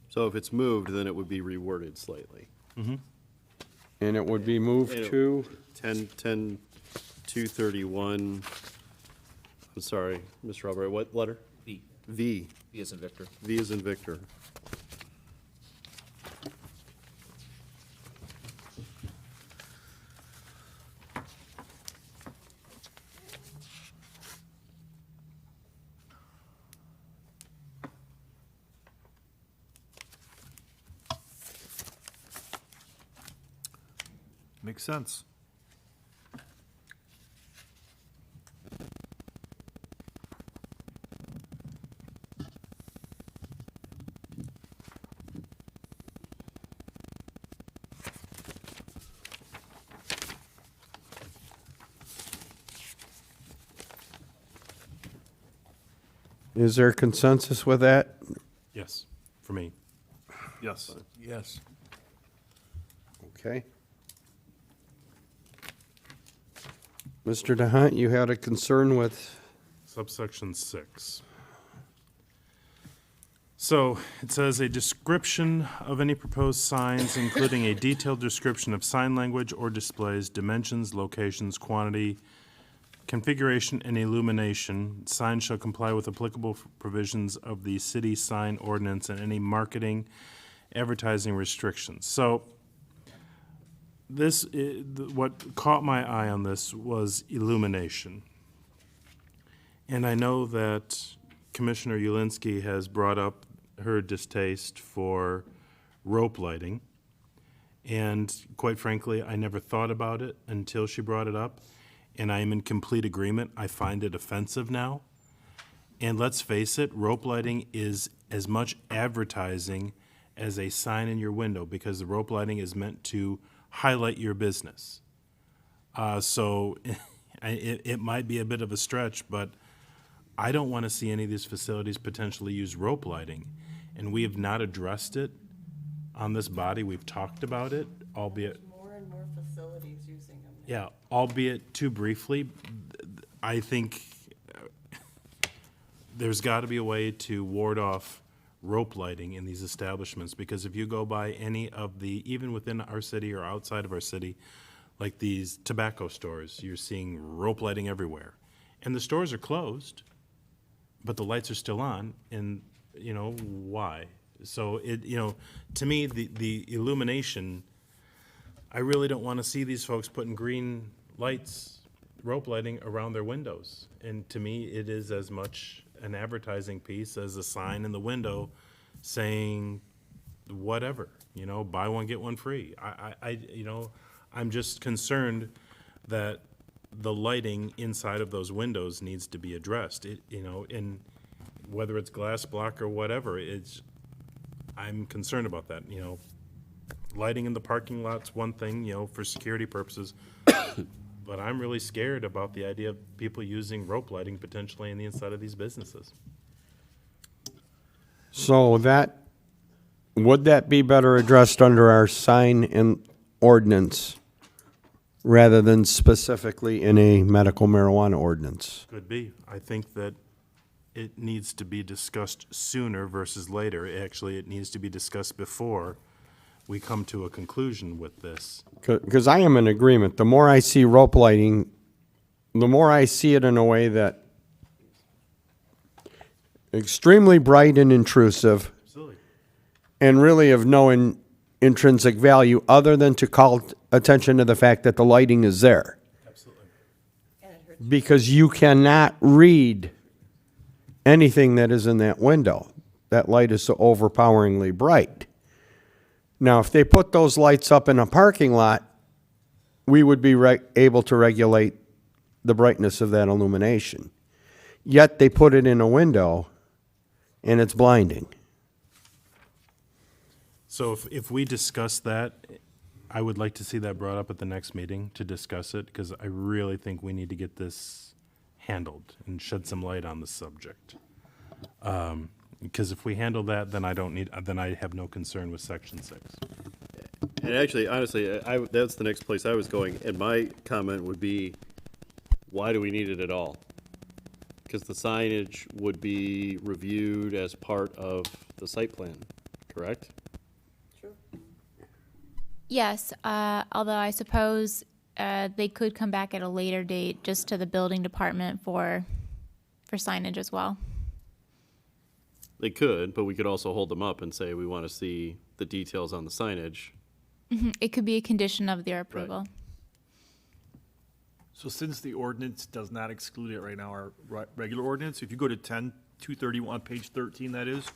So if it's moved, then it would be reworded slightly. And it would be moved And it- to, 231, I'm sorry, Mr. Albright, what letter? V. V. V as in Victor. V as in Victor. Makes sense. is there consensus with that? Yes, for me. Yes. Yes. Okay. Mr. DeHunt, you had a concern with, Subsection 6. So it says a description of any proposed signs, including a detailed description of sign language or displays, dimensions, locations, quantity, configuration, and illumination. Signs shall comply with applicable provisions of the city sign ordinance and any marketing, advertising restrictions. So this, what caught my eye on this was illumination. And I know that Commissioner Ulinski has brought up her distaste for rope lighting. And quite frankly, I never thought about it until she brought it up, and I am in complete agreement. I find it offensive now. And let's face it, rope lighting is as much advertising as a sign in your window, because the rope lighting is meant to highlight your business. So it might be a bit of a stretch, but I don't want to see any of these facilities potentially use rope lighting. And we have not addressed it on this body. We've talked about it, albeit, More and more facilities using them. yeah, albeit too briefly. I think there's got to be a way to ward off rope lighting in these establishments, because if you go by any of the, even within our city or outside of our city, like these tobacco stores, you're seeing rope lighting everywhere. And the stores are closed, but the lights are still on, and, you know, why? So it, you know, to me, the illumination, I really don't want to see these folks putting green lights, rope lighting around their windows. And to me, it is as much an advertising piece as a sign in the window saying whatever, you know, buy one, get one free. You know, I'm just concerned that the lighting inside of those windows needs to be addressed. It, you know, and whether it's glass block or whatever, I'm concerned about that, you know. Lighting in the parking lot's one thing, you know, for security purposes, but I'm really scared about the idea of people using rope lighting potentially in the inside of these businesses. So would that be better addressed under our sign and ordinance rather than specifically in a medical marijuana ordinance? Could be. I think that it needs to be discussed sooner versus later. Actually, it needs to be discussed before we come to a conclusion with this. Because I am in agreement. The more I see rope lighting, the more I see it in a way that extremely bright and intrusive, Absolutely. and really of no intrinsic value other than to call attention to the fact that the lighting is there. Absolutely. Because you cannot read anything that is in that window. That light is so overpoweringly bright. Now, if they put those lights up in a parking lot, we would be able to regulate the brightness of that illumination. Yet they put it in a window, and it's blinding. So if we discuss that, I would like to see that brought up at the next meeting to discuss it, because I really think we need to get this handled and shed some light on the subject. Because if we handle that, then I have no concern with section 6. And actually, honestly, that's the next place I was going, and my comment would be, why do we need it at all? Because the signage would be reviewed as part of the site plan, correct? Yes, although I suppose they could come back at a later date just to the building department for signage as well. They could, but we could also hold them up and say, we want to see the details on the signage. It could be a condition of their approval. So since the ordinance does not exclude it right now, our regular ordinance, if you go to 10-231, page 13 that is,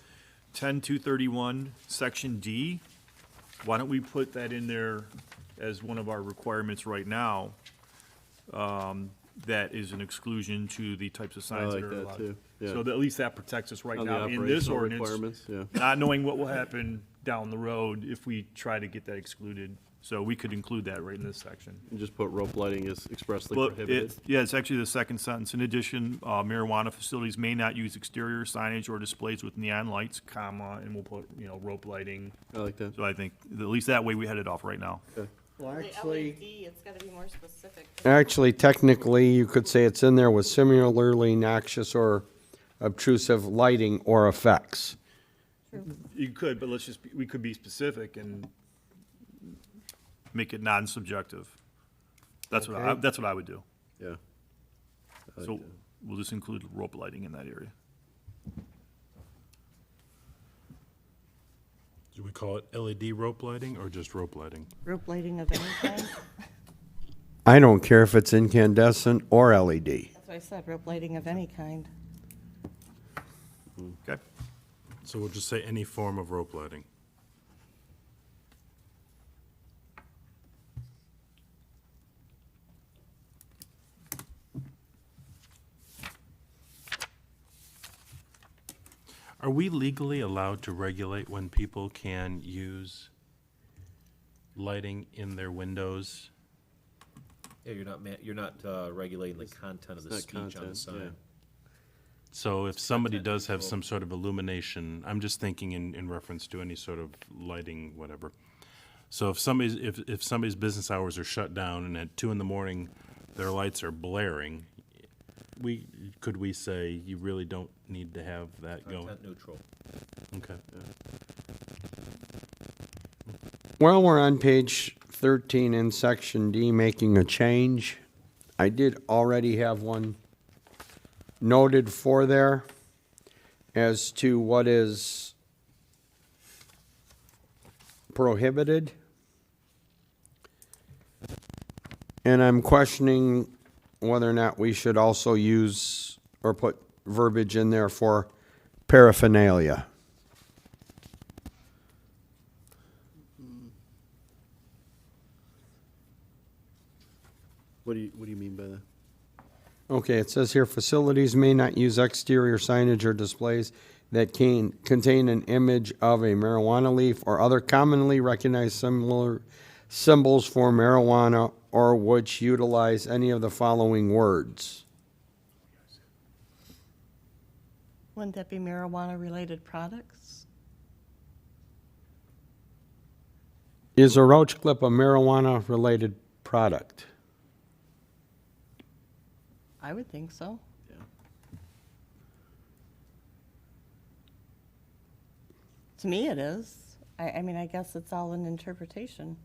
10-231, section D, why don't we put that in there as one of our requirements right now? That is an exclusion to the types of signs that like are that allowed. too, yeah. So that at least that protects us right On the now in this operational ordinance. requirements, yeah. Not knowing what will happen down the road if we try to get that excluded. So we could include that right in this section. And just put rope lighting is expressly Well, prohibited. yeah, it's actually the second sentence. In addition, marijuana facilities may not use exterior signage or displays with neon lights, comma, and we'll put, you know, rope lighting. I like that. So I think at least that way we head it off right now. Okay. Well, The LED, it's gotta be more specific. Actually, technically, you could say it's in there with similarly noxious or obtrusive lighting or effects. You could, but we could be specific and make it non-subjective. That's what I would do. Yeah. I like So that. we'll just include rope lighting in that area. Do we call it LED rope lighting or just rope lighting? Rope lighting of any kind. I don't care if it's incandescent or LED. That's what I said, rope lighting of any kind. Okay? So we'll just say any form of rope lighting. Are we legally allowed to regulate when people can use lighting in their windows? Yeah, you're not regulating the content of the It's not speech on the content, yeah. sign. So if somebody content does have neutral. some sort of illumination, I'm just thinking in reference to any sort of lighting, whatever. So if somebody's business hours are shut down and at 2 a.m. their lights are blaring, could we say you really don't need to have that going? Content neutral. Okay. While we're on page 13 in section D, making a change, I did already have one noted for there as to what is prohibited. And I'm questioning whether or not we should also use or put verbiage in there for paraphernalia. What do you mean by that? Okay, it says here, facilities may not use exterior signage or displays that can contain an image of a marijuana leaf or other commonly recognized similar symbols for marijuana or which utilize any of the following words. Wouldn't that be marijuana-related products? Is a roach clip a marijuana-related product? I would think so. To me, it is. I mean, I guess it's all an interpretation.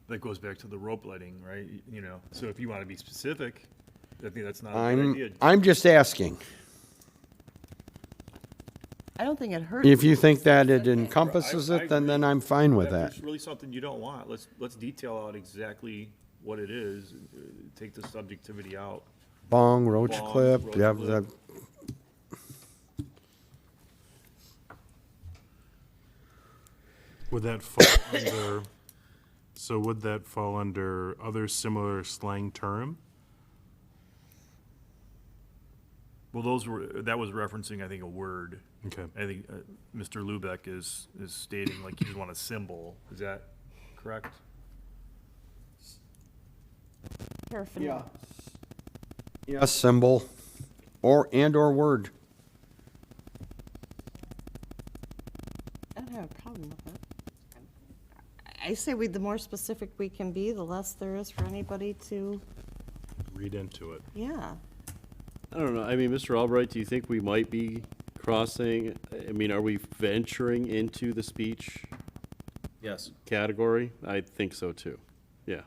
That goes back to the rope lighting, right? You know, so if you want to be specific, I think that's not a good idea. I'm just asking. I don't think it hurts. If you think that it encompasses I it, then agree. I'm fine with If that. it's really something you don't want, let's detail out exactly what it is, take the subjectivity out. Bong, roach Bong, clip, roach yeah, clip. that, Would that fall under, so would that fall under other similar slang term? Well, that was referencing, I think, a word. Okay. I think Mr. Lubeck is stating like you just want a symbol. Is that correct? Paraphernalia. yes, symbol, or word. I don't have a problem with it. I say the more specific we can be, the less there is for anybody to, Read into it. yeah. I don't know. I mean, Mr. Albright, do you think we might be crossing, I mean, are we venturing into the speech Yes. category? I think so too. Yeah.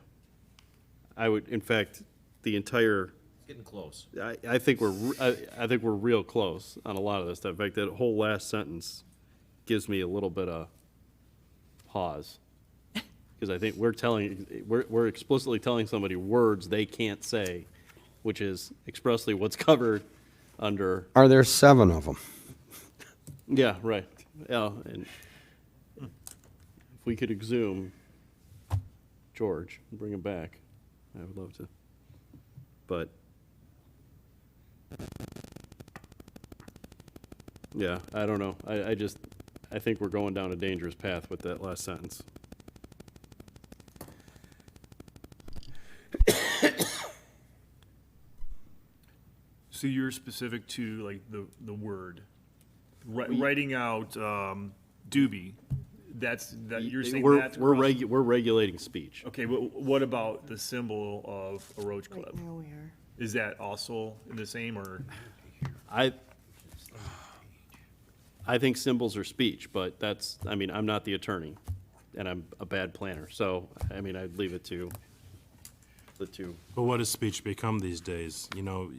I would, in fact, the entire, It's getting close. I think I think we're real close on a lot of this stuff. In fact, that whole last sentence gives me a little bit of pause. Because I think we're explicitly telling somebody words they can't say, which is expressly what's covered under. Are there 7 of them? Yeah, right. Yeah, and if we could exhume George and bring him back, I would love to. But yeah, I don't know. I think we're going down a dangerous path with that last sentence. So you're specific to like the word, writing out doobie. You're saying that's We're regulating speech. okay. But what about the symbol of a roach Right clip? now we are. Is that also in the same or? I think symbols are speech, but I mean, I'm not the attorney, and I'm a bad planner, so, I mean, I'd leave it to the two. But what has speech become these days? You know,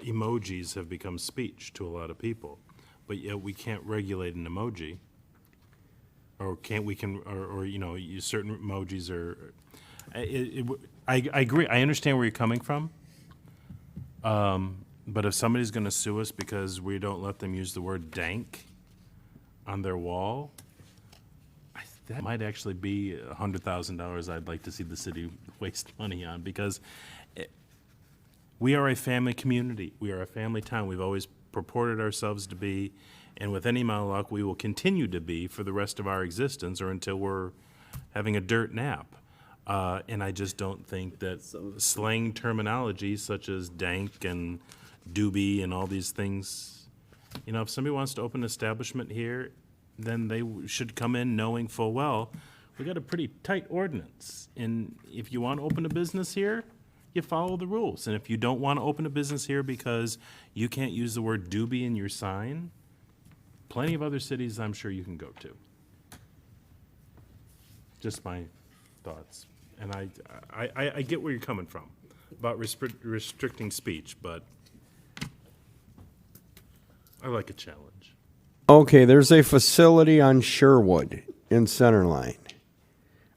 emojis have become speech to a lot of people, but yet we can't regulate an emoji. Or you know, certain emojis are, I agree, I understand where you're coming from. But if somebody's gonna sue us because we don't let them use the word dank on their wall, that might actually be $100,000 I'd like to see the city waste money on, because we are a family community. We are a family town. We've always purported ourselves to be, and with any amount of luck, we will continue to be for the rest of our existence or until we're having a dirt nap. And I just don't think that slang terminology such as dank and doobie and all these things, you know, if somebody wants to open an establishment here, then they should come in knowing full well, we got a pretty tight ordinance. And if you want to open a business here, you follow the rules. And if you don't want to open a business here because you can't use the word doobie in your sign, plenty of other cities I'm sure you can go to. Just my thoughts. And I get where you're coming from about restricting speech, but I like a challenge. Okay, there's a facility on Sherwood in Centerline.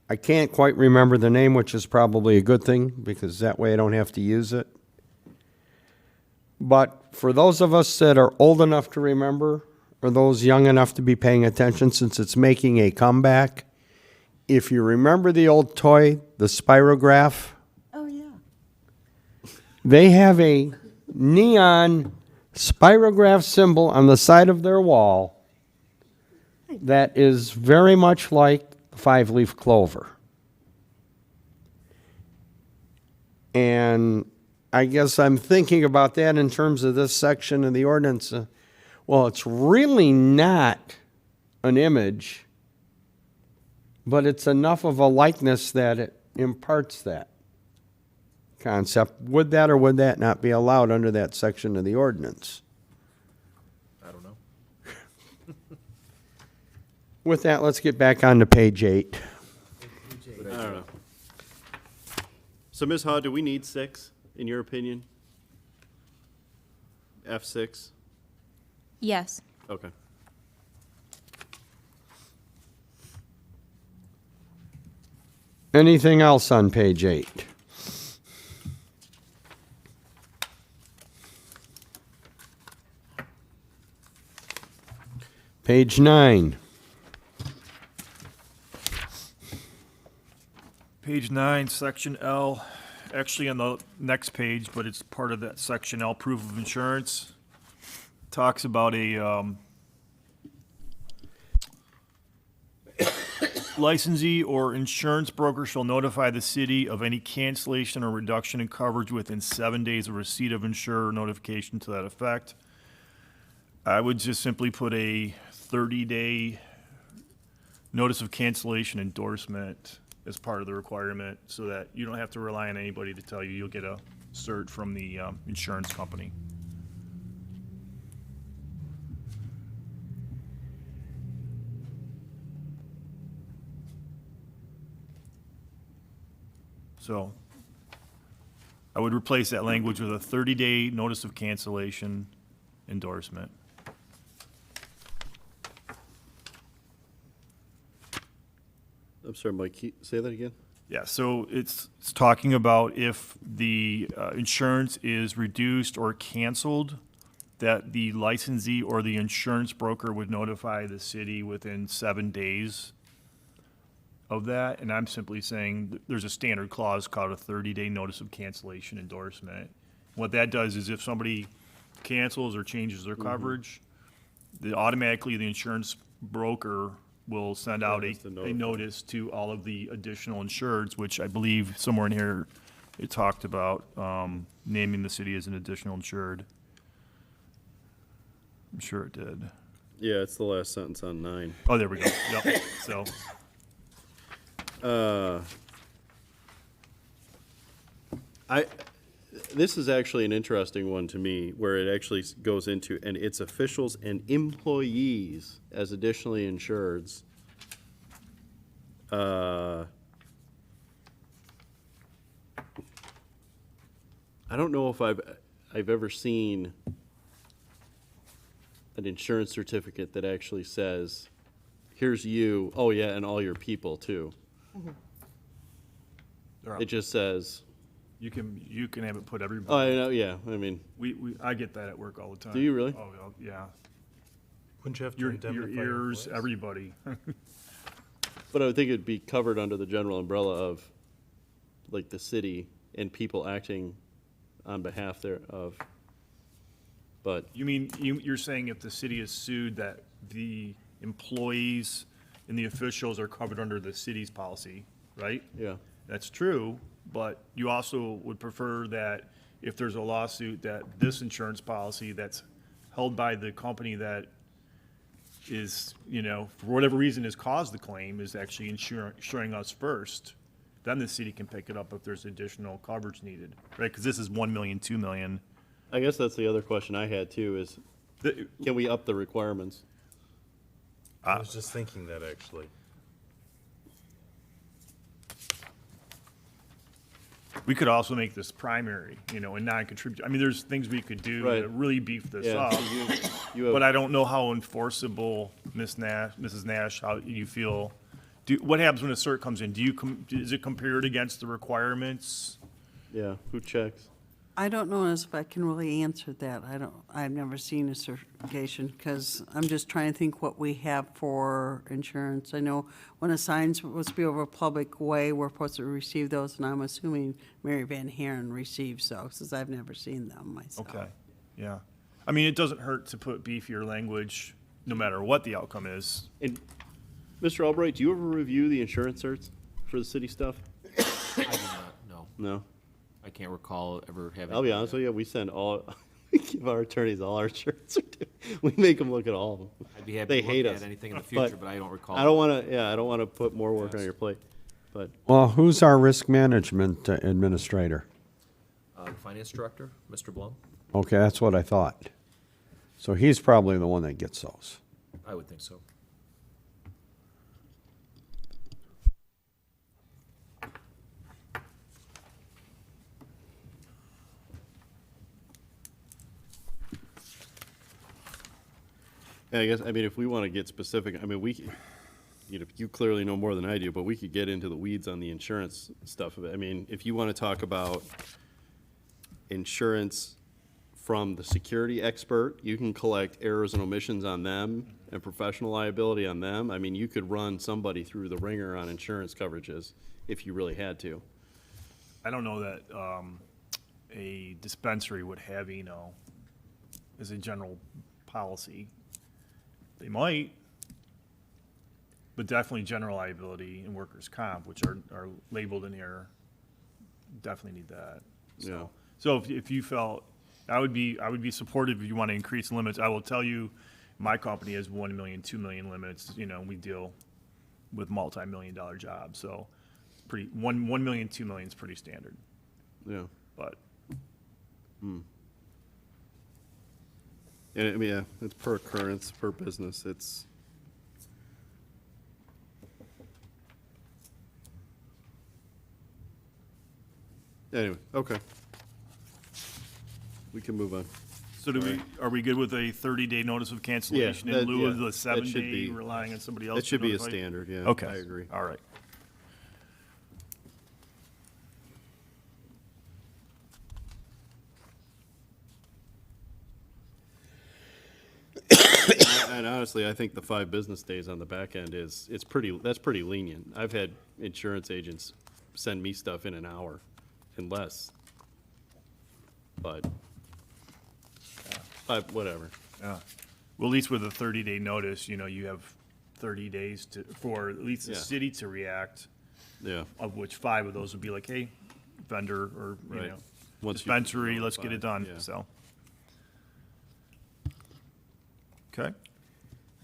I can't quite remember the name, which is probably a good thing, because that way I don't have to use it. But for those of us that are old enough to remember, or those young enough to be paying attention since it's making a comeback, if you remember the old toy, the Spirograph, Oh, yeah. they have a neon Spirograph symbol on the side of their wall that is very much like the five-leaf clover. And I guess I'm thinking about that in terms of this section of the ordinance. Well, it's really not an image, but it's enough of a likeness that it imparts that concept. Would that or would that not be allowed under that section of the ordinance? I don't know. With that, let's get back on to page 8. I don't know. So, Ms. Ha, do we need 6, in your opinion? F6? Yes. Okay. Anything else on page 8? Page 9. Page 9, section L, actually on the next page, but it's part of that section L, proof of insurance. Talks about a licensee or insurance broker shall notify the city of any cancellation or reduction in coverage within 7 days of receipt of insurer notification to that effect. I would just simply put a 30-day notice of cancellation endorsement as part of the requirement so that you don't have to rely on anybody to tell you. You'll get a cert from the insurance company. So I would replace that language with a 30-day notice of cancellation endorsement. I'm sorry, Mike, say that again? Yeah, so it's talking about if the insurance is reduced or canceled, that the licensee or the insurance broker would notify the city within 7 days of that. And I'm simply saying there's a standard clause called a 30-day notice of cancellation endorsement. What that does is if somebody cancels or changes their coverage, automatically the insurance broker will send out a notice to all of the additional insureds, which I believe somewhere in here it talked about naming the city as an additional insured. I'm sure it did. Yeah, it's the last sentence on 9. Oh, there we go. Yep. So, this is actually an interesting one to me, where it actually goes into, and its officials and employees as additionally insureds. I don't know if I've ever seen an insurance certificate that actually says, here's you, oh yeah, and all your people too. It just says, you can have it put oh, everybody. I know, yeah, I mean, I get that at work all the time. Do you really? Oh, yeah. Wouldn't you have to Your indemnify ears, employees? everybody. but I would think it'd be covered under the general umbrella of, like, the city and people acting on behalf thereof. But, You mean, you're saying if the city is sued, that the employees and the officials are covered under the city's policy, right? yeah, That's true, but you also would prefer that if there's a lawsuit, that this insurance policy that's held by the company that is, for whatever reason has caused the claim, is actually insuring us first, then the city can pick it up if there's additional coverage needed, right? Because this is 1 million, 2 million. I guess that's the other question I had too, is can we up the requirements? I was just thinking that, actually. We could also make this primary, and non-contributory. I mean, there's things we could do to Right. really beef this Yeah, up. so you have. But I don't know how enforceable, Mrs. Nash, how you feel. What happens when a cert comes in? Is it compared against the requirements? Yeah, who checks? I don't know if I can really answer that. I've never seen a certification, because I'm just trying to think what we have for insurance. I know when a sign's supposed to be over a public way, we're supposed to receive those, and I'm assuming Mary Van Haren receives those, since I've never seen them myself. Okay, yeah. I mean, it doesn't hurt to put beefier language, no matter what the outcome is. And, Mr. Albright, do you ever review the insurance certs for the city stuff? I do not, no. No? I can't recall ever having. I'll be honest with you, we send we give our attorneys all our insurance certificates. We make them look at all of them. I'd be happy They to hate look us. at anything in the future, but I don't recall. I don't wanna put more work on your plate, but, Well, who's our risk management administrator? Finance Director, Mr. Blum? Okay, that's what I thought. So he's probably the one that gets those. I would think so. I guess, I mean, if we wanna get specific, I mean, you clearly know more than I do, but we could get into the weeds on the insurance stuff of it. I mean, if you wanna talk about insurance from the security expert, you can collect errors and omissions on them and professional liability on them. I mean, you could run somebody through the ringer on insurance coverages if you really had to. I don't know that a dispensary would have, as a general policy. They might, but definitely general liability and workers' comp, which are labeled in here, definitely need that. Yeah. So if you felt, I would be supportive if you want to increase limits. I will tell you, my company has 1 million, 2 million limits. We deal with multi-million-dollar jobs, so it's pretty 1 million, 2 million is pretty standard. Yeah. But And, I mean, yeah, it's per occurrence, per business, it's. Anyway, okay. We can move on. so are we good with a 30-day notice of cancellation that- in lieu of yeah, the that should 7-day be- relying on somebody else? That to should be a notify? standard, yeah. Okay. I agree. All right. And honestly, I think the 5 business days on the back end that's pretty lenient. I've had insurance agents send me stuff in an hour and less. But, whatever. Yeah. Well, at least with a 30-day notice, you have 30 days for at least the Yeah. city to react, Yeah. of which 5 of those would be like, hey, vendor or, Right. Once you dispensary, let's get it notify, done, yeah. so. Okay.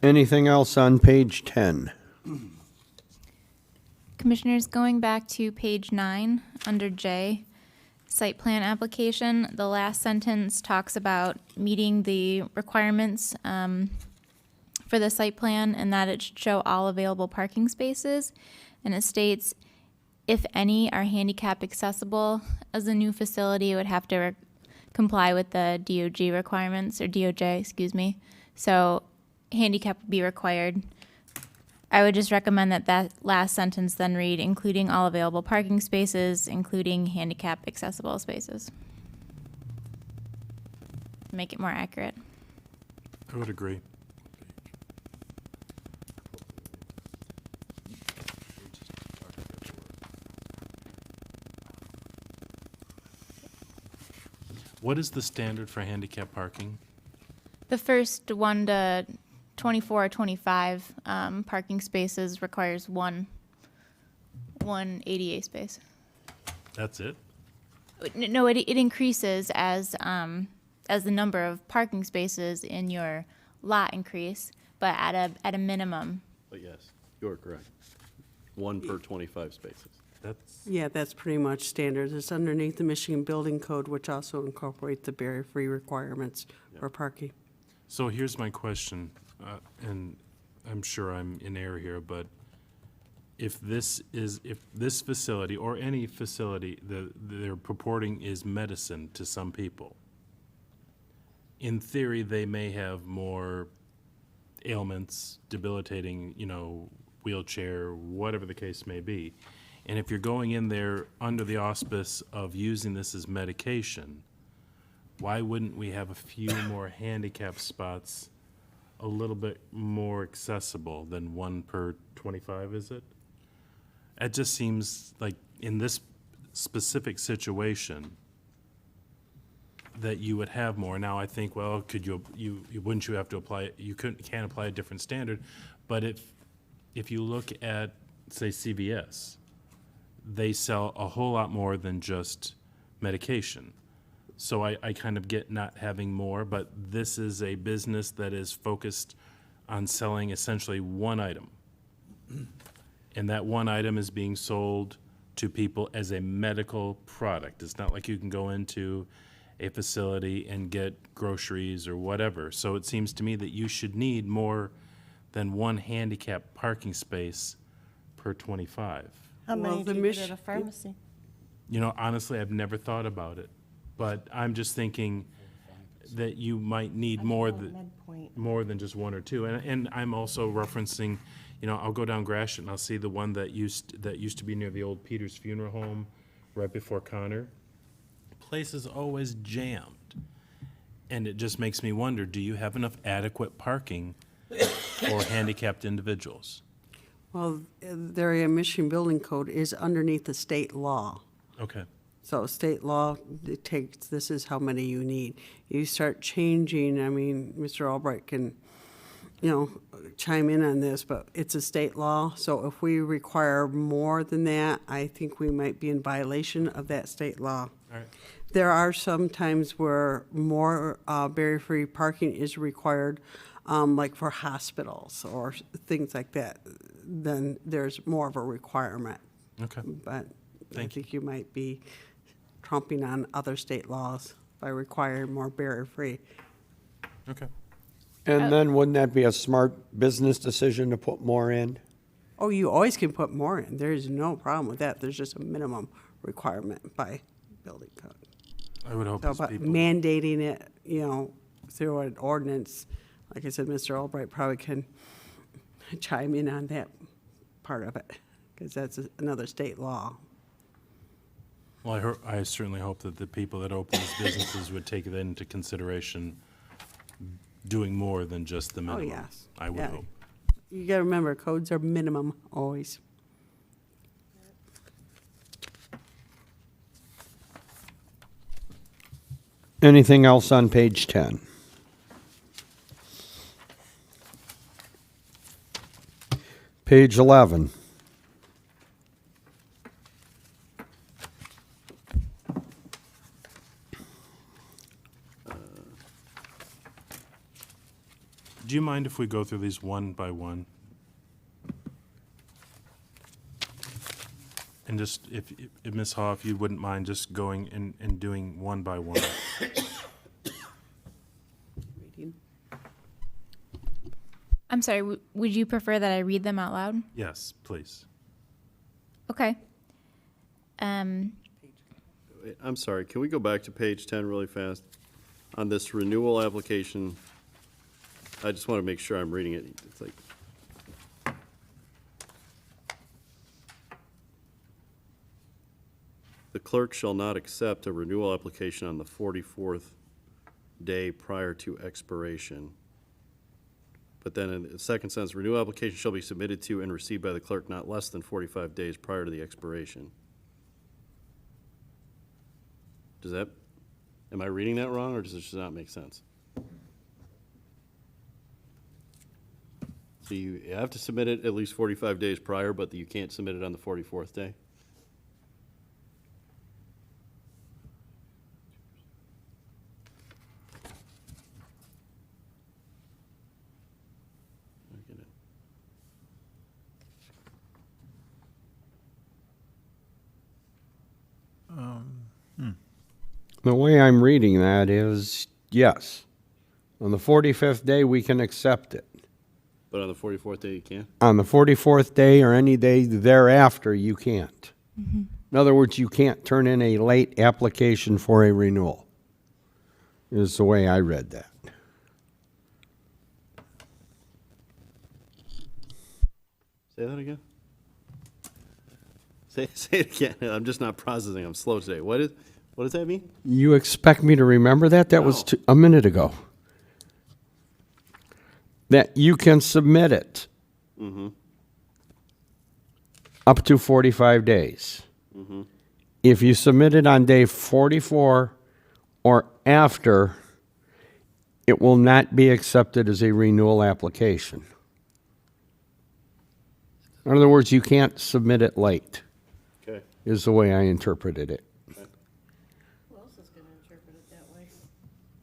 Anything else on page 10? Commissioners, going back to page 9, under J, site plan application, the last sentence talks about meeting the requirements for the site plan and that it should show all available parking spaces. And it states, if any are handicap accessible, as a new facility, it would have to comply with the DOG requirements, or DOJ, excuse me. So handicap would be required. I would just recommend that last sentence then read, including all available parking spaces, including handicap accessible spaces. Make it more accurate. I would agree. What is the standard for handicap parking? The first 1 to 24 or 25 parking spaces requires one ADA space. That's it? No, it increases as the number of parking spaces in your lot increase, but at a minimum. But yes, you're correct. 1 per 25 spaces. That's, Yeah, that's pretty much standard. It's underneath the Michigan Building Code, which also incorporates the barrier-free requirements for parking. so here's my question, and I'm sure I'm in error here, but if this facility or any facility that they're purporting is medicine to some people, in theory, they may have more ailments, debilitating, wheelchair, whatever the case may be. And if you're going in there under the auspice of using this as medication, why wouldn't we have a few more handicap spots a little bit more accessible than 1 per 25, is it? It just seems like in this specific situation that you would have more. Now, I think, well, wouldn't you have to apply, can't apply a different standard, but if you look at, say, CVS, they sell a whole lot more than just medication. So I kind of get not having more, but this is a business that is focused on selling essentially one item. And that one item is being sold to people as a medical product. It's not like you can go into a facility and get groceries or whatever. So it seems to me that you should need more than one handicap parking space per 25. How many Well, do the you get Mich- at a pharmacy? Honestly, I've never thought about it, but I'm just thinking that you might need more than just 1 or 2. And I'm also referencing, I'll go down Gratiot and I'll see the one that used to be near the old Peters Funeral Home right before Connor. Place is always jammed. And it just makes me wonder, do you have enough adequate parking for handicapped individuals? Well, the area Michigan Building Code is underneath the state law. Okay. So state law dictates this is how many you need. You start changing, I mean, Mr. Albright can, chime in on this, but it's a state law. So if we require more than that, I think we might be in violation of that state law. All right. There are some times where more barrier-free parking is required, like for hospitals or things like that. Then there's more of a requirement. Okay. But I Thank you. think you might be trumping on other state laws by requiring more barrier-free. Okay. And then wouldn't that be a smart business decision to put more in? Oh, you always can put more in. There is no problem with that. There's just a minimum requirement by building code. I would hope So these about people. mandating it, through an ordinance, like I said, Mr. Albright probably can chime in on that part of it, because that's another state law. Well, I certainly hope that the people that open these businesses would take that into consideration, doing more than just the minimum. yes. I would Yeah. hope. You gotta remember, codes are minimum always. Anything else on page 10? Page 11. Do you mind if we go through these one by one? And just, if Ms. Haw, if you wouldn't mind just going and doing one by one. Reading. I'm sorry, would you prefer that I read them out loud? Yes, please. Okay. I'm sorry, can we go back to page 10 really fast? On this renewal application, I just want to make sure I'm reading it. It's like, the clerk shall not accept a renewal application on the 44th day prior to expiration. But then in the second sentence, renewal application shall be submitted to and received by the clerk not less than 45 days prior to the expiration. Am I reading that wrong, or does it just not make sense? So you have to submit it at least 45 days prior, but you can't submit it on the 44th day? I get it. The way I'm reading that is, yes, on the 45th day, we can accept it. But on the 44th day, you can't? On the 44th day or any day thereafter, you can't. In other words, you can't turn in a late application for a renewal, is the way I read that. Say that again? Say it again. I'm just not processing. I'm slow today. What does that mean? You expect me to remember that? That was No. a minute ago. That you can submit it up to 45 days. If you submit it on day 44 or after, it will not be accepted as a renewal application. In other words, you can't submit it late, Okay. is the way I interpreted it. Who else is going to interpret it that way?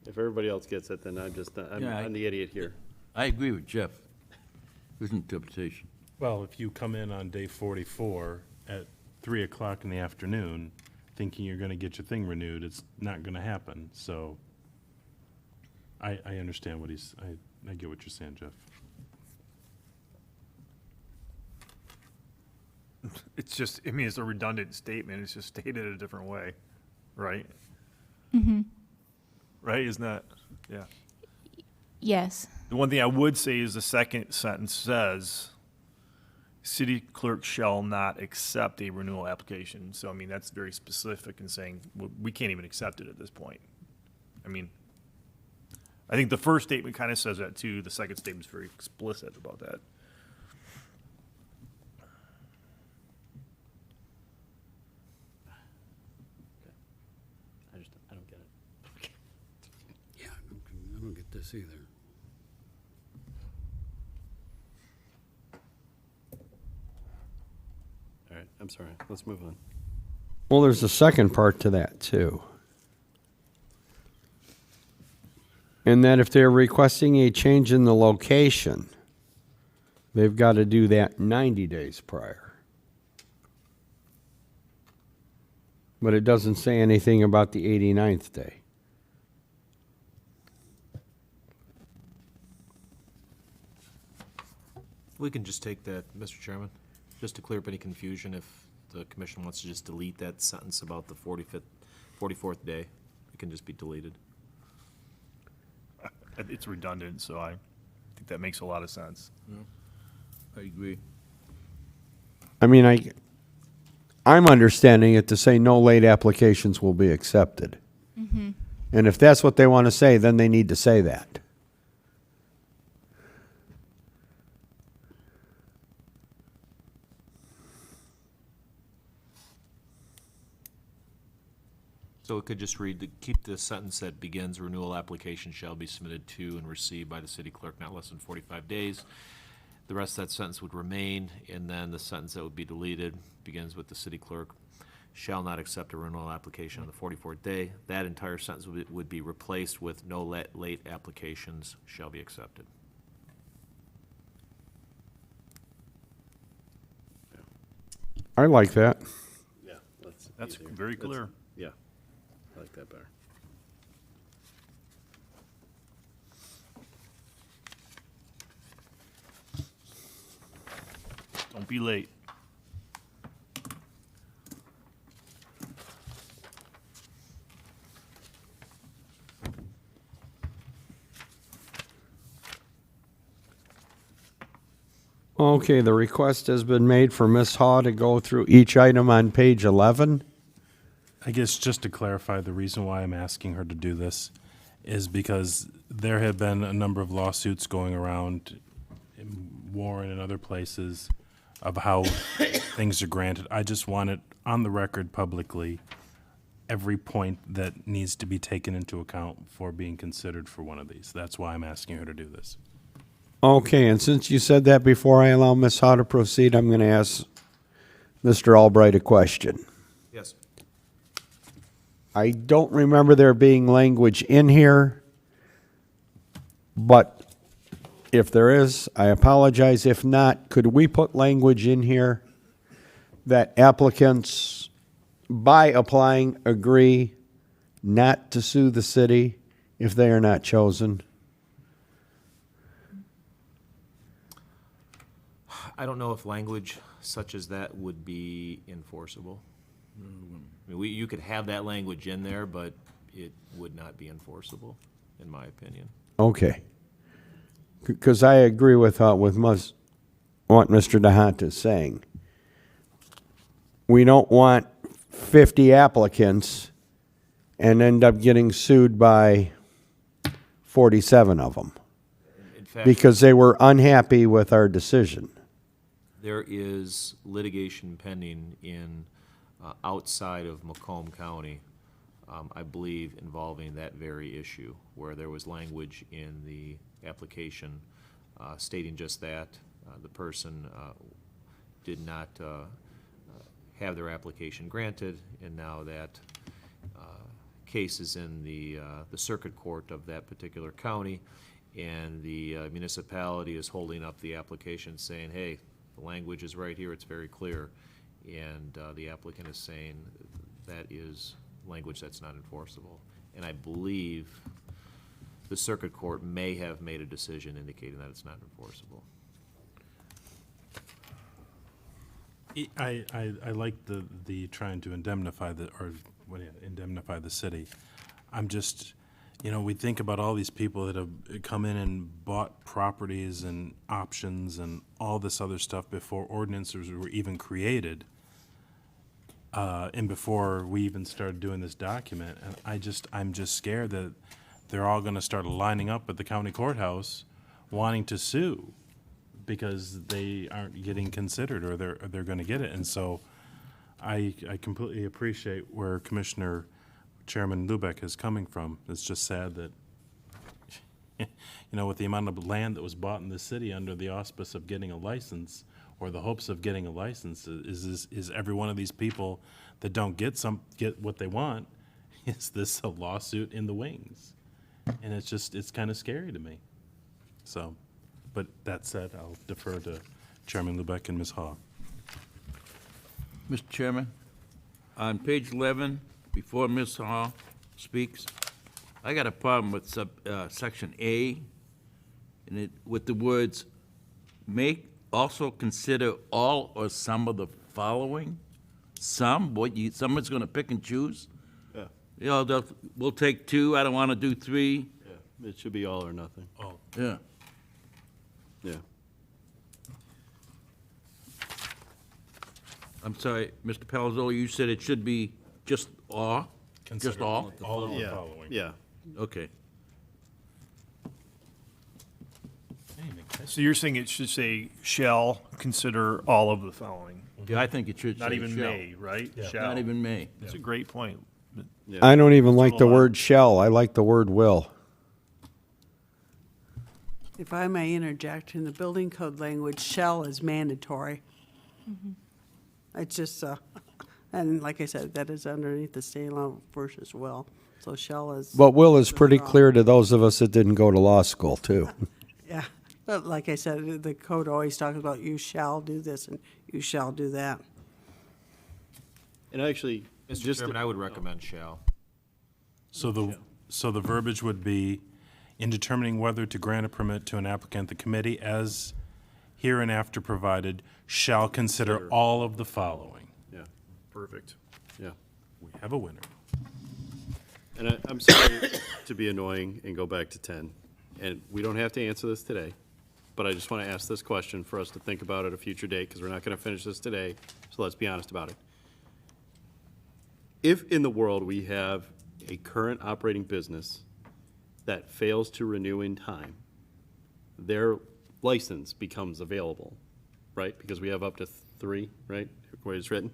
If everybody else gets it, then I'm the idiot here. I agree with Jeff. His interpretation. Well, if you come in on day 44 at 3 o'clock in the afternoon, thinking you're gonna get your thing renewed, it's not gonna happen, so I understand what I get what you're saying, Jeff. It's just, I mean, it's a redundant statement. It's just stated a different way, right? Right, isn't that, yeah. Yes. The one thing I would say is the second sentence says, city clerk shall not accept a renewal application. So, I mean, that's very specific in saying, we can't even accept it at this point. I mean, I think the first statement kind of says that too. The second statement's very explicit about that. I don't get it. Yeah, I don't get this either. All right, I'm sorry. Let's move on. Well, there's a second part to that, too. And that if they're requesting a change in the location, they've got to do that 90 days prior. But it doesn't say anything about the 89th day. We can just take that, Mr. Chairman, just to clear up any confusion, if the commission wants to just delete that sentence about the 44th day, it can just be deleted. It's redundant, so I think that makes a lot of sense. I agree. I mean, I'm understanding it to say no late applications will be accepted. And if that's what they want to say, then they need to say that. So it could just read, keep the sentence that begins, renewal application shall be submitted to and received by the city clerk not less than 45 days. The rest of that sentence would remain, and then the sentence that would be deleted begins with the city clerk shall not accept a renewal application on the 44th day. That entire sentence would be replaced with no late applications shall be accepted. I like that. Yeah, That's easier. very clear. Yeah, I like that better. Don't be late. Okay, the request has been made for Ms. Haw to go through each item on page 11. I guess just to clarify, the reason why I'm asking her to do this is because there have been a number of lawsuits going around in Warren and other places of how things are granted. I just want it on the record publicly, every point that needs to be taken into account for being considered for one of these. That's why I'm asking her to do this. Okay, and since you said that before I allow Ms. Haw to proceed, I'm going to ask Mr. Albright a question. Yes. I don't remember there being language in here, but if there is, I apologize. If not, could we put language in here that applicants, by applying, agree not to sue the city if they are not chosen? I don't know if language such as that would be enforceable. I mean, you could have that language in there, but it would not be enforceable, in my opinion. Okay. Because I agree with what Mr. DeHaan is saying. We don't want 50 applicants and end up getting sued by 47 of them In fact, because they were unhappy with our decision. there is litigation pending in, outside of Macomb County, I believe involving that very issue, where there was language in the application stating just that. The person did not have their application granted, and now that case is in the circuit court of that particular county, and the municipality is holding up the application saying, hey, the language is right here, it's very clear, and the applicant is saying that is language that's not enforceable. And I believe the circuit court may have made a decision indicating that it's not enforceable. I like the trying to indemnify indemnify the city. I'm just, we think about all these people that have come in and bought properties and options and all this other stuff before ordinances were even created, and before we even started doing this document. And I'm just scared that they're all gonna start lining up at the county courthouse wanting to sue because they aren't getting considered, or they're gonna get it. And so I completely appreciate where Chairman Lubeck is coming from. It's just sad that, with the amount of land that was bought in the city under the auspice of getting a license, or the hopes of getting a license, is every one of these people that don't get what they want, is this a lawsuit in the wings? And it's kind of scary to me. So, but that said, I'll defer to Chairman Lubeck and Ms. Haw. Mr. Chairman, on page 11, before Ms. Hall speaks, I got a problem with section A, and with the words, "may also consider all or some of the following." Some, someone's gonna pick and choose? Yeah. We'll take two, I don't wanna do three. Yeah, it should be all or nothing. Oh, Yeah. Yeah. I'm sorry, Mr. Palazzolo, you said it should be just all? Just consider all? all of the Yeah, following. yeah. Okay. So you're saying it should say shall consider all of the following, Yeah, I think it should not say even shall. may, right? Yeah. Shall. Not even may. That's a great point. I don't even like the Hold on. word shall. I like the word will. If I may interject, in the building code language, shall is mandatory. It's just, and like I said, that is underneath the state law versus will. So shall is. But will is pretty clear to those of us that didn't go to law school, too. Yeah, but like I said, the code always talks about you shall do this and you shall do that. And actually, Mr. Chairman, I would recommend shall. So the verbiage would be, in determining whether to grant a permit to an applicant, the committee, as hereinafter provided, shall consider all of the following. yeah, Perfect. yeah. We have a winner. And I'm sorry to be annoying and go back to 10, and we don't have to answer this today, but I just want to ask this question for us to think about at a future date, because we're not going to finish this today, so let's be honest about it. If in the world we have a current operating business that fails to renew in time, their license becomes available, right? Because we have up to 3, right, the way it's written?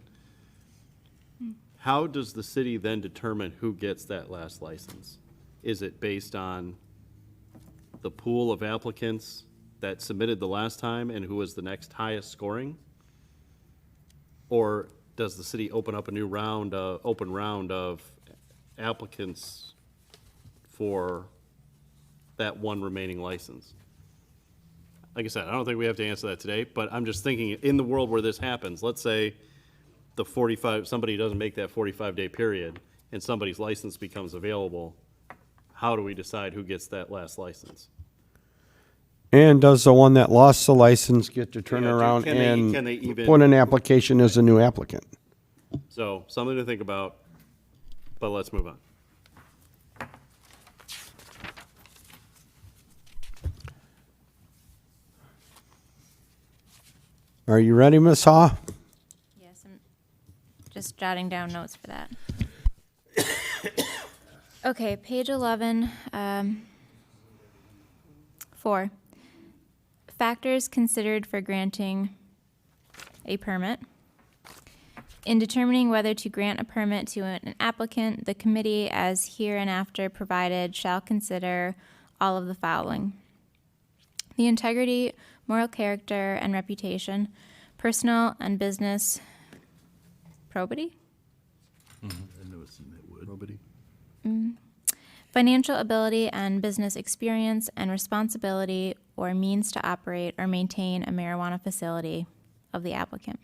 How does the city then determine who gets that last license? Is it based on the pool of applicants that submitted the last time and who was the next highest scoring? Or does the city open up a new round, open round of applicants for that one remaining license? Like I said, I don't think we have to answer that today, but I'm just thinking, in the world where this happens, let's say somebody doesn't make that 45-day period and somebody's license becomes available, how do we decide who gets that last license? And does the one that lost the license get to turn Yeah, around can they and even- put an application as a new applicant? So, something to think about, but let's move on. Are you ready, Ms. Haw? Yes, I'm just jotting down notes for that. Okay, page 11, 4. Factors considered for granting a permit. In determining whether to grant a permit to an applicant, the committee, as hereinafter provided, shall consider all of the following: the integrity, moral character, and reputation, personal and business probity, Nobody? financial ability and business experience, and responsibility or means to operate or maintain a marijuana facility of the applicant.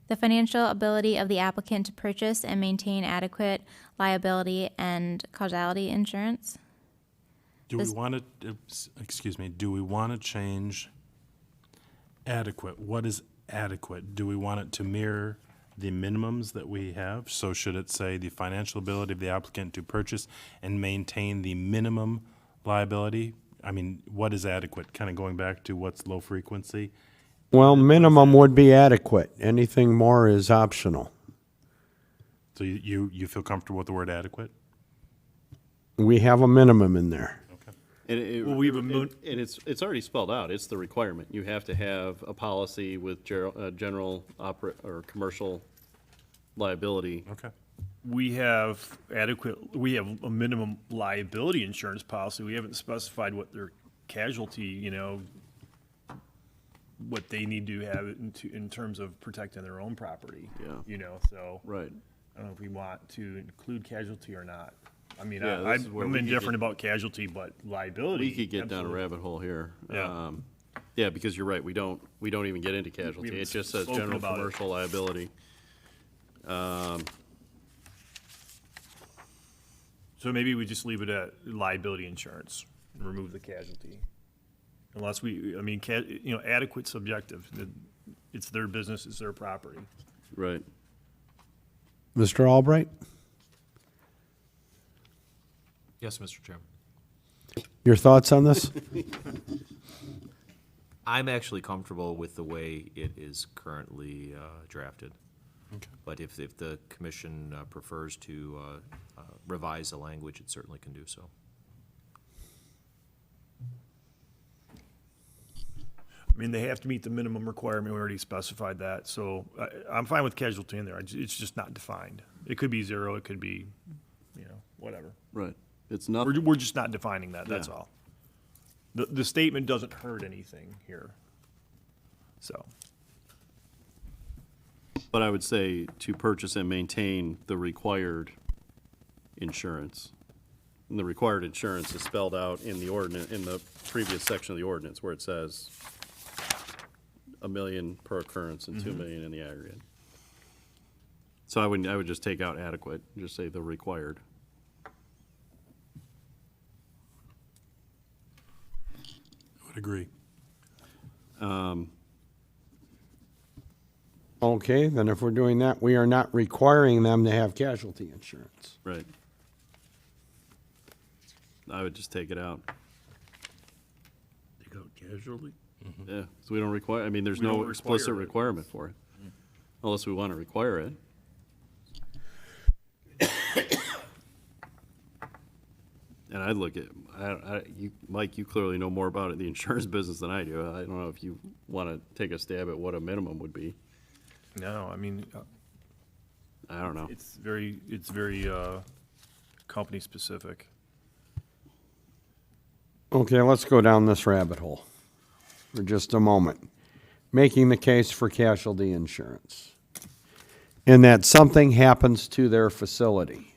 The financial ability of the applicant to purchase and maintain adequate liability and causality insurance. Do we This- want to, excuse me, do we want to change adequate? What is adequate? Do we want it to mirror the minimums that we have? So should it say the financial ability of the applicant to purchase and maintain the minimum liability? I mean, what is adequate? Kind of going back to what's low frequency? Well, minimum would be adequate. Anything more is optional. So you feel comfortable with the word adequate? We have a minimum in there. And Well, we have a mo- and it's already spelled out, it's the requirement. You have to have a policy with general or commercial liability. Okay. We have a minimum liability insurance policy. We haven't specified what their casualty, what they need to have in terms of protecting their own property. Yeah. So. Right. I don't know if we want to include casualty or not. I mean, Yeah, this is where I'm we could indifferent get- about casualty, but liability. We could get down a absolutely. rabbit hole here. Yeah. Yeah, because you're right, we don't even get into casualty. haven't It just says spoken general about it. commercial liability. So maybe we just leave it at liability insurance and remove the casualty. Unless adequate subjective. It's their business, it's their property. Right. Mr. Albright, Yes, Mr. Chairman. your thoughts on this? I'm actually comfortable with the way it is currently drafted. But if the commission prefers to revise the language, it certainly can do so. I mean, they have to meet the minimum requirement, we already specified that, so I'm fine with casualty in there, it's just not defined. It could be 0, it could be, whatever. Right. It's nothing. We're just not defining that, that's Yeah. all. The statement doesn't hurt anything here, so. But I would say to purchase and maintain the required insurance. And the required insurance is spelled out in the ordinance, in the previous section of the ordinance where it says $1 million per occurrence and $2 million in the aggregate. So I would just take out adequate, and just say the required. I would agree. Okay, then if we're doing that, we are not requiring them to have casualty insurance. Right. I would just take it out. Take out casualty? Yeah, so we don't require, I mean, there's We no don't explicit require it. requirement for it. Unless we want to require it. And I'd look at, Mike, you clearly know more about it, the insurance business than I do. I don't know if you want to take a stab at what a minimum would be. No, I mean, I don't know. it's very company specific. Okay, let's go down this rabbit hole for just a moment. Making the case for casualty insurance. And that something happens to their facility.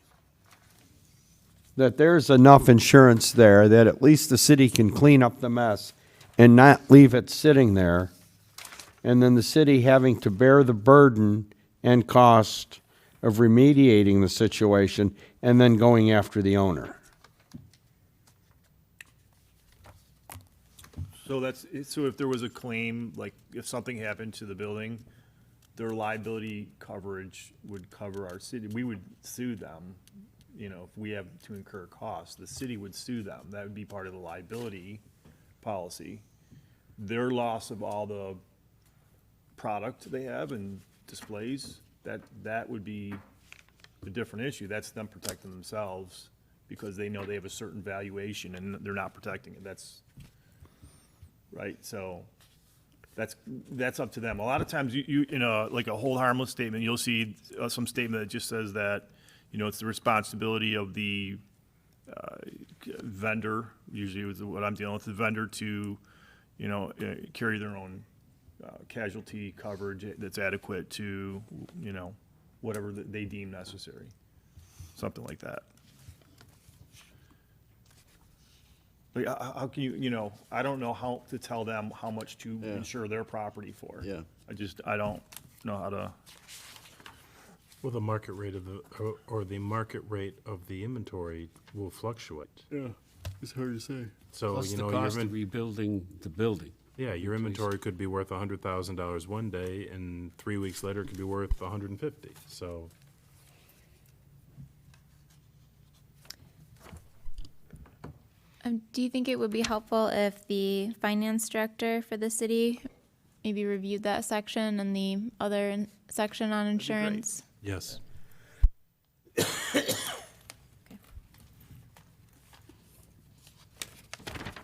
That there's enough insurance there that at least the city can clean up the mess and not leave it sitting there. And then the city having to bear the burden and cost of remediating the situation and then going after the owner. So if there was a claim, like if something happened to the building, their liability coverage would cover our city. We would sue them, you know, if we have to incur costs, the city would sue them. That would be part of the liability policy. Their loss of all the product they have and displays, that would be a different issue. That's them protecting themselves because they know they have a certain valuation and they're not protecting it. That's right. So that's up to them. A lot of times you in like a hold harmless statement, you'll see some statement that just says that, you know, it's the responsibility of the vendor, usually with what I'm dealing with, the vendor to, you know, carry their own casualty coverage that's adequate to, you know, whatever they deem necessary, something like that. Like, how can you know, I don't know how to tell them how much to insure their property for. Yeah. I don't know how to. Well, the market rate of the market rate of the inventory will fluctuate. Yeah, it's hard to say. So, Plus you the know, cost of rebuilding the building. yeah, your inventory could be worth $100,000 one day, and 3 weeks later it could be worth 150. So, Do you think it would be helpful if the finance director for the city maybe reviewed that section and the other section on insurance? yes.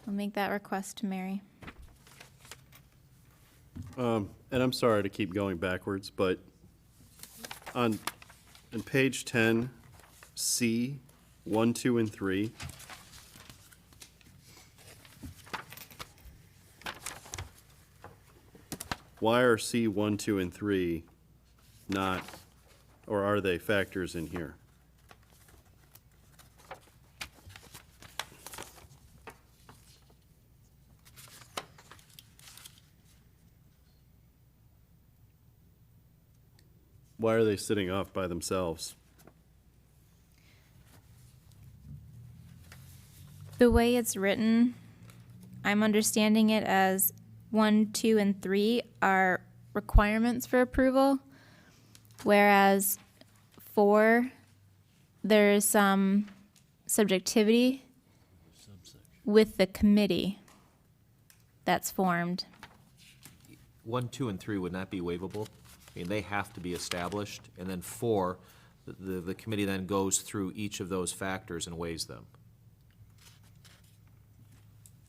I'll make that request to Mary. And I'm sorry to keep going backwards, but on page 10, C, 1, 2, and 3, why are C 1, 2, and 3 not, or are they factors in here? Why are they sitting off by themselves? The way it's written, I'm understanding it as 1, 2, and 3 are requirements for approval, whereas 4, there is some subjectivity with the committee that's formed. 1, 2, and 3 would not be waivable. I mean, they have to be established, and then 4, the committee then goes through each of those factors and weighs them.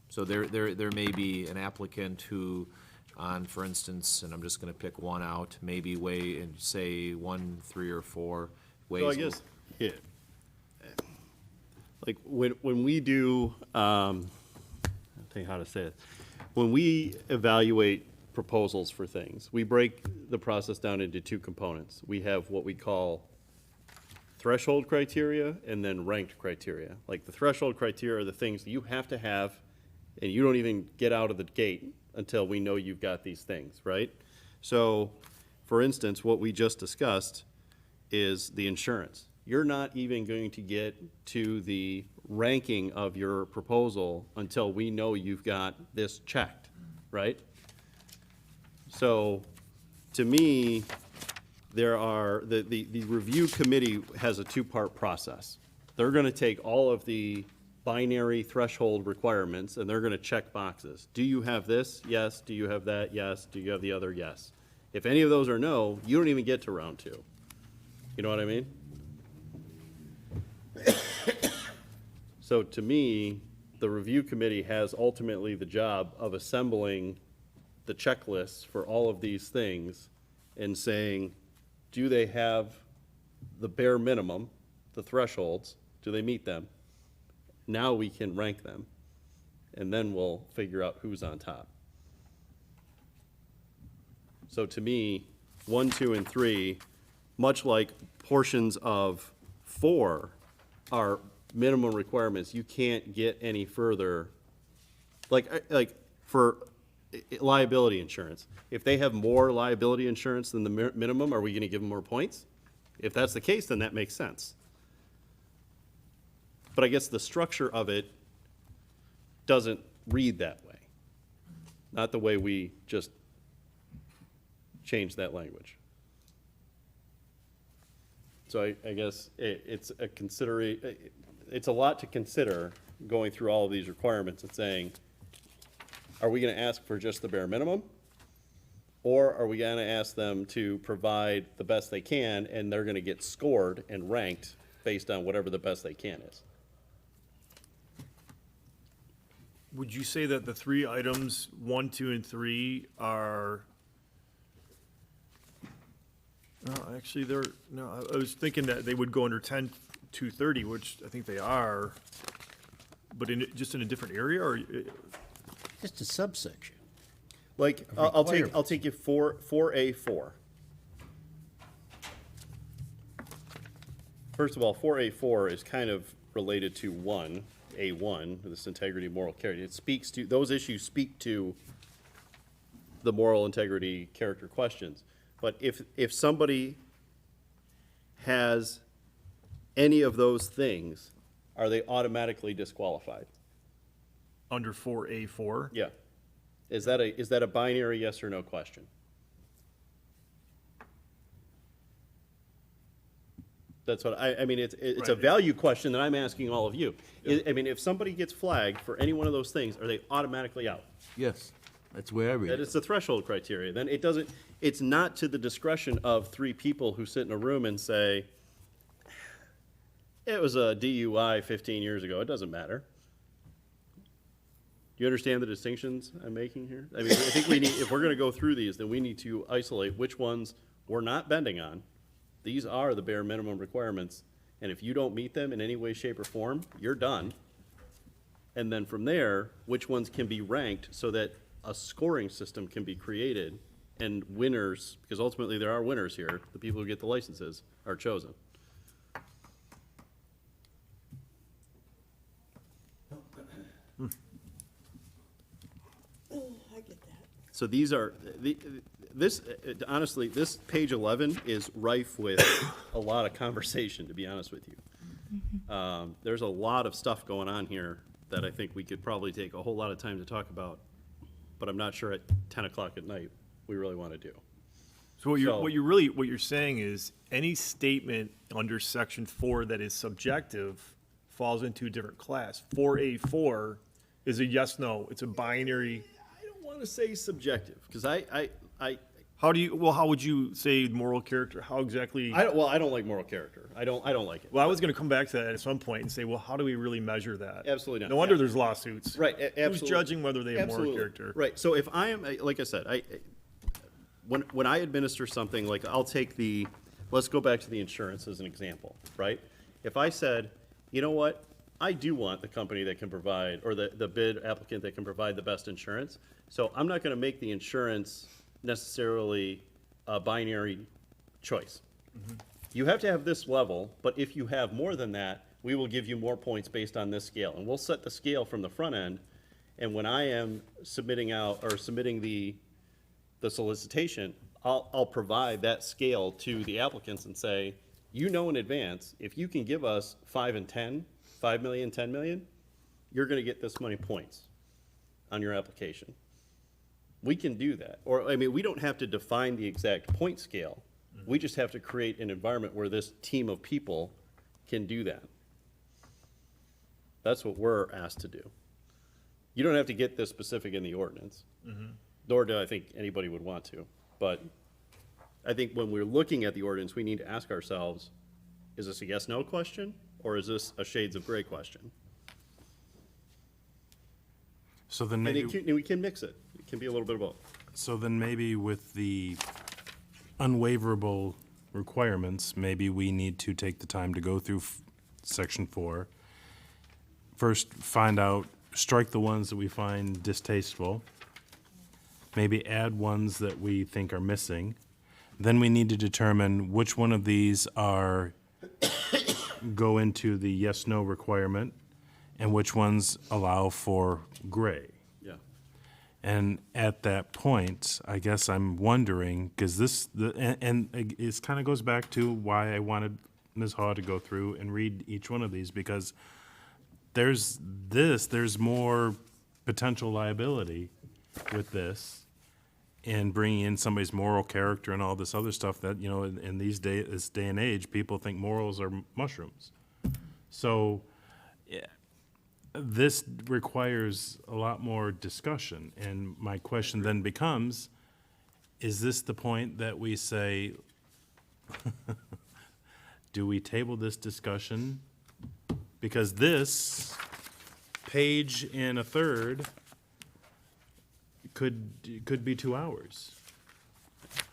So there may be an applicant who, on, for instance, and I'm just gonna pick one out, maybe weigh and say 1, 3, or 4 weighs. So I guess, yeah. Like, when we do, I'll tell you how to say it. When we evaluate proposals for things, we break the process down into 2 components. We have what we call threshold criteria and then ranked criteria. Like, the threshold criteria are the things that you have to have, and you don't even get out of the gate until we know you've got these things, right? So, for instance, what we just discussed is the insurance. You're not even going to get to the ranking of your proposal until we know you've got this checked, right? So, to me, there are, the review committee has a 2-part process. They're gonna take all of the binary threshold requirements and they're gonna check boxes. Do you have this? Yes. Do you have that? Yes. Do you have the other? Yes. If any of those are no, you don't even get to round 2. You know what I mean? So to me, the review committee has ultimately the job of assembling the checklists for all of these things and saying, do they have the bare minimum, the thresholds? Do they meet them? Now we can rank them. and then we'll figure out who's on top. So to me, 1, 2, and 3, much like portions of 4 are minimum requirements, you can't get any further. Like for liability insurance, if they have more liability insurance than the minimum, are we gonna give them more points? If that's the case, then that makes sense. But I guess the structure of it doesn't read that way. Not the way we just changed that language. So I guess it's a lot to consider going through all of these requirements and saying, are we gonna ask for just the bare minimum? Or are we gonna ask them to provide the best they can, and they're gonna get scored and ranked based on whatever the best they can is? Would you say that the 3 items, 1, 2, and 3 are? No, actually, I was thinking that they would go under 10-230, which I think they are, but just in a different area, or? Just a subsection. Like, I'll take you 4A4. First of all, 4A4 is kind of related to A1, this integrity, moral character. It speaks to, those issues speak to the moral integrity character questions. But if somebody has any of those things, are they automatically disqualified? Under 4A4? Yeah. Is that a binary yes or no question? That's what, I mean, it's a Right. value question that I'm asking all of you. I mean, if somebody gets flagged for any one of those things, are they automatically out? Yes, that's where I read That it. is the threshold criteria. Then it doesn't, it's not to the discretion of 3 people who sit in a room and say, it was a DUI 15 years ago, it doesn't matter. Do you understand the distinctions I'm making here? I mean, I think we need, if we're gonna go through these, then we need to isolate which ones we're not bending on. These are the bare minimum requirements, and if you don't meet them in any way, shape, or form, you're done. And then from there, which ones can be ranked so that a scoring system can be created, and winners, because ultimately there are winners here, the people who get the licenses are chosen. So these are, honestly, this page 11 is rife with a lot of conversation, to be honest with you. There's a lot of stuff going on here that I think we could probably take a whole lot of time to talk about, but I'm not sure at 10 o'clock at night we really want to do. So what you're saying is any statement under section 4 that is subjective falls into a different class. 4A4 is a yes, no, it's a binary. I don't want to say subjective, because How would you say moral character? How exactly? I don't like moral character. I don't like it. Well, I was gonna come back to that at some point and say, well, how do we really measure that? Absolutely not. No wonder there's lawsuits. Right, absolutely. Who's judging whether they have moral Absolutely. character? Right, so if I am, like I said, when I administer something, like I'll take let's go back to the insurance as an example, right? If I said, you know what, I do want the company that can provide, or the bid applicant that can provide the best insurance, so I'm not gonna make the insurance necessarily a binary choice. You have to have this level, but if you have more than that, we will give you more points based on this scale. And we'll set the scale from the front end, and when I am submitting the solicitation, I'll provide that scale to the applicants and say, you know in advance, if you can give us 5 and 10, 5 million, 10 million, you're gonna get this many points on your application. We can do that. Or, I mean, we don't have to define the exact point scale. We just have to create an environment where this team of people can do that. That's what we're asked to do. You don't have to get this specific in the ordinance, nor do I think anybody would want to. But I think when we're looking at the ordinance, we need to ask ourselves, is this a yes/no question, or is this a shades of gray question? So then And maybe. we can mix it. It can be a little bit of both. So then maybe with the unwaverable requirements, maybe we need to take the time to go through section 4. First, find out strike the ones that we find distasteful, maybe add ones that we think are missing. Then we need to determine which one of these are, go into the yes/no requirement, and which ones allow for gray. Yeah. And at that point, I guess I'm wondering, because and it kind of goes back to why I wanted Ms. Haw to go through and read each one of these, because there's more potential liability with this in bringing in somebody's moral character and all this other stuff that, you know, in this day and age, people think morals are mushrooms. So yeah, this requires a lot more discussion, and my question then becomes, is this the point that we say, do we table this discussion? Because this page and a third could be 2 hours.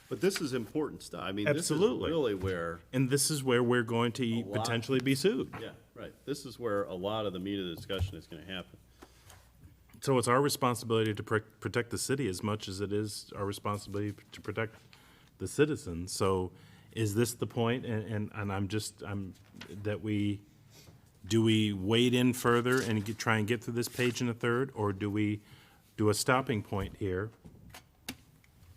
But this is important stuff. I mean, this is Absolutely. really where, And this is where we're going to A lot. potentially be sued. yeah, right. This is where a lot of the meat of the discussion is gonna happen. So it's our responsibility to protect the city as much as it is our responsibility to protect the citizens. So is this the point? And do we wade in further and try and get through this page and a third? Or do we do a stopping point here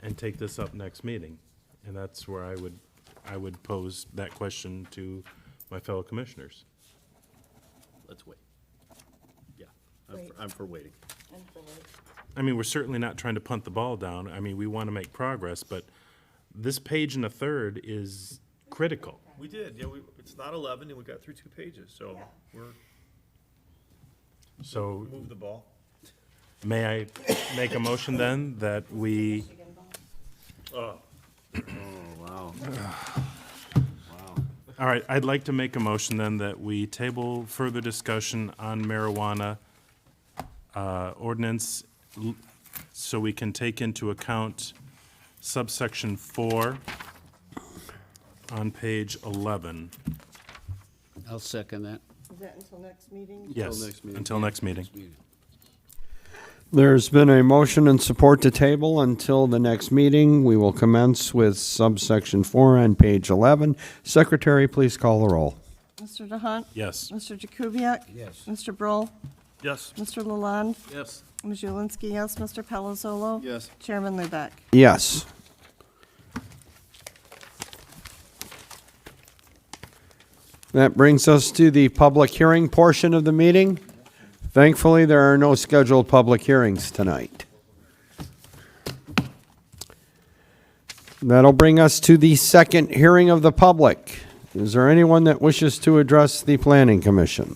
and take this up next meeting? And that's where I would pose that question to my fellow commissioners. Let's wait. Yeah, I'm for waiting. I mean, we're certainly not trying to punt the ball down. I mean, we want to make progress, but this page and a third is critical. We did, yeah, it's not 11, and we got through 2 pages, so So move the ball. may I make a motion then that we, Oh, wow. all right, I'd like to make a motion then that we table further discussion on marijuana ordinance so we can take into account subsection 4 on page 11. I'll second that. Is that until next meeting? Yes, next meeting. until next meeting. There's been a motion and support to table until the next meeting. We will commence with subsection 4 on page 11. Secretary, please call the roll. Mr. DeHunt? Yes. Mr. Jakubiec? Yes. Mr. Broll? Yes. Mr. Lalonde? Yes. Ms. Julinski, yes. Mr. Palazzolo? Yes. Chairman Lubeck? Yes. That brings us to the public hearing portion of the meeting. Thankfully, there are no scheduled public hearings tonight. That'll bring us to the second hearing of the public. Is there anyone that wishes to address the Planning Commission?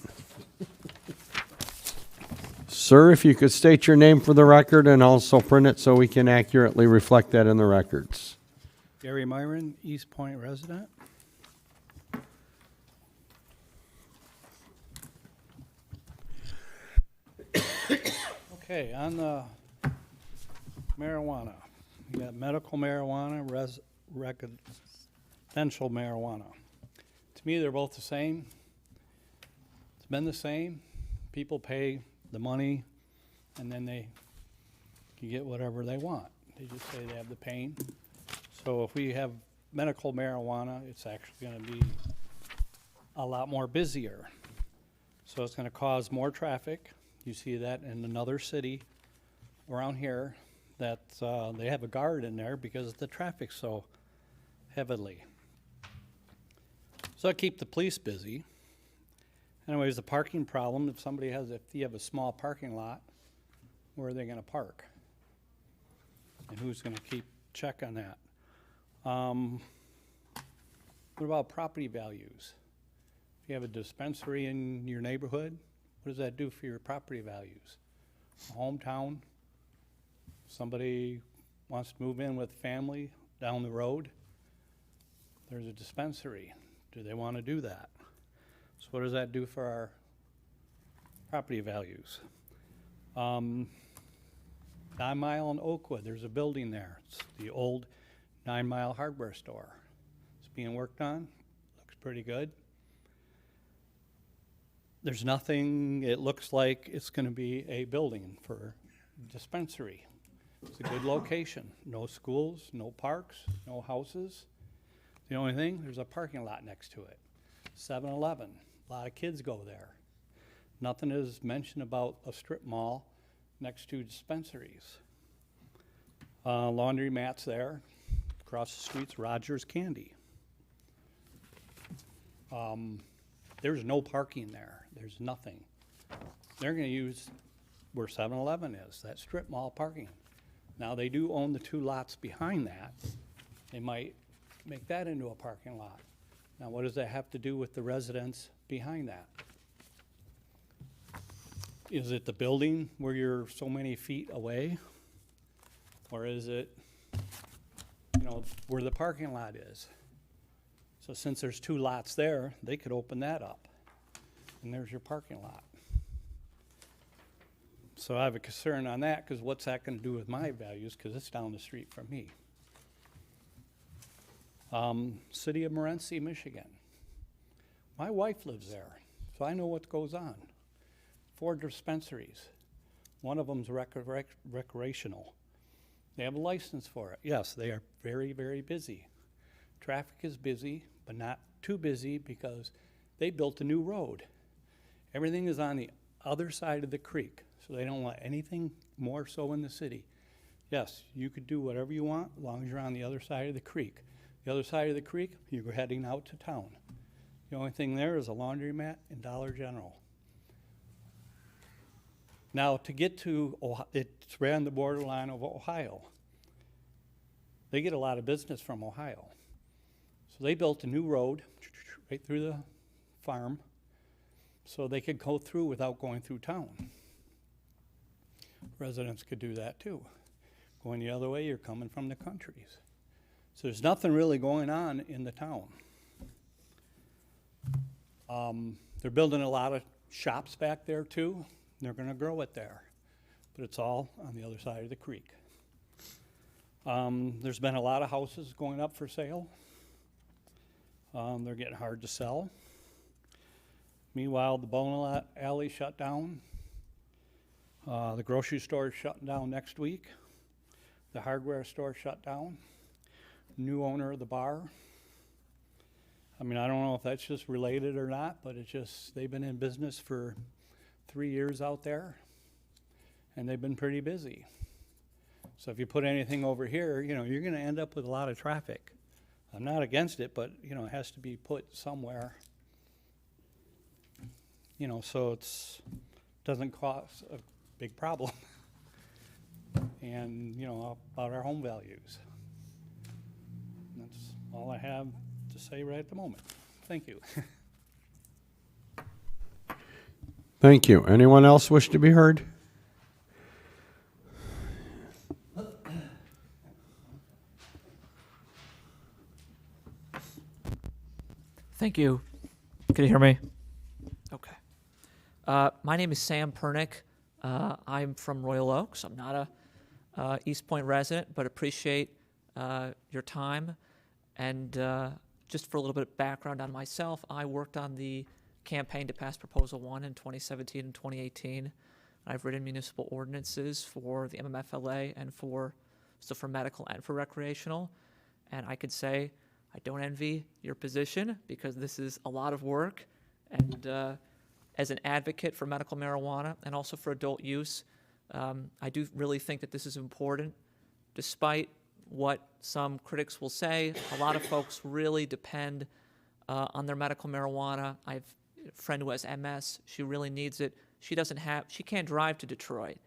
Sir, if you could state your name for the record and also print it so we can accurately reflect that in the records. Gary Myron, Eastpointe resident. Okay, on the marijuana, you got medical marijuana, residential marijuana. To me, they're both the same. It's been the same. People pay the money, and then they can get whatever they want. They just say they have the pain. So if we have medical marijuana, it's actually gonna be a lot more busier. So it's gonna cause more traffic. You see that in another city around here, that they have a guard in there because the traffic's so heavily. So I keep the police busy. Anyways, the parking problem, if you have a small parking lot, where are they gonna park? And who's gonna keep check on that? What about property values? If you have a dispensary in your neighborhood, what does that do for your property values? A hometown, somebody wants to move in with family down the road, there's a dispensary. Do they want to do that? So what does that do for our property values? 9 Mile in Oakwood, there's a building there. It's the old 9 Mile hardware store. It's being worked on, looks pretty good. there's nothing, it looks like it's gonna be a building for dispensary. It's a good location, no schools, no parks, no houses. The only thing, there's a parking lot next to it. 7-Eleven, a lot of kids go there. Nothing is mentioned about a strip mall next to dispensaries. Laundry mats there, across the street's Rogers Candy. There's no parking there, there's nothing. They're gonna use where 7-Eleven is, that strip mall parking. Now, they do own the 2 lots behind that. They might make that into a parking lot. Now, what does that have to do with the residents behind that? Is it the building where you're so many feet away? Or is it, you know, where the parking lot is? So since there's 2 lots there, they could open that up. And there's your parking lot. So I have a concern on that, because what's that gonna do with my values, because it's down the street from me. City of Morenci, Michigan. My wife lives there, so I know what goes on. 4 dispensaries. One of them's recreational. They have a license for it. Yes, they are very, very busy. Traffic is busy, but not too busy, because they built a new road. Everything is on the other side of the creek, so they don't want anything more so in the city. Yes, you could do whatever you want, as long as you're on the other side of the creek. The other side of the creek, you're heading out to town. The only thing there is a laundromat and Dollar General. Now, to get to Ohio, it's right on the borderline of Ohio. They get a lot of business from Ohio. So they built a new road right through the farm so they could go through without going through town. Residents could do that too. Going the other way, you're coming from the countries. So there's nothing really going on in the town. They're building a lot of shops back there too. They're gonna grow it there, but it's all on the other side of the creek. There's been a lot of houses going up for sale. They're getting hard to sell. Meanwhile, the bowling alley shut down. The grocery store is shutting down next week. The hardware store shut down. New owner of the bar. I mean, I don't know if that's just related or not, but it's just, they've been in business for 3 years out there, and they've been pretty busy. So if you put anything over here, you know, you're gonna end up with a lot of traffic. I'm not against it, but, you know, it has to be put somewhere. You know, so it's, doesn't cause a big problem. And, you know, about our home values. That's all I have to say right at the moment. Thank you. Thank you. Anyone else wish to be heard? Thank you. Can you hear me? Okay. My name is Sam Pernick. I'm from Royal Oaks. I'm not a Eastpointe resident, but appreciate your time. And just for a little bit of background on myself, I worked on the campaign to pass Proposal 1 in 2017 and 2018. I've written municipal ordinances for the MMFLA and for medical and for recreational. And I could say I don't envy your position because this is a lot of work. And as an advocate for medical marijuana and also for adult use, I do really think that this is important. Despite what some critics will say, a lot of folks really depend on their medical marijuana. I have a friend who has MS. She really needs it. She can't drive to Detroit.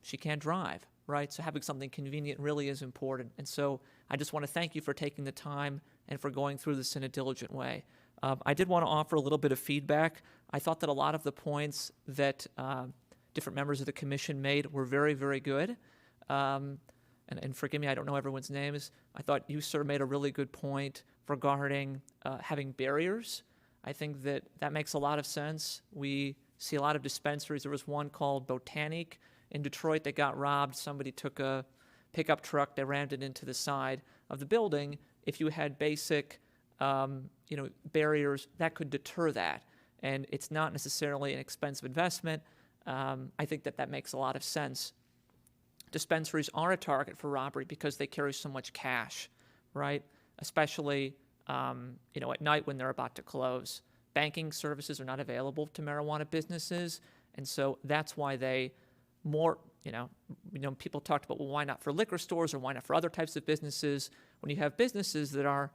She can't drive, right? So having something convenient really is important. And so I just want to thank you for taking the time and for going through this in a diligent way. I did want to offer a little bit of feedback. I thought that a lot of the points that different members of the commission made were very, very good. And forgive me, I don't know everyone's names. I thought you, sir, made a really good point regarding having barriers. I think that makes a lot of sense. We see a lot of dispensaries. There was one called Botanique in Detroit that got robbed. Somebody took a pickup truck, they rammed it into the side of the building. If you had basic barriers, that could deter that. and it's not necessarily an expensive investment, I think that that makes a lot of sense. Dispensaries are a target for robbery because they carry so much cash, right? Especially, at night when they're about to close. Banking services are not available to marijuana businesses, and so that's why they people talked about, well, why not for liquor stores or why not for other types of businesses? When you have businesses that are,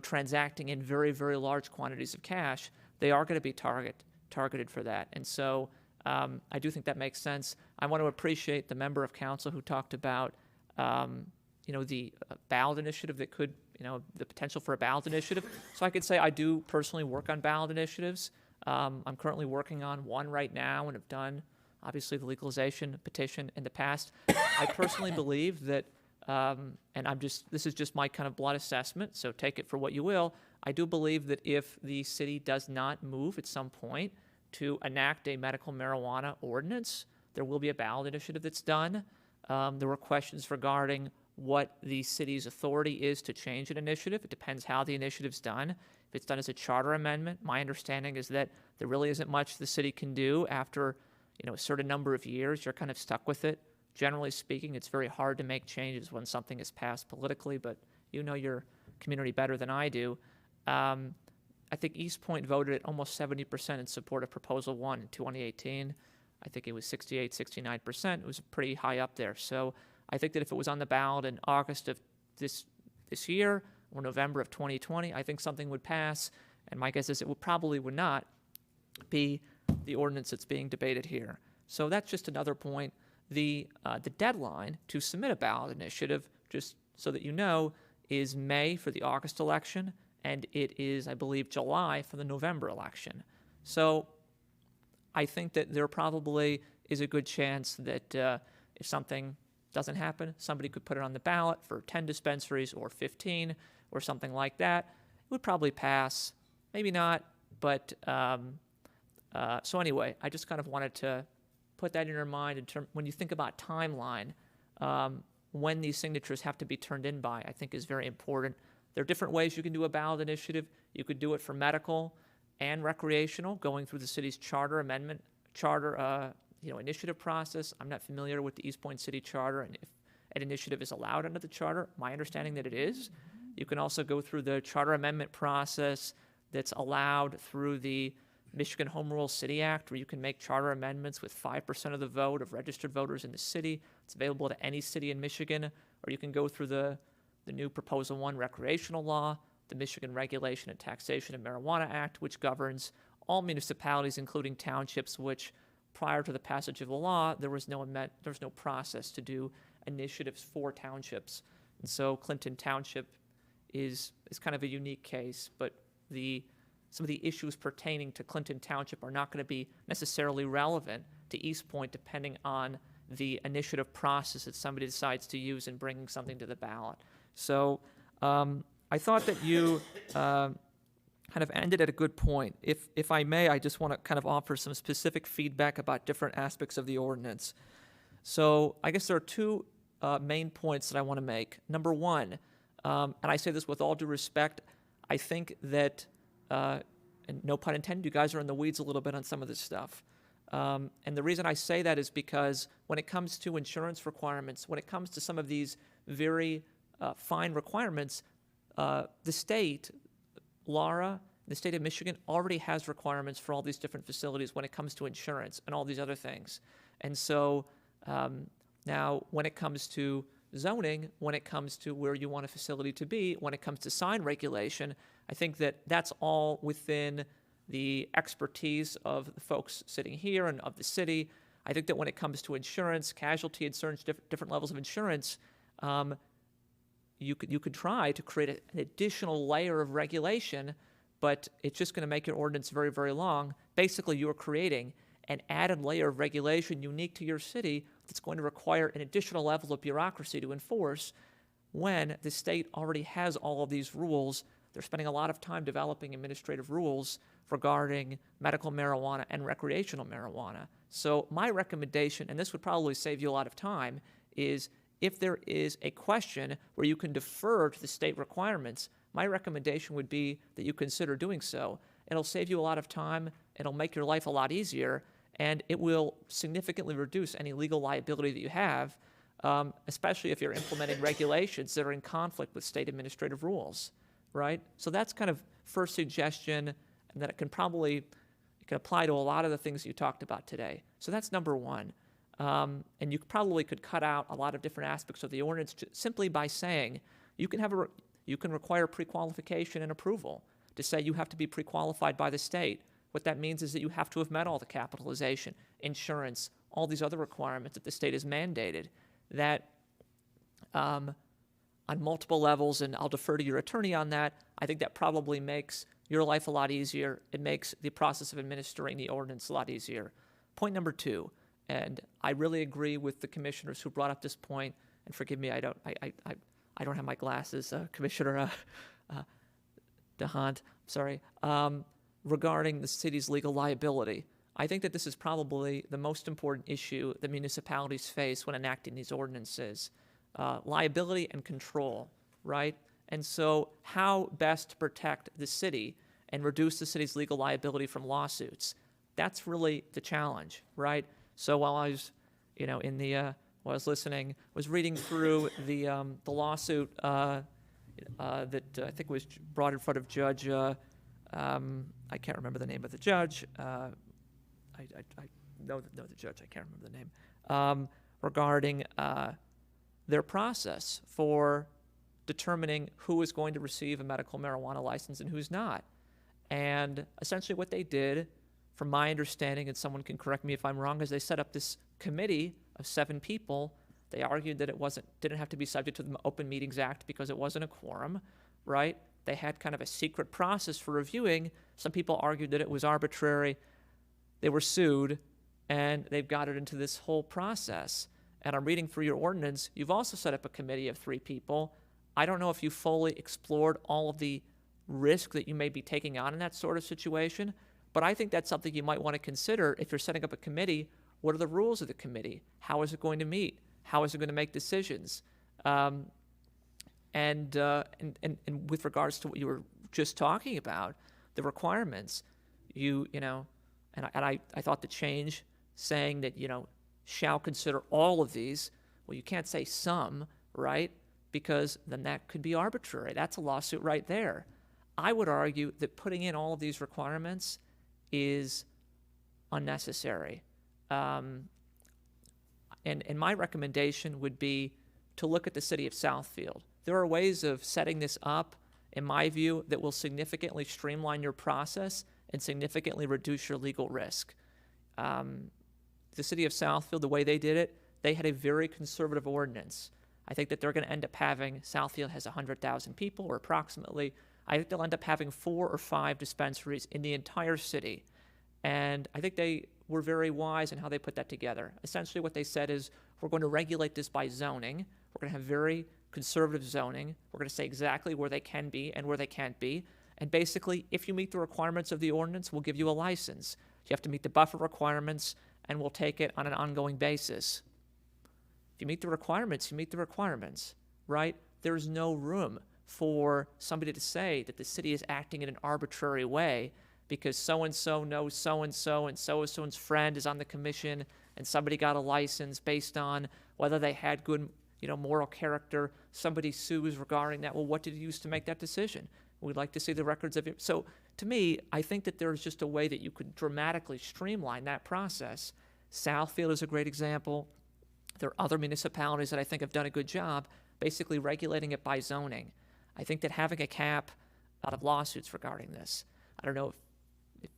transacting in very, very large quantities of cash, they are going to be targeted for that. And so I do think that makes sense. I want to appreciate the member of council who talked about, the ballot initiative that could, the potential for a ballot initiative. So I could say I do personally work on ballot initiatives. I'm currently working on one right now and have done, obviously, the legalization petition in the past. I personally believe that, and this is just my kind of broad assessment, so take it for what you will. I do believe that if the city does not move at some point to enact a medical marijuana ordinance, there will be a ballot initiative that's done. There were questions regarding what the city's authority is to change an initiative. It depends how the initiative's done. If it's done as a charter amendment, my understanding is that there really isn't much the city can do after, a certain number of years. You're kind of stuck with it. Generally speaking, it's very hard to make changes when something is passed politically, but you know your community better than I do. I think Eastpointe voted at almost 70% in support of Proposal 1 in 2018. I think it was 68, 69%. It was pretty high up there. So I think that if it was on the ballot in August of this year or November of 2020, I think something would pass. And my guess is it probably would not be the ordinance that's being debated here. So that's just another point. The deadline to submit a ballot initiative, just so that you know, is May for the August election, and it is, I believe, July for the November election. So I think that there probably is a good chance that if something doesn't happen, somebody could put it on the ballot for 10 dispensaries or 15 or something like that. It would probably pass, maybe not, but so anyway, I just kind of wanted to put that in your mind when you think about timeline, when these signatures have to be turned in by, I think is very important. There are different ways you can do a ballot initiative. You could do it for medical and recreational, going through the city's charter initiative process. I'm not familiar with the Eastpointe City Charter and if an initiative is allowed under the charter. My understanding that it is. You can also go through the charter amendment process that's allowed through the Michigan Home Rule City Act, where you can make charter amendments with 5% of the vote of registered voters in the city. It's available to any city in Michigan. Or you can go through the new Proposal 1 recreational law, the Michigan Regulation and Taxation of Marijuana Act, which governs all municipalities, including townships, which prior to the passage of the law, there was no process to do initiatives for townships. And so Clinton Township is kind of a unique case, but some of the issues pertaining to Clinton Township are not going to be necessarily relevant to Eastpointe, depending on the initiative process that somebody decides to use in bringing something to the ballot. So I thought that you kind of ended at a good point. If I may, I just want to kind of offer some specific feedback about different aspects of the ordinance. So I guess there are two main points that I want to make. Number one, and I say this with all due respect, I think that and no pun intended, you guys are in the weeds a little bit on some of this stuff. And the reason I say that is because when it comes to insurance requirements, when it comes to some of these very fine requirements, the state, Laura, the state of Michigan already has requirements for all these different facilities when it comes to insurance and all these other things. And so now when it comes to zoning, when it comes to where you want a facility to be, when it comes to sign regulation, I think that that's all within the expertise of the folks sitting here and of the city. I think that when it comes to insurance, casualty insurance, different levels of insurance, you could try to create an additional layer of regulation, but it's just going to make your ordinance very, very long. Basically, you are creating an added layer of regulation unique to your city that's going to require an additional level of bureaucracy to enforce when the state already has all of these rules. They're spending a lot of time developing administrative rules regarding medical marijuana and recreational marijuana. So my recommendation, and this would probably save you a lot of time, is if there is a question where you can defer to the state requirements, my recommendation would be that you consider doing so. It'll save you a lot of time. It'll make your life a lot easier, and it will significantly reduce any legal liability that you have, especially if you're implementing regulations that are in conflict with state administrative rules, right? So that's kind of first suggestion, and that it can apply to a lot of the things you talked about today. So that's number one. And you probably could cut out a lot of different aspects of the ordinance simply by saying you can require pre-qualification and approval to say you have to be pre-qualified by the state. What that means is that you have to have met all the capitalization, insurance, all these other requirements that the state has mandated. That on multiple levels, and I'll defer to your attorney on that, I think that probably makes your life a lot easier. It makes the process of administering the ordinance a lot easier. Point number two, and I really agree with the commissioners who brought up this point, and forgive me, I don't have my glasses, Commissioner DeHaan, sorry, regarding the city's legal liability. I think that this is probably the most important issue that municipalities face when enacting these ordinances. Liability and control, right? And so how best to protect the city and reduce the city's legal liability from lawsuits? That's really the challenge, right? So while I was, while I was listening, was reading through the lawsuit that I think was brought in front of Judge, I can't remember the name of the judge. I know the judge, I can't remember the name, regarding their process for determining who is going to receive a medical marijuana license and who's not. And essentially what they did, from my understanding, and someone can correct me if I'm wrong, is they set up this committee of 7 people. They argued that it didn't have to be subject to the Open Meetings Act because it wasn't a quorum, right? They had kind of a secret process for reviewing. Some people argued that it was arbitrary. They were sued, and they've got it into this whole process. And I'm reading through your ordinance. You've also set up a committee of 3 people. I don't know if you fully explored all of the risk that you may be taking on in that sort of situation, but I think that's something you might want to consider if you're setting up a committee. What are the rules of the committee? How is it going to meet? How is it going to make decisions? And with regards to what you were just talking about, the requirements, and I thought the change saying that, shall consider all of these, well, you can't say some, right? Because then that could be arbitrary. That's a lawsuit right there. I would argue that putting in all of these requirements is unnecessary. And my recommendation would be to look at the city of Southfield. There are ways of setting this up, in my view, that will significantly streamline your process and significantly reduce your legal risk. The city of Southfield, the way they did it, they had a very conservative ordinance. I think that they're going to end up having, Southfield has 100,000 people, or approximately. I think they'll end up having 4 or 5 dispensaries in the entire city. And I think they were very wise in how they put that together. Essentially what they said is, we're going to regulate this by zoning. We're going to have very conservative zoning. We're going to say exactly where they can be and where they can't be. And basically, if you meet the requirements of the ordinance, we'll give you a license. You have to meet the buffer requirements, and we'll take it on an ongoing basis. If you meet the requirements, you meet the requirements, right? There's no room for somebody to say that the city is acting in an arbitrary way because so-and-so knows so-and-so, and so-and-so's friend is on the commission, and somebody got a license based on whether they had good, moral character. Somebody sues regarding that. Well, what did you use to make that decision? We'd like to see the records of it. So to me, I think that there's just a way that you could dramatically streamline that process. Southfield is a great example. There are other municipalities that I think have done a good job basically regulating it by zoning. I think that having a cap, a lot of lawsuits regarding this. I don't know if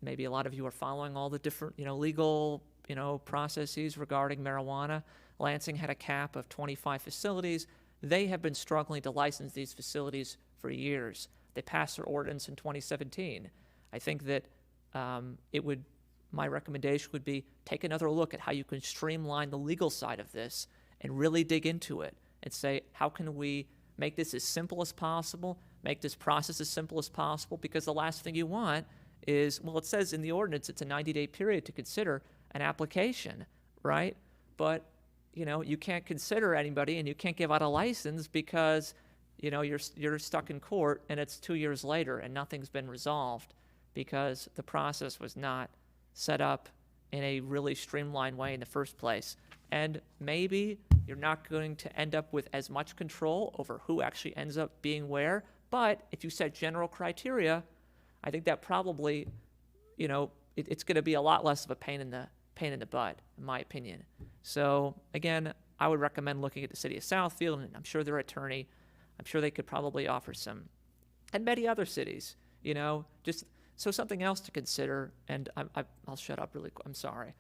maybe a lot of you are following all the different, legal, processes regarding marijuana. Lansing had a cap of 25 facilities. They have been struggling to license these facilities for years. They passed their ordinance in 2017. I think that my recommendation would be take another look at how you can streamline the legal side of this and really dig into it and say, how can we make this as simple as possible, make this process as simple as possible, because the last thing you want is, well, it says in the ordinance it's a 90-day period to consider an application, right? But, you can't consider anybody and you can't give out a license because, you're stuck in court and it's 2 years later and nothing's been resolved because the process was not set up in a really streamlined way in the first place. And maybe you're not going to end up with as much control over who actually ends up being where, but if you set general criteria, I think that probably, you know, it's going to be a lot less of a pain in the butt, in my opinion. So again, I would recommend looking at the city of Southfield, and I'm sure their attorney, I'm sure they could probably offer some, and many other cities, you know, just so something else to consider. And I'll shut up really quick. I'm sorry.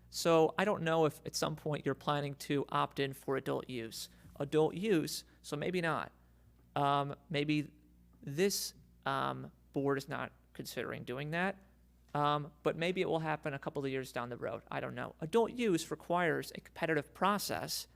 So I don't know if at some point you're planning to opt in for adult use. Adult use, so maybe not. Maybe this board is not considering doing that, but maybe it will happen a couple of years down the road. I don't know. Adult use requires a competitive process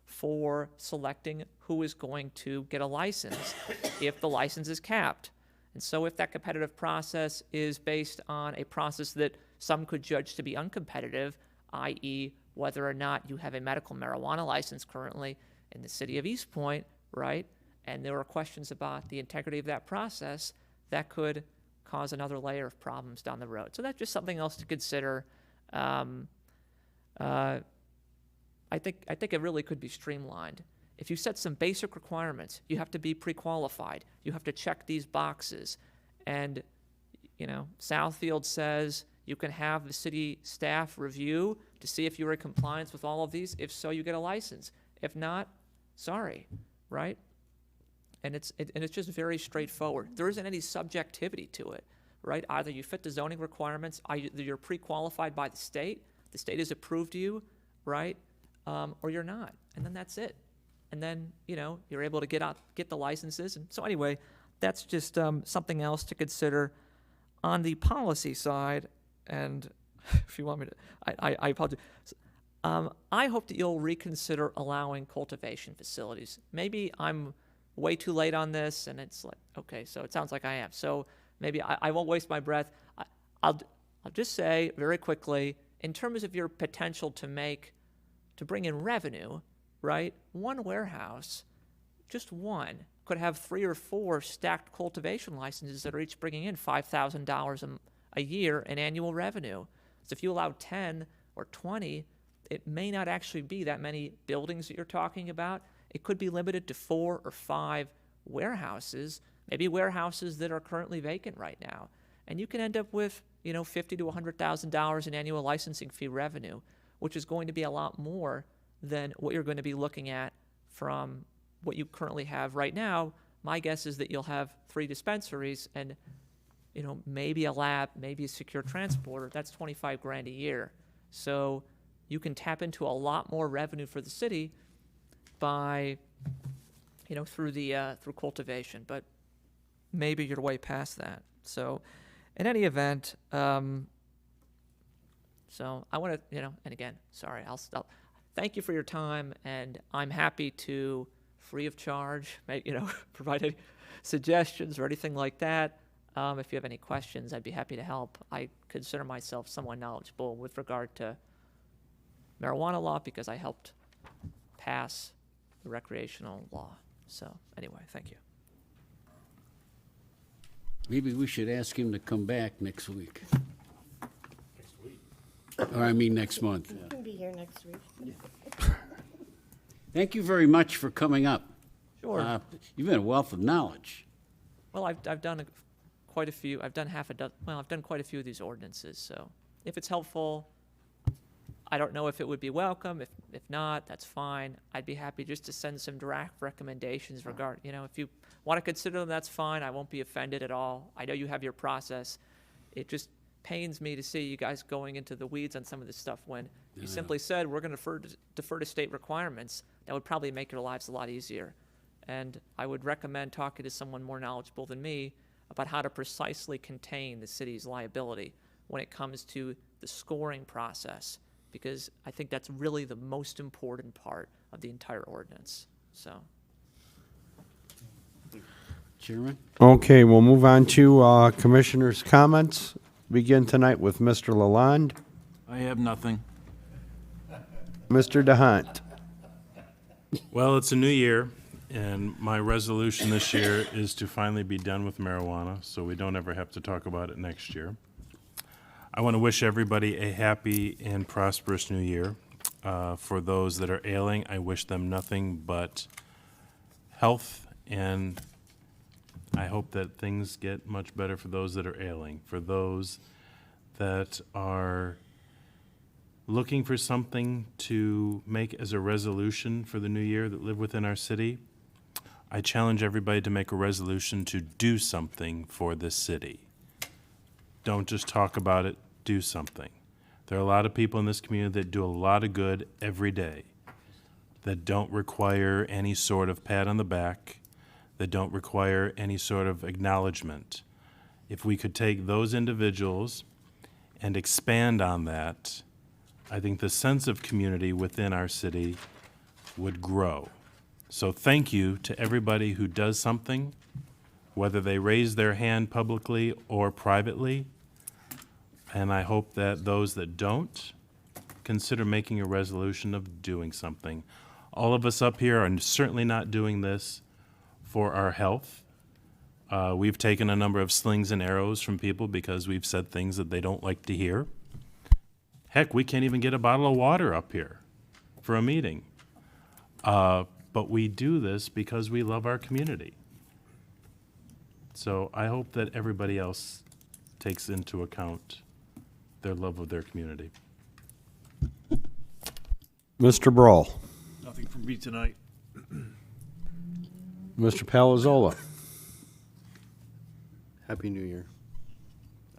for selecting who is going to get a license if the license is capped. And so if that competitive process is based on a process that some could judge to be uncompetitive, i.e. whether or not you have a medical marijuana license currently in the city of Eastpointe, right? And there are questions about the integrity of that process that could cause another layer of problems down the road. So that's just something else to consider. I think it really could be streamlined. If you set some basic requirements, you have to be pre-qualified. You have to check these boxes. And, you know, Southfield says you can have the city staff review to see if you're in compliance with all of these. If so, you get a license. If not, sorry, right? And it's just very straightforward. There isn't any subjectivity to it, right? Either you fit the zoning requirements, either you're pre-qualified by the state has approved you, right? Or you're not, and then that's it. And then, you know, you're able to get the licenses. And so anyway, that's just something else to consider on the policy side. And if you want me to, I apologize. I hope that you'll reconsider allowing cultivation facilities. Maybe I'm way too late on this, and it's like, okay, so it sounds like I am. So maybe I won't waste my breath. I'll just say very quickly, in terms of your potential to bring in revenue, right? One warehouse, just one, could have 3 or 4 stacked cultivation licenses that are each bringing in $5,000 a year in annual revenue. So if you allow 10 or 20, it may not actually be that many buildings that you're talking about. It could be limited to 4 or 5 warehouses, maybe warehouses that are currently vacant right now. And you can end up with, you know, $50,000 to $100,000 in annual licensing fee revenue, which is going to be a lot more than what you're going to be looking at from what you currently have right now. My guess is that you'll have 3 dispensaries and, you know, maybe a lab, maybe a secure transporter. That's $25,000 a year. So you can tap into a lot more revenue for the city by, you know, through cultivation. But maybe you're way past that. So in any event, so I want to, you know, and again, sorry, I'll thank you for your time, and I'm happy to, free of charge, provide any suggestions or anything like that. If you have any questions, I'd be happy to help. I consider myself somewhat knowledgeable with regard to marijuana law because I helped pass the recreational law. So anyway, thank you. Maybe we should ask him to come back next week. Or I mean, next month. You can be here next week. Thank you very much for coming up. Sure. You've been a wealth of knowledge. Well, I've done quite a few. I've done I've done quite a few of these ordinances. So if it's helpful, I don't know if it would be welcome. If not, that's fine. I'd be happy just to send some direct recommendations regarding, you know, if you want to consider them, that's fine. I won't be offended at all. I know you have your process. It just pains me to see you guys going into the weeds on some of this stuff when you simply said we're going to defer to state requirements. That would probably make your lives a lot easier. And I would recommend talking to someone more knowledgeable than me about how to precisely contain the city's liability when it comes to the scoring process, because I think that's really the most important part of the entire ordinance. So. Chairman? Okay, we'll move on to commissioners' comments. Begin tonight with Mr. Lalonde. I have nothing. Mr. DeHunt. Well, it's a new year, And my resolution this year is to finally be done with marijuana, so we don't ever have to talk about it next year. I want to wish everybody a happy and prosperous new year. For those that are ailing, I wish them nothing but health, and I hope that things get much better for those that are ailing. For those that are looking for something to make as a resolution for the new year that live within our city, I challenge everybody to make a resolution to do something for this city. Don't just talk about it, do something. There are a lot of people in this community that do a lot of good every day, that don't require any sort of pat on the back, that don't require any sort of acknowledgement. If we could take those individuals and expand on that, I think the sense of community within our city would grow. So thank you to everybody who does something, whether they raise their hand publicly or privately. And I hope that those that don't consider making a resolution of doing something. All of us up here are certainly not doing this for our health. We've taken a number of slings and arrows from people because we've said things that they don't like to hear. Heck, we can't even get a bottle of water up here for a meeting. But we do this because we love our community. So I hope that everybody else takes into account their love of their community. Mr. Broll. Nothing from me tonight. Mr. Palazzola. Happy New Year.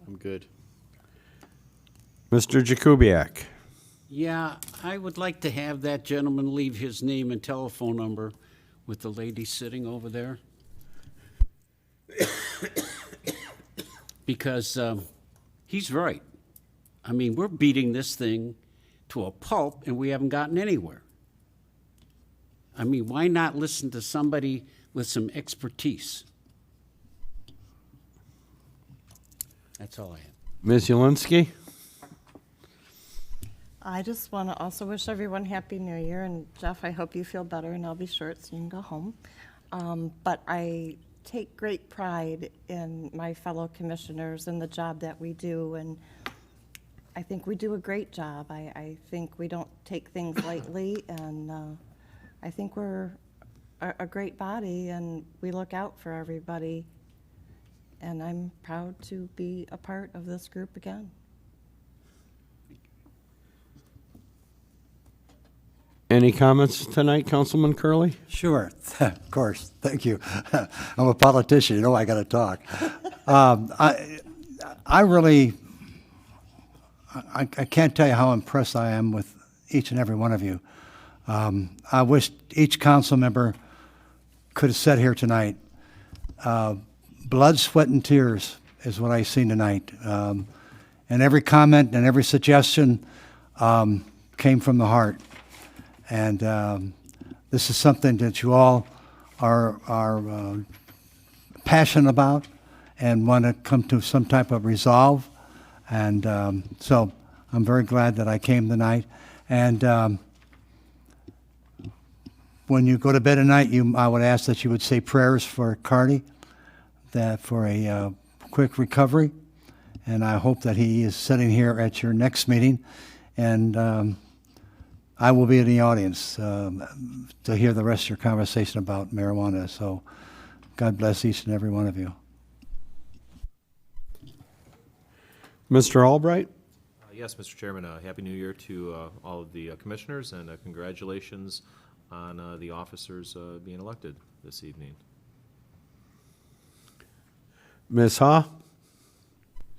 I'm good. Mr. Jakubiec. Yeah, I would like to have that gentleman leave his name and telephone number with the lady sitting over there. Because he's right. I mean, we're beating this thing to a pulp and we haven't gotten anywhere. I mean, why not listen to somebody with some expertise? That's all I have. Ms. Jelinski. I just want to also wish everyone Happy New Year, and Jeff, I hope you feel better, and I'll be short so you can go home. But I take great pride in my fellow commissioners and the job that we do, and I think we do a great job. I think we don't take things lightly, and I think we're a great body, and we look out for everybody, and I'm proud to be a part of this group again. Any comments tonight, Councilman Curley? Sure, of course, thank you. I'm a politician, you know I got to talk. I really, I can't tell you how impressed I am with each and every one of you. I wish each council member could have sat here tonight. Blood, sweat, and tears is what I've seen tonight. And every comment and every suggestion came from the heart. And this is something that you all are passionate about and want to come to some type of resolve. And so I'm very glad that I came tonight. And when you go to bed at night, I would ask that you would say prayers for Cardi, that for a quick recovery. And I hope that he is sitting here at your next meeting. And I will be in the audience to hear the rest of your conversation about marijuana. So God bless each and every one of you. Mr. Albright? Yes, Mr. Chairman, Happy New Year to all of the commissioners, and congratulations on the officers being elected this evening. Ms. Ha?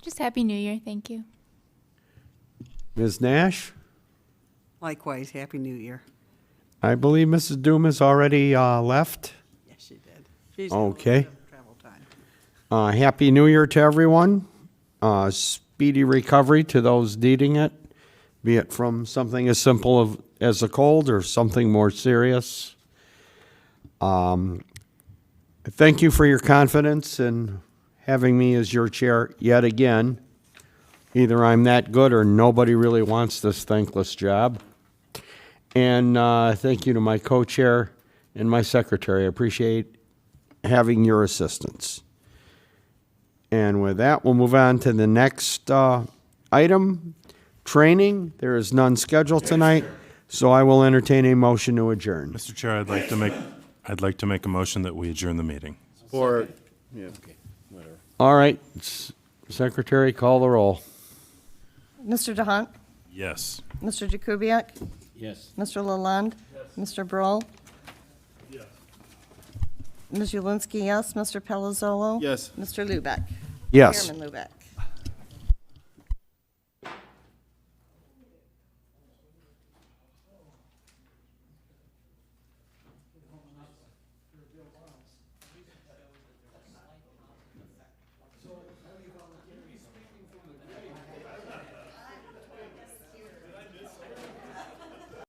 Just Happy New Year. Thank you. Ms. Nash? Likewise, Happy New Year. I believe Mrs. Doom has already left. Yes, she did. She's got a little Okay. bit of travel time. Happy New Year to everyone. Speedy recovery to those needing it, be it from something as simple as a cold or something more serious. Thank you for your confidence in having me as your chair yet again. Either I'm that good or nobody really wants this thankless job. And thank you to my co-chair and my secretary. I appreciate having your assistance. And with that, we'll move on to the next item, training. There is none scheduled tonight, so I will entertain a motion to adjourn. Mr. Chair, I'd like to make a motion that we adjourn the meeting. Or, yeah. All right, Secretary, call the roll. Mr. DeHunt? Yes. Mr. Jakubiec? Yes. Mr. Lalonde? Mr. Broll? Ms. Julinski, yes. Mr. Palazzolo? Yes. Mr. Lubeck? Yes. Chairman Lubeck?